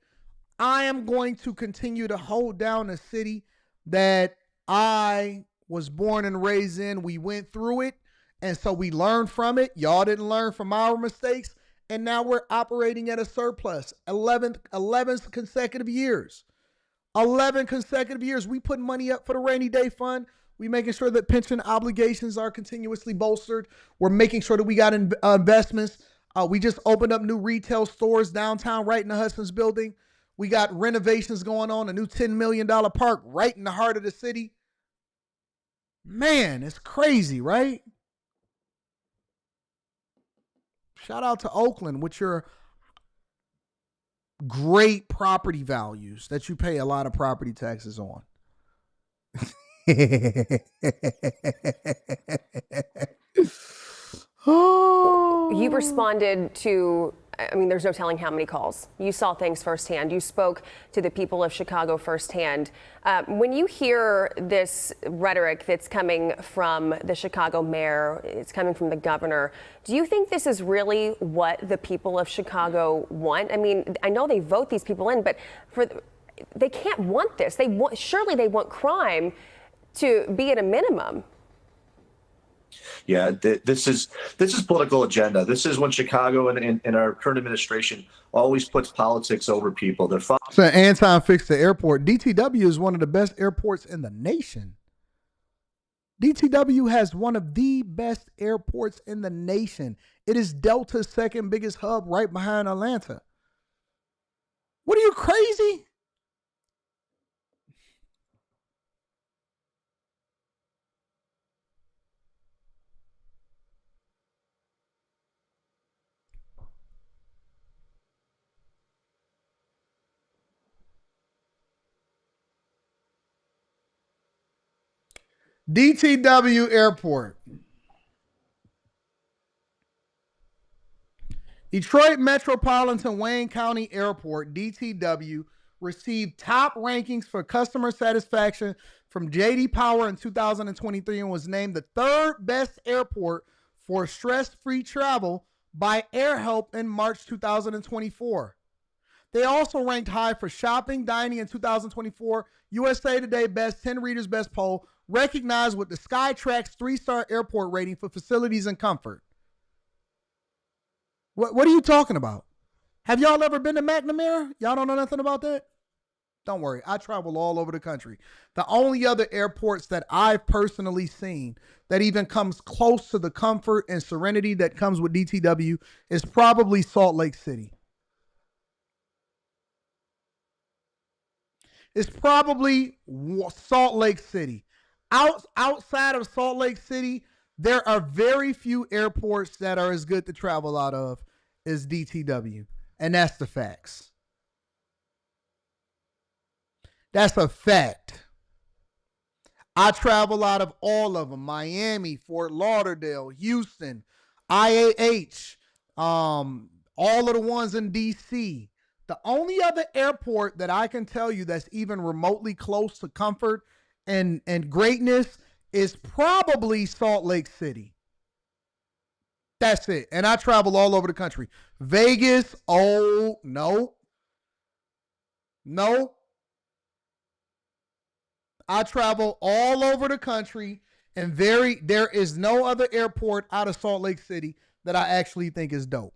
I am going to continue to hold down a city that I was born and raised in. We went through it, and so we learned from it. Y'all didn't learn from our mistakes, and now we're operating at a surplus. 11 consecutive years. 11 consecutive years. We put money up for the rainy day fund. We making sure that pension obligations are continuously bolstered. We're making sure that we got investments. We just opened up new retail stores downtown right in the Hudson's building. We got renovations going on, a new $10 million park right in the heart of the city. Man, it's crazy, right? Shout out to Oakland with your great property values that you pay a lot of property taxes on. You responded to, I mean, there's no telling how many calls. You saw things firsthand. You spoke to the people of Chicago firsthand. When you hear this rhetoric that's coming from the Chicago mayor, it's coming from the governor, do you think this is really what the people of Chicago want? I mean, I know they vote these people in, but they can't want this. Surely they want crime to be at a minimum. Yeah, this is political agenda. This is when Chicago and our current administration always puts politics over people. So Anton fixed the airport. DTW is one of the best airports in the nation. DTW has one of the best airports in the nation. It is Delta's second biggest hub right behind Atlanta. What are you, crazy? DTW Airport. Detroit Metropolitan Wayne County Airport, DTW, received top rankings for customer satisfaction from J.D. Power in 2023 and was named the third best airport for stress-free travel by AirHelp in March 2024. They also ranked high for shopping, dining in 2024, USA Today Best 10 Readers Best Poll, recognized with the Skytrax 3-star airport rating for facilities and comfort. What are you talking about? Have y'all ever been to McNamara? Y'all don't know nothing about that? Don't worry. I travel all over the country. The only other airports that I've personally seen that even comes close to the comfort and serenity that comes with DTW is probably Salt Lake City. It's probably Salt Lake City. Outside of Salt Lake City, there are very few airports that are as good to travel out of as DTW. And that's the facts. That's a fact. I travel out of all of them. Miami, Fort Lauderdale, Houston, IAH, all of the ones in DC. The only other airport that I can tell you that's even remotely close to comfort and greatness is probably Salt Lake City. That's it. And I travel all over the country. Vegas, oh, no. No. I travel all over the country, and there is no other airport out of Salt Lake City that I actually think is dope.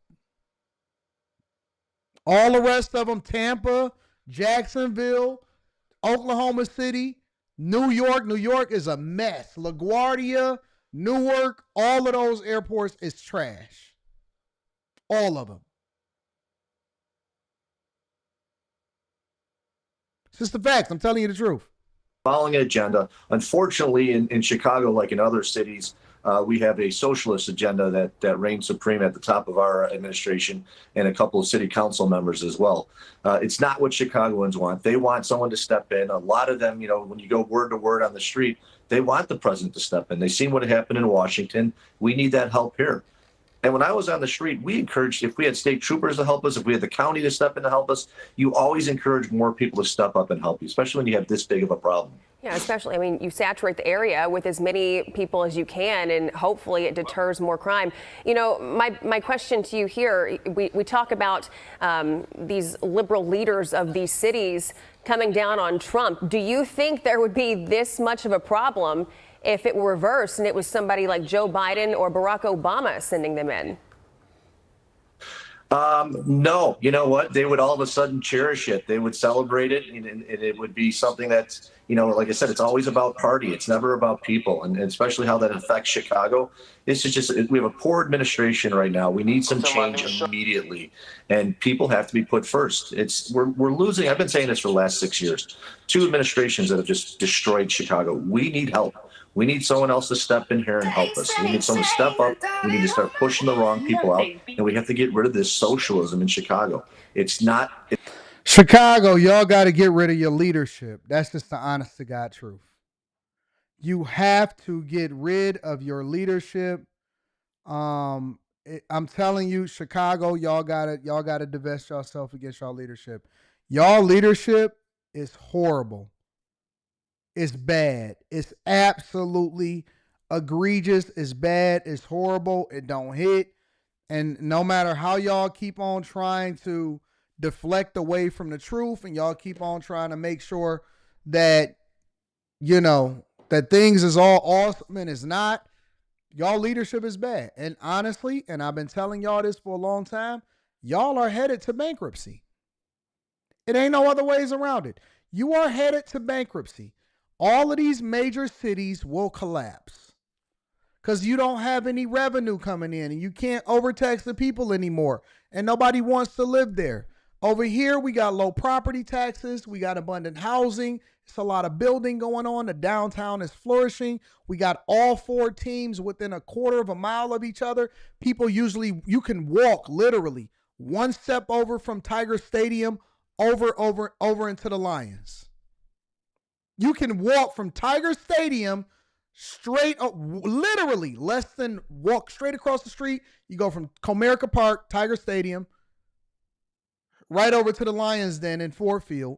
All the rest of them, Tampa, Jacksonville, Oklahoma City, New York. New York is a mess. LaGuardia, Newark, all of those airports is trash. All of them. It's just the facts. I'm telling you the truth. Following an agenda. Unfortunately, in Chicago, like in other cities, we have a socialist agenda that reigns supreme at the top of our administration and a couple of city council members as well. It's not what Chicagoans want. They want someone to step in. A lot of them, when you go word to word on the street, they want the president to step in. They've seen what happened in Washington. We need that help here. And when I was on the street, we encouraged, if we had state troopers to help us, if we had the county to step in to help us, you always encourage more people to step up and help you, especially when you have this big of a problem. Yeah, especially, you saturate the area with as many people as you can, and hopefully it deters more crime. My question to you here, we talk about these liberal leaders of these cities coming down on Trump. Do you think there would be this much of a problem if it were reversed and it was somebody like Joe Biden or Barack Obama sending them in? No, you know what? They would all of a sudden cherish it. They would celebrate it, and it would be something that's, like I said, it's always about party. It's never about people, and especially how that affects Chicago. It's just we have a poor administration right now. We need some change immediately, and people have to be put first. We're losing. I've been saying this for the last 6 years. 2 administrations that have just destroyed Chicago. We need help. We need someone else to step in here and help us. We need someone to step up. We need to start pushing the wrong people out. And we have to get rid of this socialism in Chicago. Chicago, y'all got to get rid of your leadership. That's just the honest to God truth. You have to get rid of your leadership. I'm telling you, Chicago, y'all gotta divest yourself against y'all leadership. Y'all leadership is horrible. It's bad. It's absolutely egregious. It's bad. It's horrible. It don't hit. And no matter how y'all keep on trying to deflect away from the truth, and y'all keep on trying to make sure that, that things is all awesome and it's not, y'all leadership is bad. And honestly, and I've been telling y'all this for a long time, y'all are headed to bankruptcy. It ain't no other ways around it. You are headed to bankruptcy. All of these major cities will collapse because you don't have any revenue coming in, and you can't overtax the people anymore, and nobody wants to live there. Over here, we got low property taxes. We got abundant housing. It's a lot of building going on. The downtown is flourishing. We got all 4 teams within a quarter of a mile of each other. People usually, you can walk literally 1 step over from Tiger Stadium over into the Lions. You can walk from Tiger Stadium straight up, literally walk straight across the street. You go from Comerica Park, Tiger Stadium, right over to the Lions Den in Ford Field.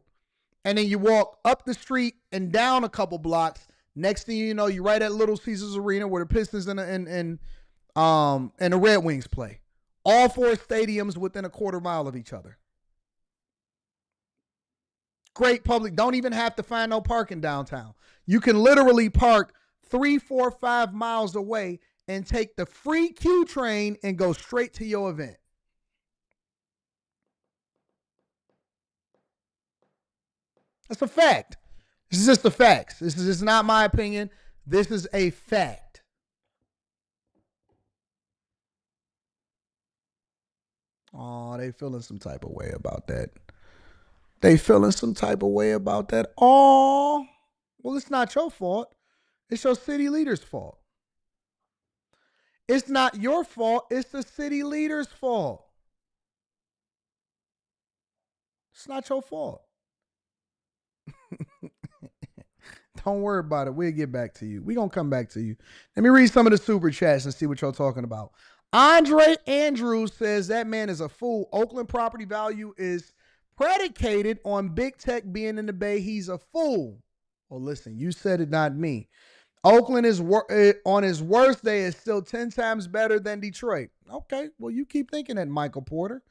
And then you walk up the street and down a couple blocks. Next thing you know, you're right at Little Caesars Arena where the Pistons and the Red Wings play. All 4 stadiums within a quarter mile of each other. Great public. Don't even have to find no parking downtown. You can literally park 3, 4, 5 miles away and take the free Q train and go straight to your event. That's a fact. This is just the facts. This is not my opinion. This is a fact. Oh, they feeling some type of way about that. Oh, well, it's not your fault. It's your city leader's fault. It's not your fault. It's the city leader's fault. It's not your fault. Don't worry about it. We'll get back to you. We're going to come back to you. Let me read some of the super chats and see what y'all talking about. Andre Andrews says that man is a fool. Oakland property value is predicated on big tech being in the Bay. He's a fool. Well, listen, you said it, not me. Oakland is on his worst day is still 10 times better than Detroit. Okay, well, you keep thinking that, Michael Porter.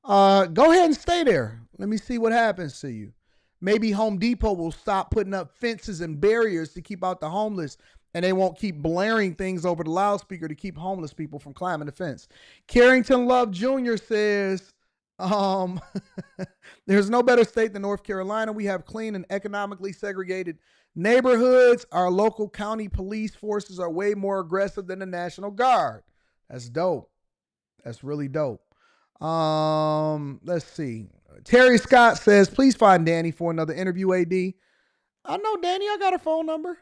Go ahead and stay there. Let me see what happens to you. Maybe Home Depot will stop putting up fences and barriers to keep out the homeless, and they won't keep blaring things over the loudspeaker to keep homeless people from climbing the fence. Carrington Love Jr. says, there's no better state than North Carolina. We have clean and economically segregated neighborhoods. Our local county police forces are way more aggressive than the National Guard. That's dope. That's really dope. Let's see. Terry Scott says, please find Danny for another interview, AD. I know, Danny. I got a phone number.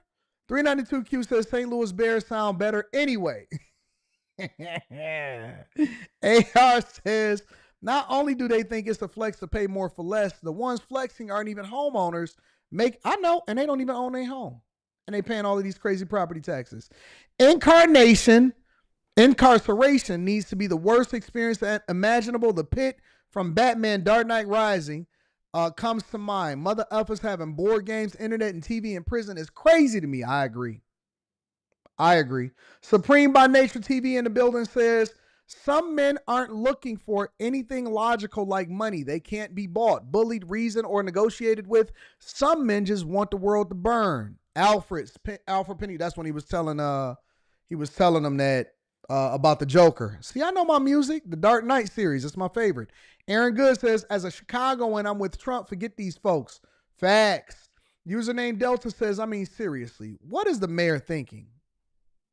392Q says St. Louis Bears sound better anyway. AR says, not only do they think it's a flex to pay more for less, the ones flexing aren't even homeowners. I know, and they don't even own their home. And they paying all of these crazy property taxes. Incarceration needs to be the worst experience imaginable. The pit from Batman Dark Knight Rising comes to mind. Mother effers having board games, internet, and TV in prison is crazy to me. I agree. Supreme by Nature TV in the building says, some men aren't looking for anything logical like money. They can't be bought, bullied, reasoned, or negotiated with. Some men just want the world to burn. Alfred Penny, that's when he was telling them that about the Joker. See, I know my music. The Dark Knight series, it's my favorite. Aaron Good says, as a Chicagoan, I'm with Trump. Forget these folks. Facts. Username Delta says, I mean, seriously, what is the mayor thinking?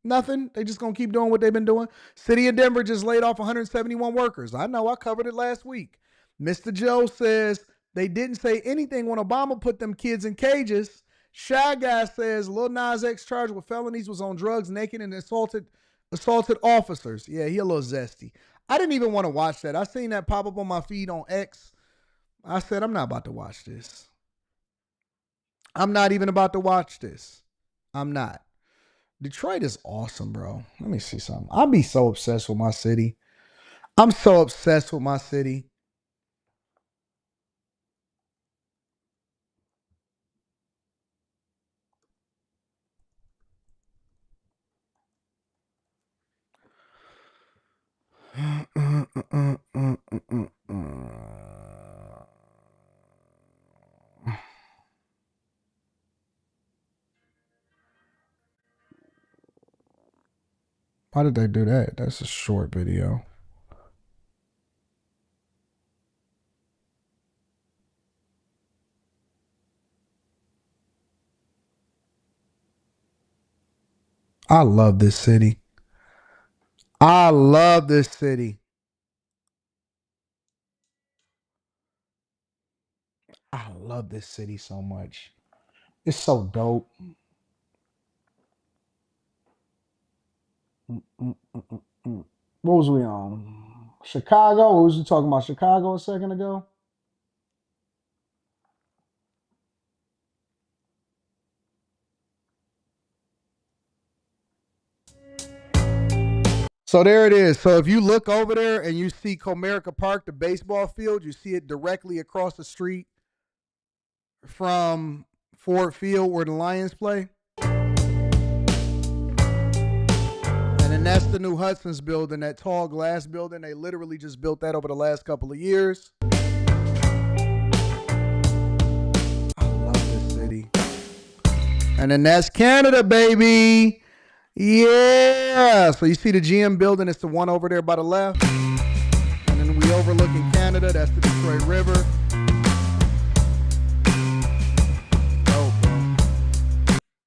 Nothing. They just going to keep doing what they've been doing. City of Denver just laid off 171 workers. I know. I covered it last week. Mr. Joe says they didn't say anything when Obama put them kids in cages. Shy Guy says Lil Nas X charged with felonies, was on drugs, naked, and assaulted officers. Yeah, he a little zesty. I didn't even want to watch that. I seen that pop up on my feed on X. I said, I'm not about to watch this. I'm not even about to watch this. I'm not. Detroit is awesome, bro. Let me see something. I'll be so obsessed with my city. I'm so obsessed with my city. Why did they do that? That's a short video. I love this city. I love this city. I love this city so much. It's so dope. What was we on? Chicago? What was we talking about? Chicago a second ago? So there it is. So if you look over there and you see Comerica Park, the baseball field, you see it directly across the street from Ford Field where the Lions play. And then that's the new Hudson's building, that tall glass building. They literally just built that over the last couple of years. I love this city. And then that's Canada, baby. Yeah. So you see the GM building. It's the one over there by the left. And then we overlooking Canada. That's the Detroit River. Oh, bro.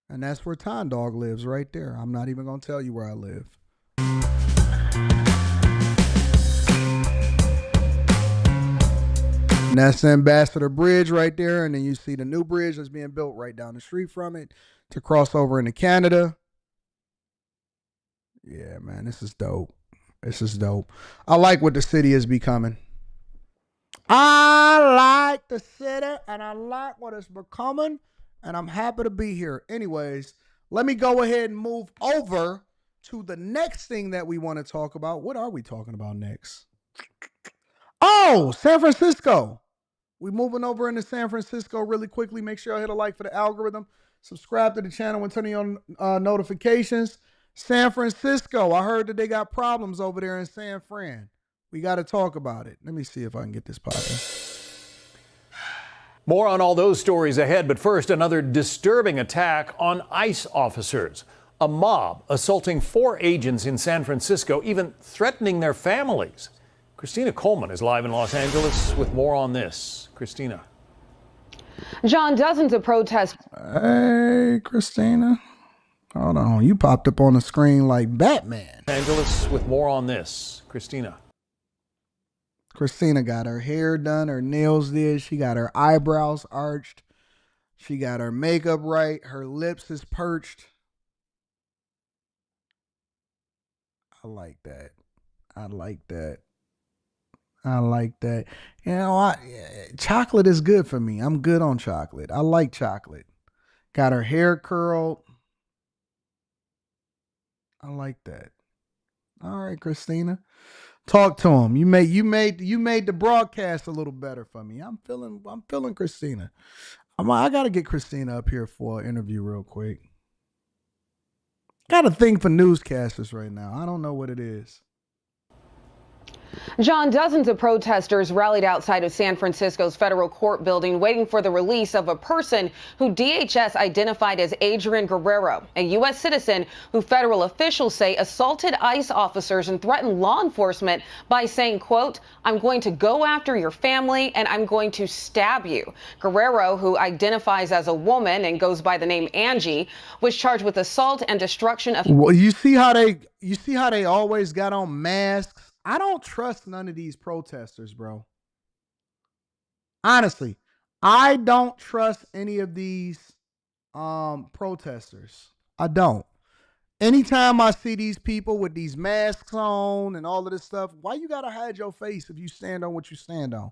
And that's where Ton Dog lives right there. I'm not even going to tell you where I live. And that's the Ambassador Bridge right there. And then you see the new bridge that's being built right down the street from it to cross over into Canada. Yeah, man, this is dope. This is dope. I like what the city is becoming. I like the city, and I like what it's becoming, and I'm happy to be here. Anyways, let me go ahead and move over to the next thing that we want to talk about. What are we talking about next? Oh, San Francisco. We're moving over into San Francisco really quickly. Make sure I hit a like for the algorithm. Subscribe to the channel and turn on notifications. San Francisco, I heard that they got problems over there in San Fran. We got to talk about it. Let me see if I can get this popping. More on all those stories ahead, but first, another disturbing attack on ICE officers. A mob assaulting 4 agents in San Francisco, even threatening their families. Christina Coleman is live in Los Angeles with more on this. Christina. John, dozens of protests. Hey, Christina. Hold on. You popped up on the screen like Batman. Angeles with more on this. Christina. Christina got her hair done, her nails did. She got her eyebrows arched. She got her makeup right. Her lips is perched. I like that. I like that. I like that. You know, chocolate is good for me. I'm good on chocolate. I like chocolate. Got her hair curled. I like that. All right, Christina. Talk to him. You made the broadcast a little better for me. I'm feeling Christina. I gotta get Christina up here for an interview real quick. Got a thing for newscasters right now. I don't know what it is. John, dozens of protesters rallied outside of San Francisco's federal court building waiting for the release of a person who DHS identified as Adrian Guerrero, a U.S. citizen who federal officials say assaulted ICE officers and threatened law enforcement by saying, quote, "I'm going to go after your family and I'm going to stab you." Guerrero, who identifies as a woman and goes by the name Angie, was charged with assault and destruction of... Well, you see how they always got on masks? I don't trust none of these protesters, bro. Honestly, I don't trust any of these protesters. I don't. Anytime I see these people with these masks on and all of this stuff, why you gotta hide your face if you stand on what you stand on?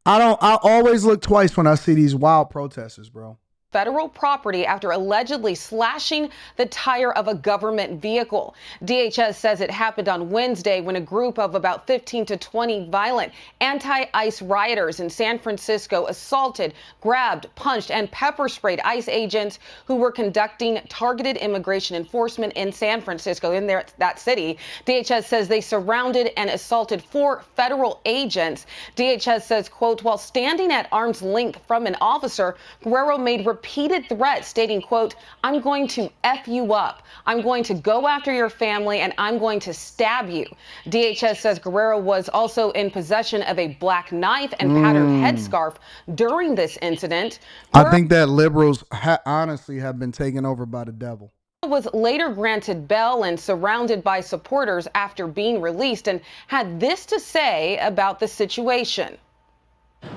I always look twice when I see these wild protesters, bro. Federal property after allegedly slashing the tire of a government vehicle. DHS says it happened on Wednesday when a group of about 15 to 20 violent anti-ICE rioters in San Francisco assaulted, grabbed, punched, and pepper sprayed ICE agents who were conducting targeted immigration enforcement in San Francisco, that city. DHS says they surrounded and assaulted 4 federal agents. DHS says, quote, while standing at arm's length from an officer, Guerrero made repeated threats stating, quote, "I'm going to F you up. I'm going to go after your family and I'm going to stab you." DHS says Guerrero was also in possession of a black knife and patterned headscarf during this incident. I think that liberals honestly have been taken over by the devil. Was later granted bail and surrounded by supporters after being released and had this to say about the situation.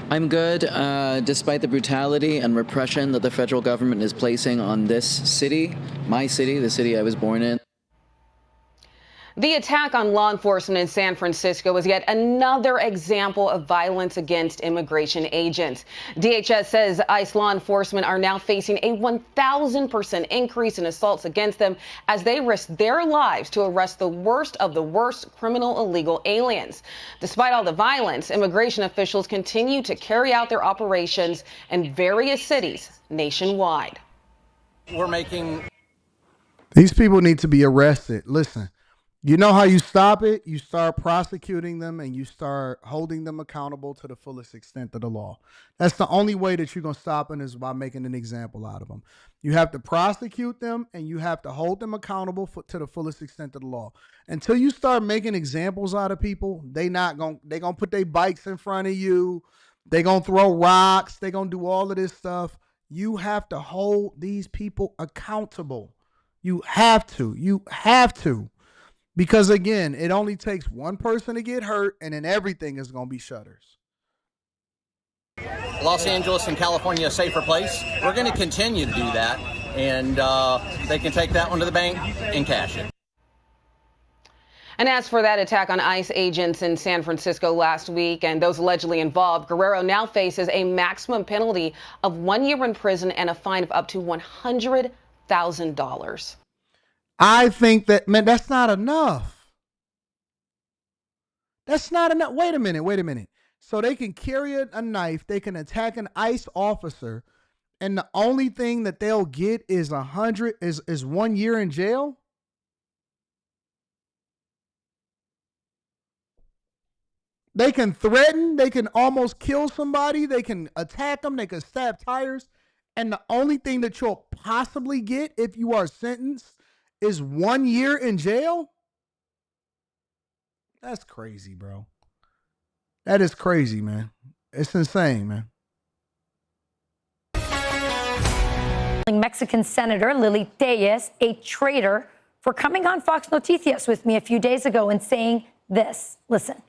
I'm good, despite the brutality and repression that the federal government is placing on this city, my city, the city I was born in. The attack on law enforcement in San Francisco was yet another example of violence against immigration agents. DHS says ICE law enforcement are now facing a 1,000% increase in assaults against them as they risk their lives to arrest the worst of the worst criminal illegal aliens. Despite all the violence, immigration officials continue to carry out their operations in various cities nationwide. These people need to be arrested. Listen. You know how you stop it? You start prosecuting them and you start holding them accountable to the fullest extent of the law. That's the only way that you're going to stop them is by making an example out of them. You have to prosecute them and you have to hold them accountable to the fullest extent of the law. Until you start making examples out of people, they're going to put their bikes in front of you. They're going to throw rocks. They're going to do all of this stuff. You have to hold these people accountable. You have to. You have to. Because, again, it only takes one person to get hurt, and then everything is going to be shutters. Los Angeles and California a safer place. We're going to continue to do that, and they can take that one to the bank and cash it. And as for that attack on ICE agents in San Francisco last week and those allegedly involved, Guerrero now faces a maximum penalty of 1 year in prison and a fine of up to $100,000. I think that, man, that's not enough. That's not enough. Wait a minute. So they can carry a knife, they can attack an ICE officer, and the only thing that they'll get is 1 year in jail? They can threaten, they can almost kill somebody, they can attack them, they can stab tires, and the only thing that you'll possibly get if you are sentenced is 1 year in jail? That's crazy, bro. That is crazy, man. It's insane, man. Mexican Senator Lily Tellez a traitor for coming on Fox Noticias with me a few days ago and saying this. Listen.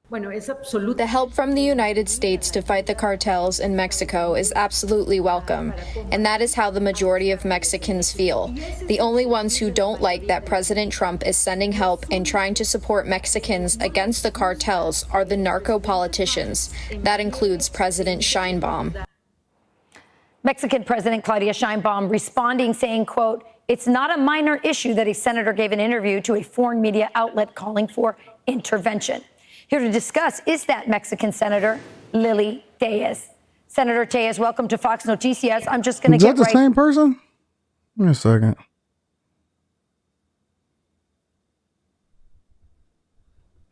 The help from the United States to fight the cartels in Mexico is absolutely welcome, and that is how the majority of Mexicans feel. The only ones who don't like that President Trump is sending help and trying to support Mexicans against the cartels are the narco politicians. That includes President Sheinbaum. Mexican President Claudia Sheinbaum responding, saying, quote, "It's not a minor issue that a senator gave an interview to a foreign media outlet calling for intervention." Here to discuss is that Mexican Senator Lily Tellez. Senator Tellez, welcome to Fox Noticias. I'm just going to get right. Is that the same person? Wait a second.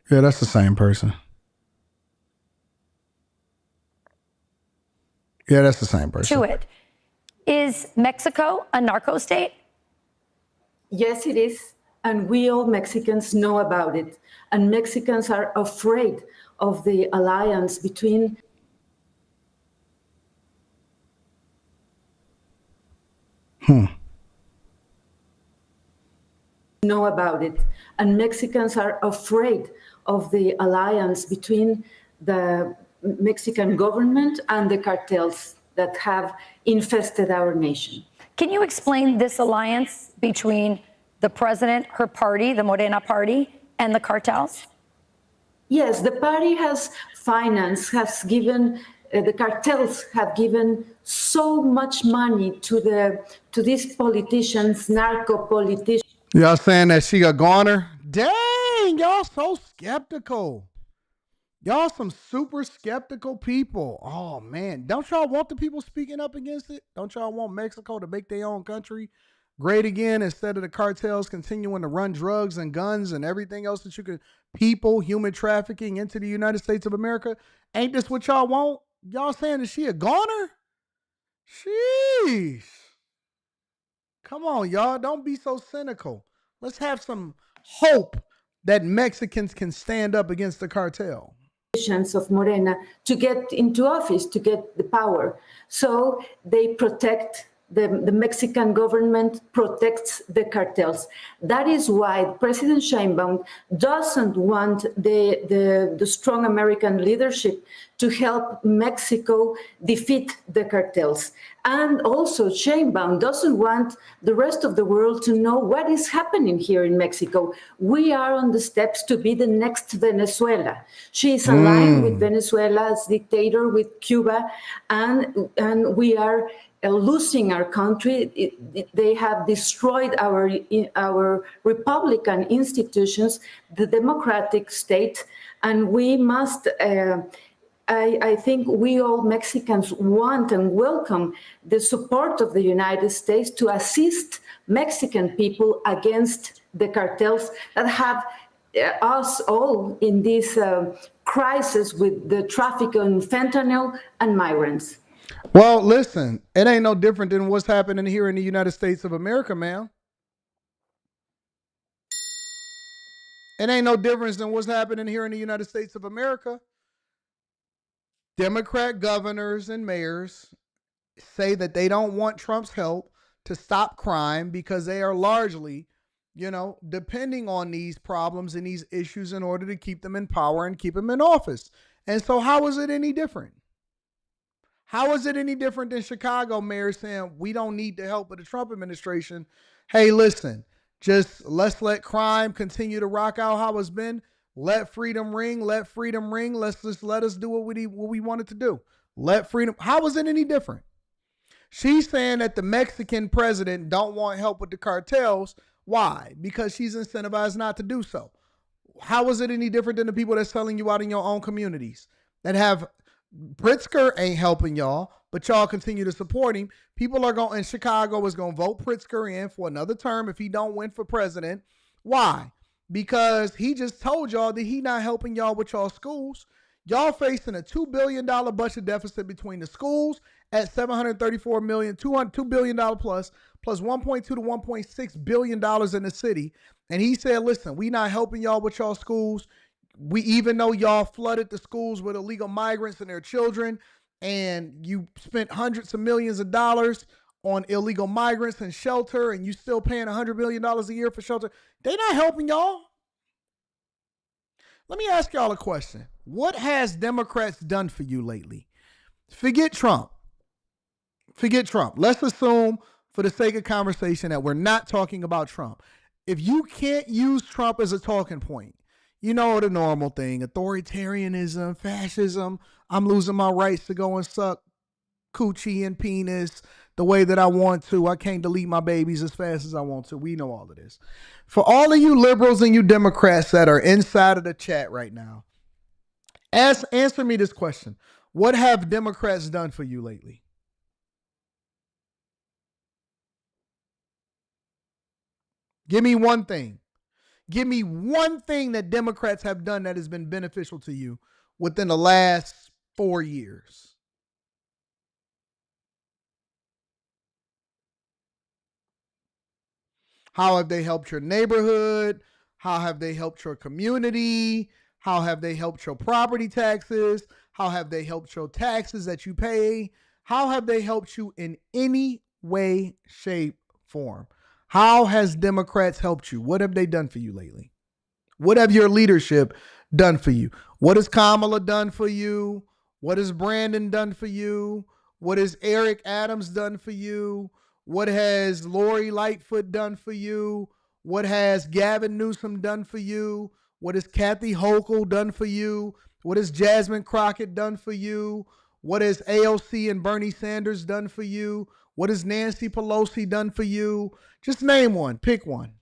Yeah, that's the same person. Yeah, that's the same person. To it. Is Mexico a narco state? Yes, it is. And we all Mexicans know about it. And Mexicans are afraid of the alliance between. Know about it. And Mexicans are afraid of the alliance between the Mexican government and the cartels that have infested our nation. Can you explain this alliance between the president, her party, the Morena party, and the cartels? Yes, the party has financed, has given, the cartels have given so much money to these politicians, narco politicians. Y'all saying that she a goner? Dang, y'all so skeptical. Y'all some super skeptical people. Oh, man. Don't y'all want the people speaking up against it? Don't y'all want Mexico to make their own country great again instead of the cartels continuing to run drugs and guns and everything else that you could, people, human trafficking into the United States of America? Ain't this what y'all want? Y'all saying that she a goner? Sheesh. Come on, y'all. Don't be so cynical. Let's have some hope that Mexicans can stand up against the cartel. Of Morena to get into office, to get the power. So they protect, the Mexican government protects the cartels. That is why President Sheinbaum doesn't want the strong American leadership to help Mexico defeat the cartels. And also Sheinbaum doesn't want the rest of the world to know what is happening here in Mexico. We are on the steps to be the next Venezuela. She is aligned with Venezuela as dictator, with Cuba, and we are losing our country. They have destroyed our Republican institutions, the democratic state, and we must I think we all Mexicans want and welcome the support of the United States to assist Mexican people against the cartels that have us all in this crisis with the traffic in fentanyl and migrants. Well, listen, it ain't no different than what's happening here in the United States of America, ma'am. It ain't no difference than what's happening here in the United States of America. Democrat governors and mayors say that they don't want Trump's help to stop crime because they are largely, depending on these problems and these issues in order to keep them in power and keep them in office. And so how is it any different? How is it any different than Chicago mayors saying we don't need the help of the Trump administration? Hey, listen, just let's let crime continue to rock out how it's been. Let freedom ring. Let freedom ring. Let us do what we wanted to do. Let freedom. How is it any different? She's saying that the Mexican president don't want help with the cartels. Why? Because she's incentivized not to do so. How is it any different than the people that's selling you out in your own communities that have Pritzker ain't helping y'all, but y'all continue to support him. People are going, in Chicago is going to vote Pritzker in for another term if he don't win for president. Why? Because he just told y'all that he not helping y'all with y'all schools. Y'all facing a $2 billion budget deficit between the schools at $734 million, $2 billion plus 1.2 to $1.6 billion in the city. And he said, listen, we not helping y'all with y'all schools. We, even though y'all flooded the schools with illegal migrants and their children, and you spent hundreds of millions of dollars on illegal migrants and shelter, and you still paying $100 million a year for shelter, they not helping y'all. Let me ask y'all a question. What has Democrats done for you lately? Forget Trump. Forget Trump. Let's assume, for the sake of conversation, that we're not talking about Trump. If you can't use Trump as a talking point, you know the normal thing, authoritarianism, fascism, I'm losing my rights to go and suck coochie and penis the way that I want to. I can't delete my babies as fast as I want to. We know all of this. For all of you liberals and you Democrats that are inside of the chat right now, answer me this question. What have Democrats done for you lately? Give me one thing. Give me one thing that Democrats have done that has been beneficial to you within the last 4 years. How have they helped your neighborhood? How have they helped your community? How have they helped your property taxes? How have they helped your taxes that you pay? How have they helped you in any way, shape, form? How has Democrats helped you? What have they done for you lately? What have your leadership done for you? What has Kamala done for you? What has Brandon done for you? What has Eric Adams done for you? What has Lori Lightfoot done for you? What has Gavin Newsom done for you? What has Kathy Hochul done for you? What has Jasmine Crockett done for you? What has AOC and Bernie Sanders done for you? What has Nancy Pelosi done for you? Just name one. Pick one.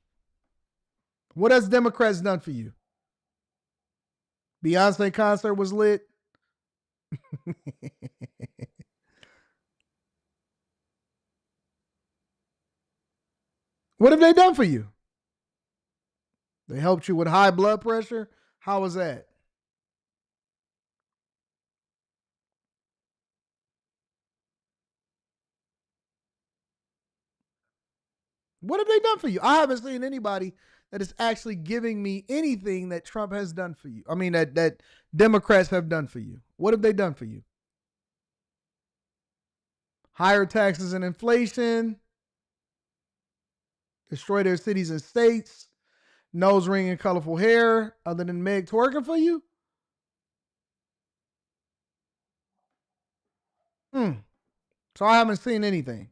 What has Democrats done for you? Beyonce concert was lit. What have they done for you? They helped you with high blood pressure? How was that? What have they done for you? I haven't seen anybody that is actually giving me anything that Trump has done for you. I mean, that Democrats have done for you. What have they done for you? Higher taxes and inflation, destroy their cities and states, nose ring and colorful hair, other than Meg twerking for you? So I haven't seen anything.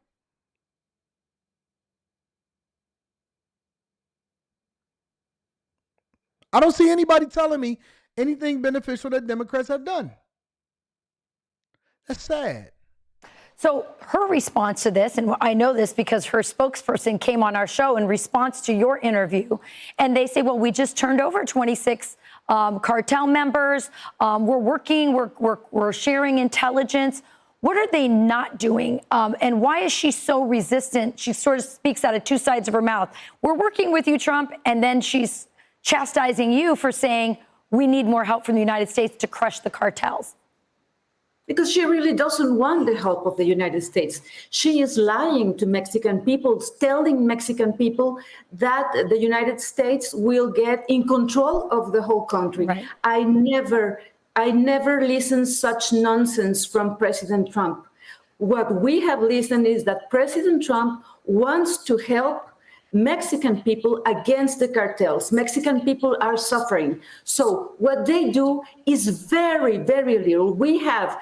I don't see anybody telling me anything beneficial that Democrats have done. That's sad. So her response to this, and I know this because her spokesperson came on our show in response to your interview, and they say, well, we just turned over 26 cartel members. We're working, we're sharing intelligence. What are they not doing? And why is she so resistant? She sort of speaks out of two sides of her mouth. We're working with you, Trump, and then she's chastising you for saying we need more help from the United States to crush the cartels. Because she really doesn't want the help of the United States. She is lying to Mexican people, telling Mexican people that the United States will get in control of the whole country. Right. I never listened such nonsense from President Trump. What we have listened is that President Trump wants to help Mexican people against the cartels. Mexican people are suffering. So what they do is very, very little. We have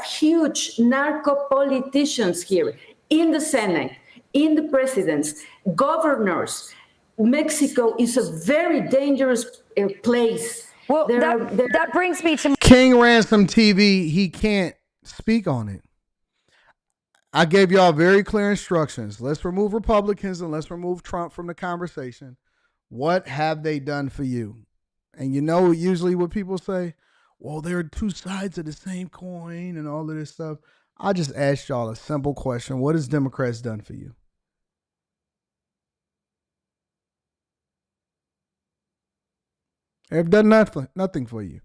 huge narco politicians here in the Senate, in the presidents, governors. Mexico is a very dangerous place. Well, that brings me to King Ransom TV. He can't speak on it. I gave y'all very clear instructions. Let's remove Republicans and let's remove Trump from the conversation. What have they done for you? And you know usually what people say? well, there are two sides of the same coin and all of this stuff. I just asked y'all a simple question. What has Democrats done for you? They've done nothing for you.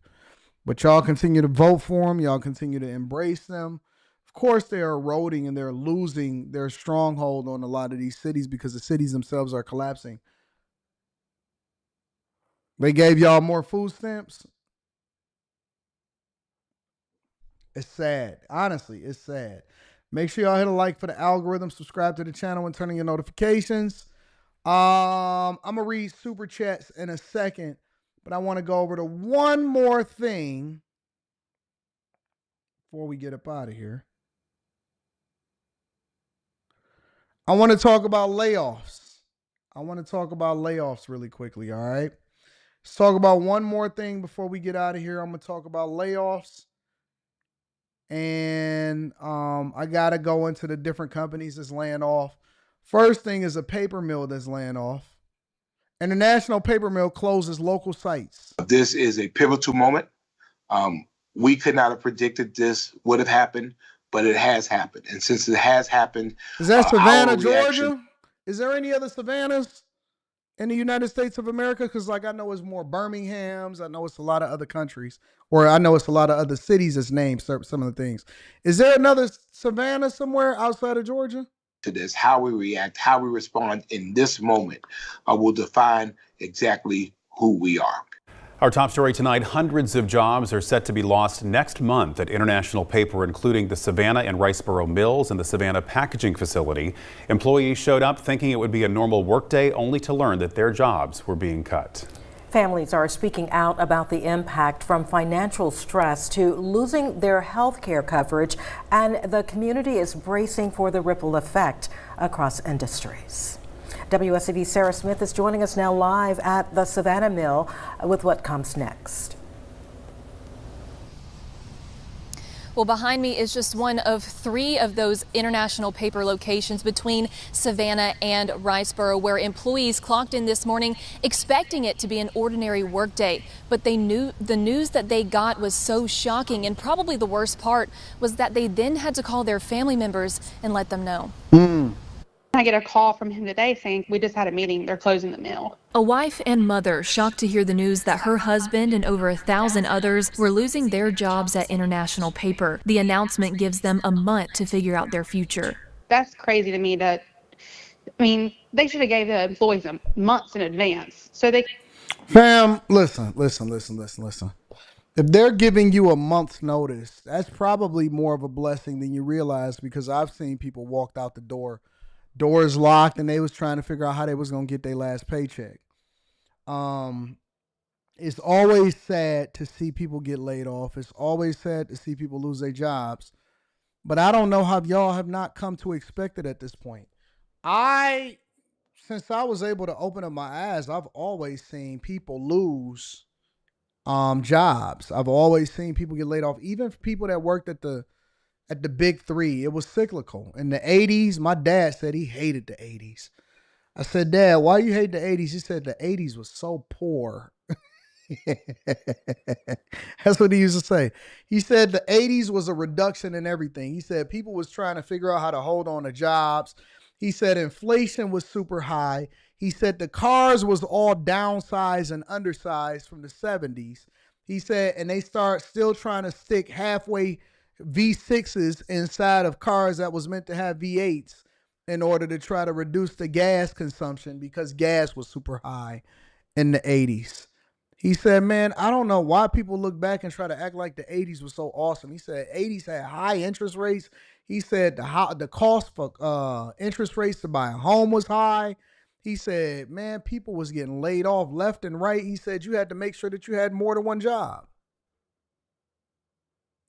But y'all continue to vote for them. Y'all continue to embrace them. Of course, they're eroding and they're losing their stronghold on a lot of these cities because the cities themselves are collapsing. They gave y'all more food stamps. It's sad. Honestly, it's sad. Make sure y'all hit a like for the algorithm, subscribe to the channel, and turn on your notifications. I'm going to read super chats in a second, but I want to go over to one more thing before we get up out of here. I want to talk about layoffs. Really quickly, all right? Let's talk about one more thing before we get out of here. I'm going to talk about layoffs. And I got to go into the different companies that's laying off. First thing is a paper mill that's laying off. And the national paper mill closes local sites. This is a pivotal moment. We could not have predicted this would have happened, but it has happened. And since it has happened, is that Savannah, reaction... Georgia? Is there any other Savannahs in the United States of America? Because I know it's more Birminghams. I know it's a lot of other countries. Or I know it's a lot of other cities that's named some of the things. Is there another Savannah somewhere outside of Georgia? To this, how we react, how we respond in this moment will define exactly who we are. Our top story tonight, hundreds of jobs are set to be lost next month at International Paper, including the Savannah and Riceboro mills and the Savannah packaging facility. Employees showed up thinking it would be a normal workday, only to learn that their jobs were being cut. Families are speaking out about the impact from financial stress to losing their health care coverage, and the community is bracing for the ripple effect across industries. WSCV's Sarah Smith is joining us now live at the Savannah Mill with what comes next. Well, behind me is just one of 3 of those International Paper locations between Savannah and Riceboro, where employees clocked in this morning expecting it to be an ordinary workday. But they knew the news that they got was so shocking, and probably the worst part was that they then had to call their family members and let them know. I get a call from him today saying, we just had a meeting, they're closing the mill. A wife and mother shocked to hear the news that her husband and over 1,000 others were losing their jobs at International Paper. The announcement gives them a month to figure out their future. That's crazy to me. They should have gave the employees months in advance. So they... Fam, listen. If they're giving you a month's notice, that's probably more of a blessing than you realize, because I've seen people walked out the doors locked, and they was trying to figure out how they was going to get their last paycheck. It's always sad to see people get laid off. It's always sad to see people lose their jobs. But I don't know how y'all have not come to expect it at this point. Since I was able to open up my eyes, I've always seen people lose jobs. I've always seen people get laid off, even people that worked at the big 3. It was cyclical. In the 80s, my dad said he hated the 80s. I said, Dad, why you hate the 80s? He said the 80s was so poor. That's what he used to say. He said the 80s was a reduction in everything. He said people was trying to figure out how to hold on to jobs. He said inflation was super high. He said the cars was all downsized and undersized from the 70s. He said, and they start still trying to stick halfway V6s inside of cars that was meant to have V8s in order to try to reduce the gas consumption, because gas was super high in the 80s. He said, man, I don't know why people look back and try to act like the 80s was so awesome. He said 80s had high interest rates. He said the cost for interest rates to buy a home was high. He said, man, people was getting laid off left and right. He said you had to make sure that you had more than one job.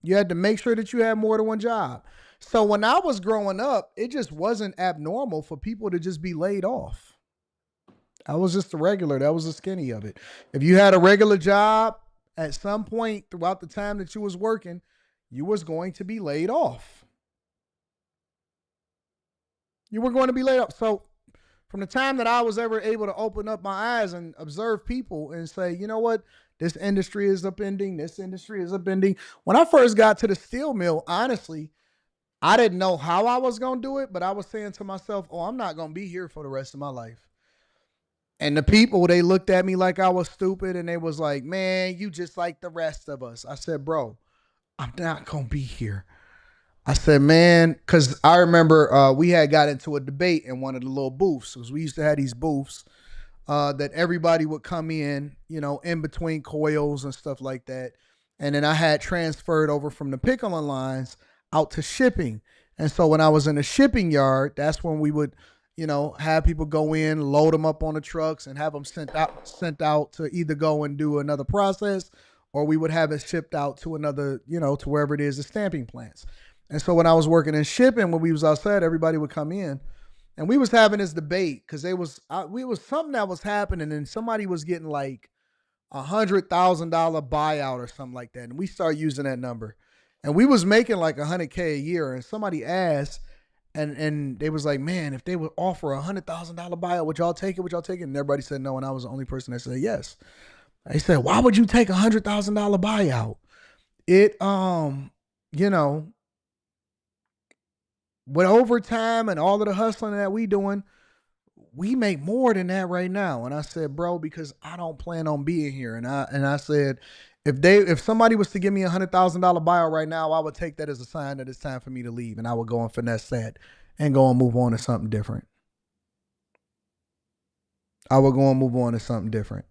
You had to make sure that you had more than one job. So when I was growing up, it just wasn't abnormal for people to just be laid off. I was just a regular. That was the skinny of it. If you had a regular job, at some point throughout the time that you was working, you was going to be laid off. You were going to be laid off. So From the time that I was ever able to open up my eyes and observe people and say, you know what, this industry is upending, this industry is upending. When I first got to the steel mill, honestly, I didn't know how I was going to do it, but I was saying to myself, oh, I'm not going to be here for the rest of my life. And the people, they looked at me like I was stupid, and they was like, man, you just like the rest of us. I said, bro, I'm not going to be here. I said, man, because I remember we had got into a debate in one of the little booths, because we used to have these booths that everybody would come in, you know, in between coils and stuff like that. And then I had transferred over from the pickling lines out to shipping. And so when I was in the shipping yard, that's when we would, you know, have people go in, load them up on the trucks, and have them sent out to either go and do another process, or we would have it shipped out to another, you know, to wherever it is, the stamping plants. And so when I was working in shipping, when we was outside, everybody would come in, and we was having this debate because we was something that was happening, and somebody was getting like $100,000 buyout or something like that, and we started using that number, and we was making like $100K a year, and somebody asked. And they was like, man, if they would offer $100,000 buyout, would y'all take it? Would y'all take it? And everybody said no, and I was the only person that said yes. They said, why would you take $100,000 buyout? It, you know, with overtime and all of the hustling that we doing, we make more than that right now. And I said, bro, because I don't plan on being here. And I said, if somebody was to give me $100,000 buyout right now, I would take that as a sign that it's time for me to leave, and I would go and finesse that and go and move on to something different. I would go and move on to something different.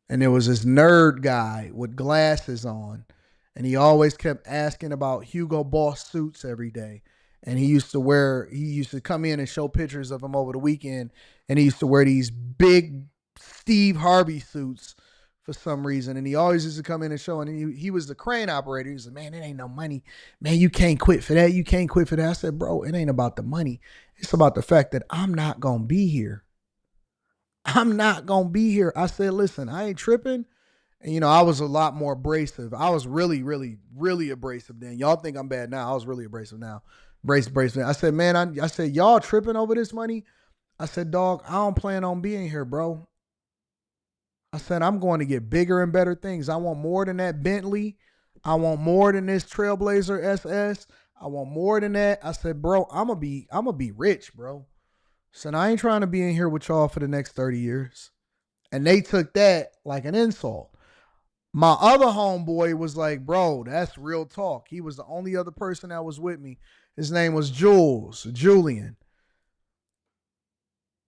And there was this nerd guy with glasses on, and he always kept asking about Hugo Boss suits every day. And he used to come in and show pictures of him over the weekend, and he used to wear these big Steve Harvey suits for some reason. And he always used to come in and show, and he was the crane operator. He was like, man, it ain't no money. Man, you can't quit for that. You can't quit for that. I said, bro, it ain't about the money. It's about the fact that I'm not going to be here. I'm not going to be here. I said, listen, I ain't tripping. And, you know, I was a lot more abrasive. I was really, really, really abrasive then. Y'all think I'm bad now. I was really abrasive now. Abrasive. I said, man, I said, y'all tripping over this money? I said, dog, I don't plan on being here, bro. I said, I'm going to get bigger and better things. I want more than that Bentley. I want more than this Trailblazer SS. I want more than that. I said, bro, I'm gonna be rich, bro. So I ain't trying to be in here with y'all for the next 30 years. And they took that like an insult. My other homeboy was like, bro, that's real talk. He was the only other person that was with me. His name was Julian.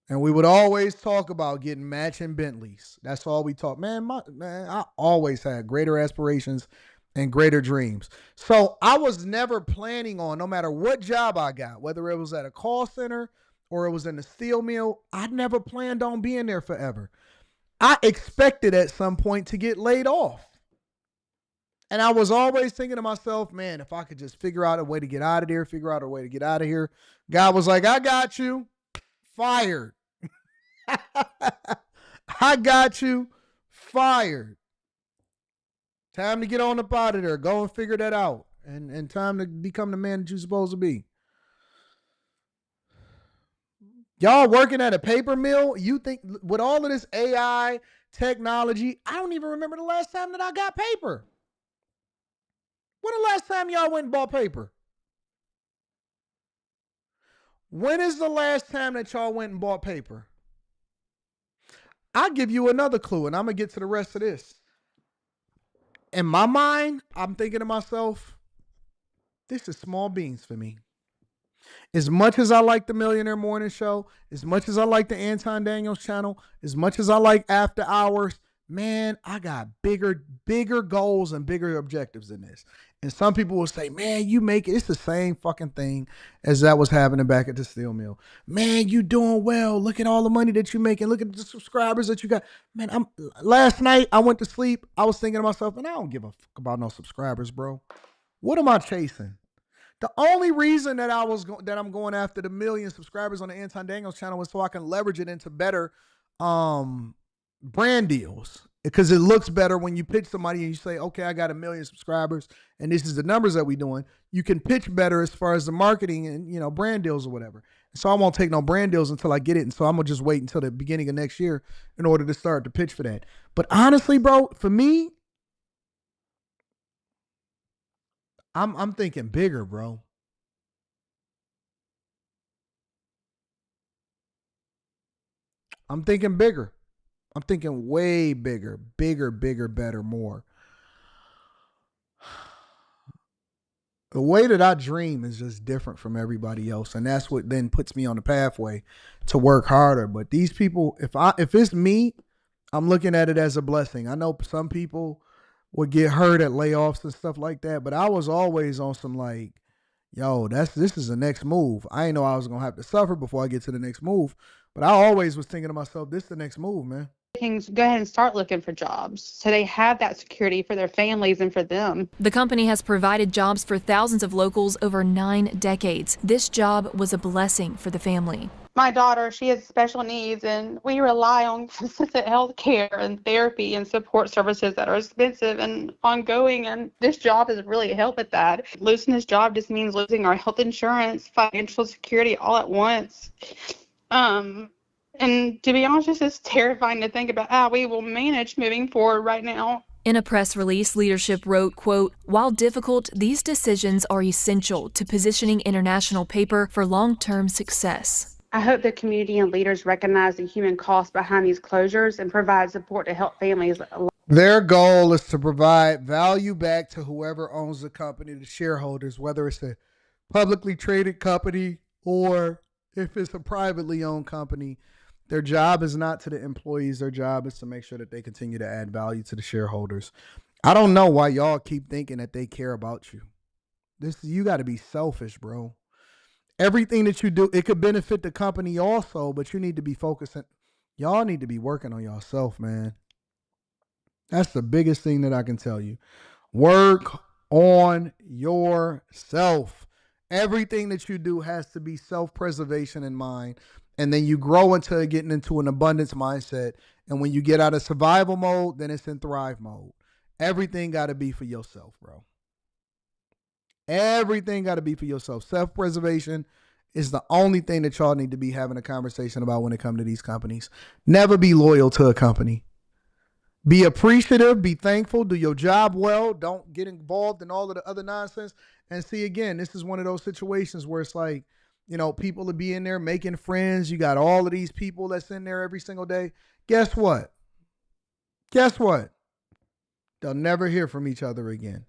And we would always talk about getting matching Bentleys. That's all we talk. Man, I always had greater aspirations and greater dreams. So I was never planning on, no matter what job I got, whether it was at a call center or it was in the steel mill, I never planned on being there forever. I expected at some point to get laid off. And I was always thinking to myself, man, if I could just figure out a way to get out of there, God was like, I got you. Fired. I got you. Fired. Time to get on up out of there. Go and figure that out. And time to become the man that you're supposed to be. Y'all working at a paper mill, you think with all of this AI technology, I don't even remember the last time that I got paper. When the last time y'all went and bought paper? When is the last time that y'all went and bought paper? I'll give you another clue, and I'm going to get to the rest of this. In my mind, I'm thinking to myself, this is small beans for me. As much as I like the Millionaire Morning Show, as much as I like the Anton Daniels channel, as much as I like After Hours, man, I got bigger goals and bigger objectives than this. And some people will say, man, you make it. It's the same fucking thing as that was happening back at the steel mill. Man, you doing well. Look at all the money that you're making. Look at the subscribers that you got. Man, last night I went to sleep. I was thinking to myself, and I don't give a fuck about no subscribers, bro. What am I chasing? The only reason that I'm going after the 1 million subscribers on the Anton Daniels channel is so I can leverage it into better brand deals. Because it looks better when you pitch somebody and you say, okay, I got 1 million subscribers and this is the numbers that we're doing. You can pitch better as far as the marketing and, you know, brand deals or whatever. So I won't take no brand deals until I get it. And so I'm going to just wait until the beginning of next year in order to start to pitch for that. But honestly, bro, for me, I'm thinking bigger, bro. I'm thinking bigger. I'm thinking way bigger, better, more. The way that I dream is just different from everybody else. And that's what then puts me on the pathway to work harder. But these people, if it's me, I'm looking at it as a blessing. I know some people would get hurt at layoffs and stuff like that, but I was always on some like, yo, this is the next move. I didn't know I was gonna have to suffer before I get to the next move. But I always was thinking to myself, this is the next move, man. Can go ahead and start looking for jobs so they have that security for their families and for them. The company has provided jobs for thousands of locals over 9 decades. This job was a blessing for the family. My daughter, she has special needs, and we rely on consistent health care and therapy and support services that are expensive and ongoing, and this job has really helped with that. Losing this job just means losing our health insurance, financial security all at once. And to be honest, it's terrifying to think about how we will manage moving forward right now. In a press release, leadership wrote, quote, "While difficult, these decisions are essential to positioning International Paper for long-term success." I hope the community and leaders recognize the human cost behind these closures and provide support to help families. Their goal is to provide value back to whoever owns the company, the shareholders, whether it's a publicly traded company or if it's a privately owned company. Their job is not to the employees. Their job is to make sure that they continue to add value to the shareholders. I don't know why y'all keep thinking that they care about you. You got to be selfish, bro. Everything that you do, it could benefit the company also, but you need to be focusing. Y'all need to be working on yourself, man. That's the biggest thing that I can tell you. Work on yourself. Everything that you do has to be self-preservation in mind. And then you grow into getting into an abundance mindset. And when you get out of survival mode, then it's in thrive mode. Everything got to be for yourself, bro. Everything got to be for yourself. Self-preservation is the only thing that y'all need to be having a conversation about when it comes to these companies. Never be loyal to a company. Be appreciative, be thankful, do your job well. Don't get involved in all of the other nonsense. And see, again, this is one of those situations where it's like, you know, people will be in there making friends. You got all of these people that's in there every single day. Guess what? Guess what? They'll never hear from each other again.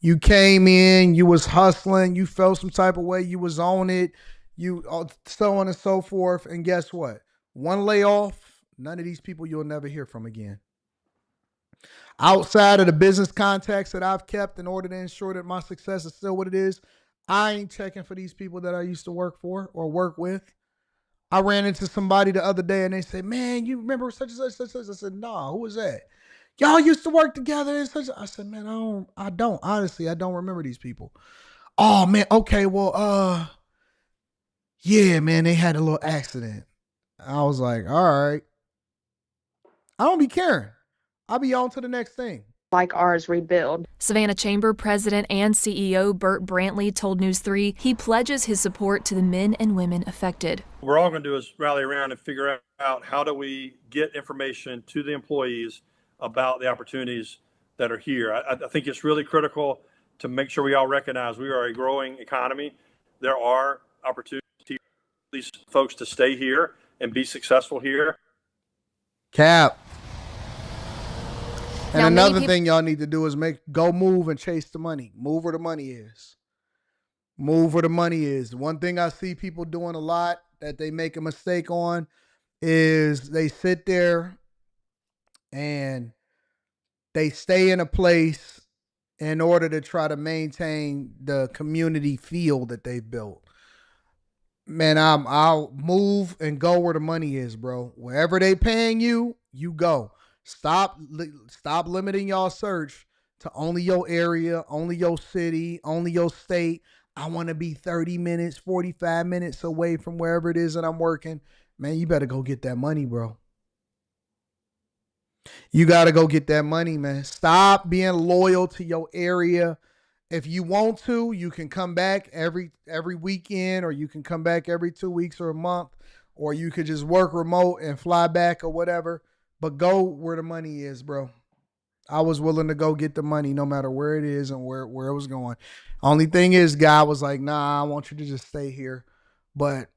You came in, you was hustling, you felt some type of way, you was on it, you so on and so forth. And guess what? One layoff, none of these people you'll never hear from again. Outside of the business contacts that I've kept in order to ensure that my success is still what it is, I ain't checking for these people that I used to work for or work with. I ran into somebody the other day and they said, man, you remember such and such, such and such? I said, nah, who was that? Y'all used to work together and such. I said, man, I don't. Honestly, I don't remember these people. Oh, man, okay, well, yeah, man, they had a little accident. I was like, all right. I don't be caring. I'll be on to the next thing. Like ours rebuild. Savannah Chamber President and CEO Burt Brantley told News 3 he pledges his support to the men and women affected. What we're all going to do is rally around and figure out how do we get information to the employees about the opportunities that are here. I think it's really critical to make sure we all recognize we are a growing economy. There are opportunities for these folks to stay here and be successful here. Cap. And Now, another thing y'all need to do is go move and chase the money. Move where the money is. Move where the money is. One thing I see people doing a lot that they make a mistake on is they sit there and they stay in a place in order to try to maintain the community feel that they've built. Man, I'll move and go where the money is, bro. Wherever they paying you, you go. Stop limiting y'all search to only your area, only your city, only your state. I want to be 30 minutes, 45 minutes away from wherever it is that I'm working. Man, you better go get that money, bro. You got to go get that money, man. Stop being loyal to your area If you want to, you can come back every weekend, or you can come back every 2 weeks or a month, or you could just work remote and fly back or whatever. But go where the money is, bro. I was willing to go get the money no matter where it is and where it was going. Only thing is, guy was like, nah, I want you to just stay here. But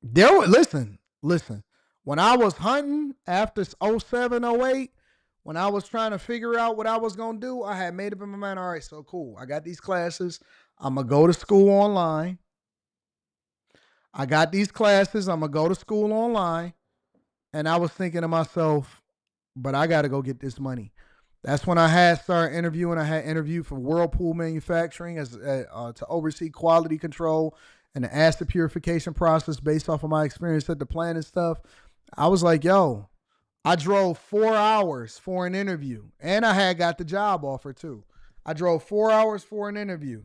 listen. When I was hunting after 07, 08, when I was trying to figure out what I was going to do, I had made up in my mind, all right, so cool. I got these classes. I'm going to go to school online. I got these classes. I'm going to go to school online. And I was thinking to myself, but I got to go get this money. That's when I had started interviewing. I had interviewed for Whirlpool Manufacturing as to oversee quality control and the acid purification process based off of my experience at the plant and stuff. I was like, yo, I drove 4 hours for an interview, and I had got the job offer too. I drove 4 hours for an interview.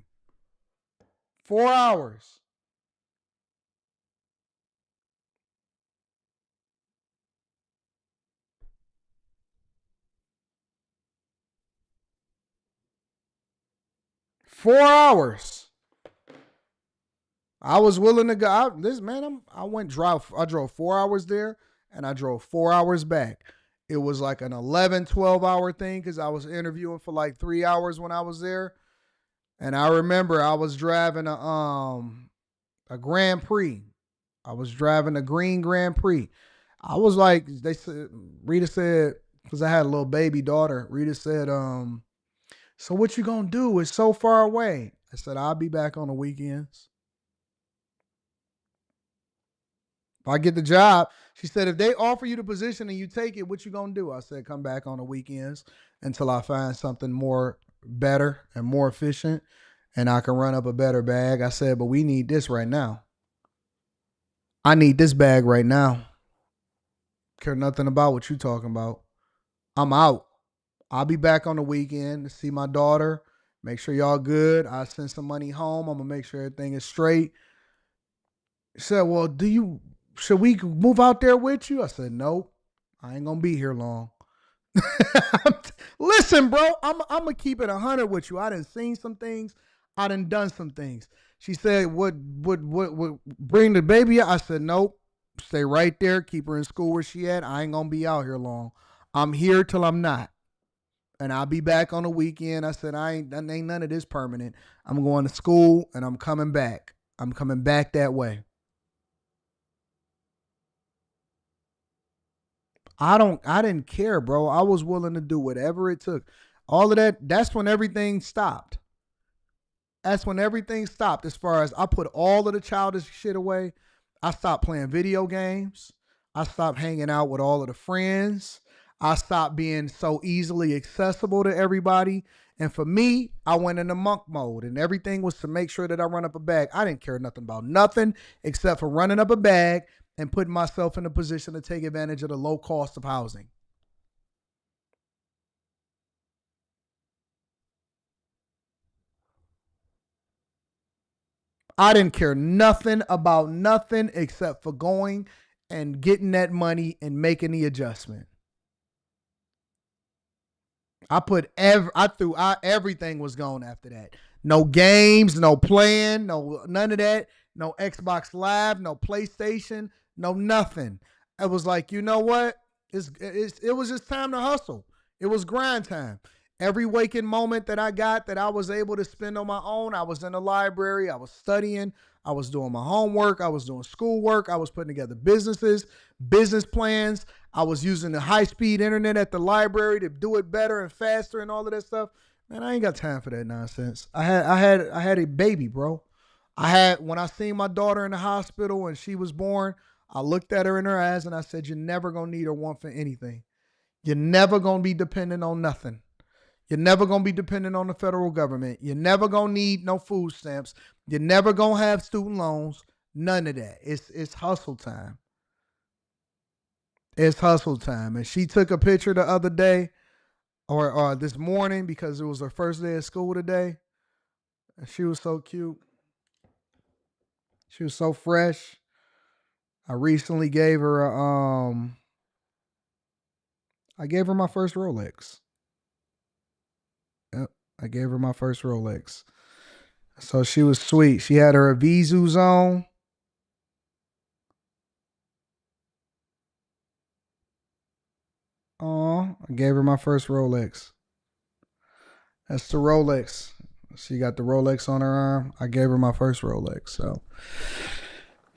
4 hours. Four hours. I was willing to go. I drove 4 hours there, and I drove 4 hours back. It was like an 11, 12-hour thing because I was interviewing for like 3 hours when I was there. And I remember I was driving a Grand Prix. I was driving a green Grand Prix. I was like, Rita said, because I had a little baby daughter, Rita said, so what you gonna do? It's so far away. I said, I'll be back on the weekends. If I get the job, she said, if they offer you the position and you take it, what you gonna do? I said, come back on the weekends until I find something more better and more efficient and I can run up a better bag. I said, but we need this right now. I need this bag right now. Care nothing about what you talking about. I'm out. I'll be back on the weekend to see my daughter. Make sure y'all good. I send some money home. I'm gonna make sure everything is straight. She said, well, should we move out there with you? I said, nope. I ain't gonna be here long. Listen, bro, I'm gonna keep it 100 with you. I done seen some things. I done some things. She said, what bring the baby up? I said, nope. Stay right there. Keep her in school where she at. I ain't gonna be out here long. I'm here till I'm not. And I'll be back on the weekend. I said, ain't none of this permanent. I'm going to school and I'm coming back. I'm coming back that way. I didn't care, bro. I was willing to do whatever it took. All of that, that's when everything stopped. That's when everything stopped as far as I put all of the childish shit away. I stopped playing video games. I stopped hanging out with all of the friends. I stopped being so easily accessible to everybody. And for me, I went into monk mode, and everything was to make sure that I run up a bag. I didn't care nothing about nothing except for running up a bag and putting myself in a position to take advantage of the low cost of housing. I didn't care nothing about nothing except for going and getting that money and making the adjustment. Everything was gone after that. No games, no playing, none of that. No Xbox Live, no PlayStation, no nothing. It was like, you know what? It was just time to hustle. It was grind time. Every waking moment that I got that I was able to spend on my own, I was in the library, I was studying, I was doing my homework, I was doing schoolwork, I was putting together business plans. I was using the high-speed internet at the library to do it better and faster and all of that stuff. Man, I ain't got time for that nonsense. I had a baby, bro. When I seen my daughter in the hospital and she was born, I looked at her in her eyes and I said, you're never going to need or want for anything. You're never going to be dependent on nothing. You're never going to be dependent on the federal government. You're never going to need no food stamps. You're never going to have student loans. None of that. It's hustle time. It's hustle time. And she took a picture the other day or this morning because it was her first day of school today. And she was so cute. She was so fresh. I recently gave her I gave her my first Rolex. Yep. I gave her my first Rolex. So she was sweet. She had her Avizus on. Oh, I gave her my first Rolex. That's the Rolex. She got the Rolex on her arm. I gave her my first Rolex. So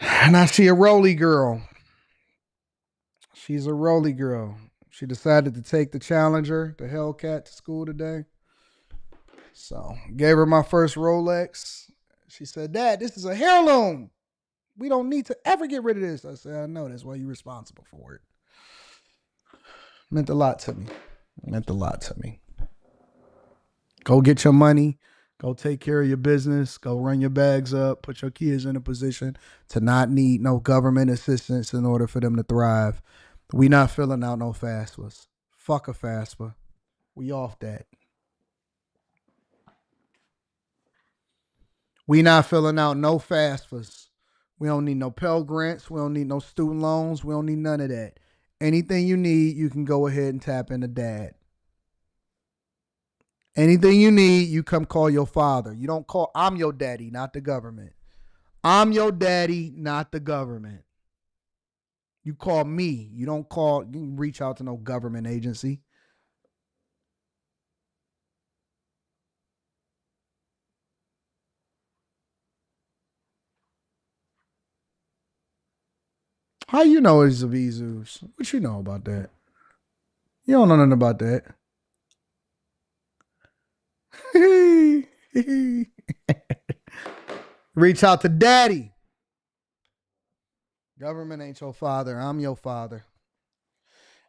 now she a Roly girl. She's a Roly girl. She decided to take the Challenger, the Hellcat, to school today. So gave her my first Rolex. She said, Dad, this is a heirloom. We don't need to ever get rid of this. I said, I know. That's why you're responsible for it. Meant a lot to me. Meant a lot to me. Go get your money. Go take care of your business. Go run your bags up. Put your kids in a position to not need no government assistance in order for them to thrive. We not filling out no FAFSAs. Fuck a FAFSA. We off that. We not filling out no FAFSAs. We don't need no Pell Grants. We don't need no student loans. We don't need none of that. Anything you need, you can go ahead and tap into Dad. Anything you need, you come call your father. You don't call, I'm your daddy, not the government. I'm your daddy, not the government. You call me. You don't call, you can reach out to no government agency. How you know it's a Avizus? What you know about that? You don't know nothing about that. Reach out to Daddy. Government ain't your father. I'm your father.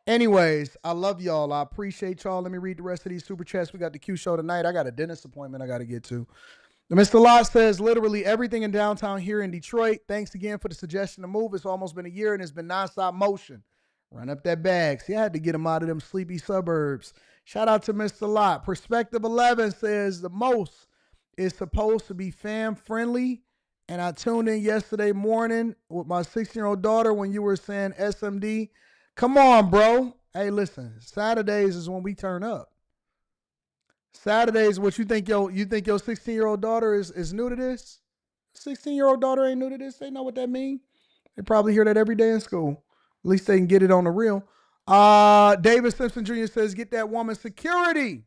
Anyways, I love y'all. I appreciate y'all. Let me read the rest of these super chats. We got the Q show tonight. I got a dentist appointment I got to get to. Mr. Lott says, literally everything in downtown here in Detroit. Thanks again for the suggestion to move. It's almost been a year and it's been nonstop motion. Run up that bag. See, I had to get him out of them sleepy suburbs. Shout out to Mr. Lott. Perspective 11 says the most is supposed to be fam friendly. And I tuned in yesterday morning with my 16-year-old daughter when you were saying SMD. Come on, bro. Hey, listen, Saturdays is when we turn up. Saturdays, what you think your 16-year-old daughter is new to this? 16-year-old daughter ain't new to this. They know what that means. They probably hear that every day in school. At least they can get it on the real. David Simpson Jr. says, get that woman security.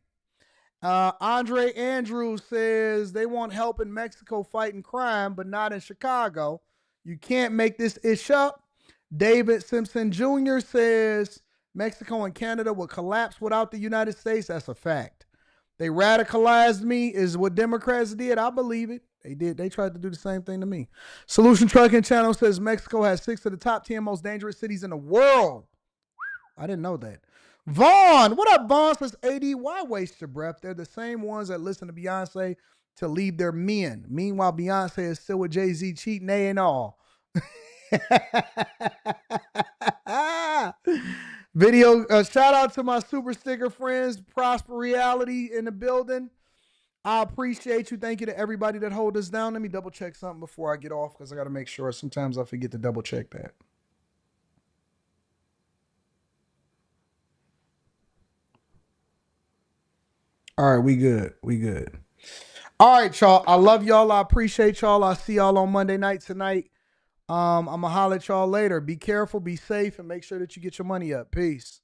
Andre Andrews says they want help in Mexico fighting crime, but not in Chicago. You can't make this ish up. David Simpson Jr. says Mexico and Canada will collapse without the United States. That's a fact. They radicalized me is what Democrats did. I believe it. They did. They tried to do the same thing to me. Solution Trucking Channel says Mexico has 6 of the top 10 most dangerous cities in the world. I didn't know that. Vaughn, what up, Vaughn? Says AD, why waste your breath? They're the same ones that listen to Beyonce to leave their men. Meanwhile, Beyonce is still with Jay-Z cheating, they and all. Video, shout out to my super sticker friends, Prosper Reality in the building. I appreciate you. Thank you to everybody that hold us down. Let me double check something before I get off because I got to make sure. Sometimes I forget to double check that. All right, we good. We good. All right, y'all. I love y'all. I appreciate y'all. I'll see y'all on Monday night tonight. I'm going to holler at y'all later. Be careful, be safe, and make sure that you get your money up. Peace.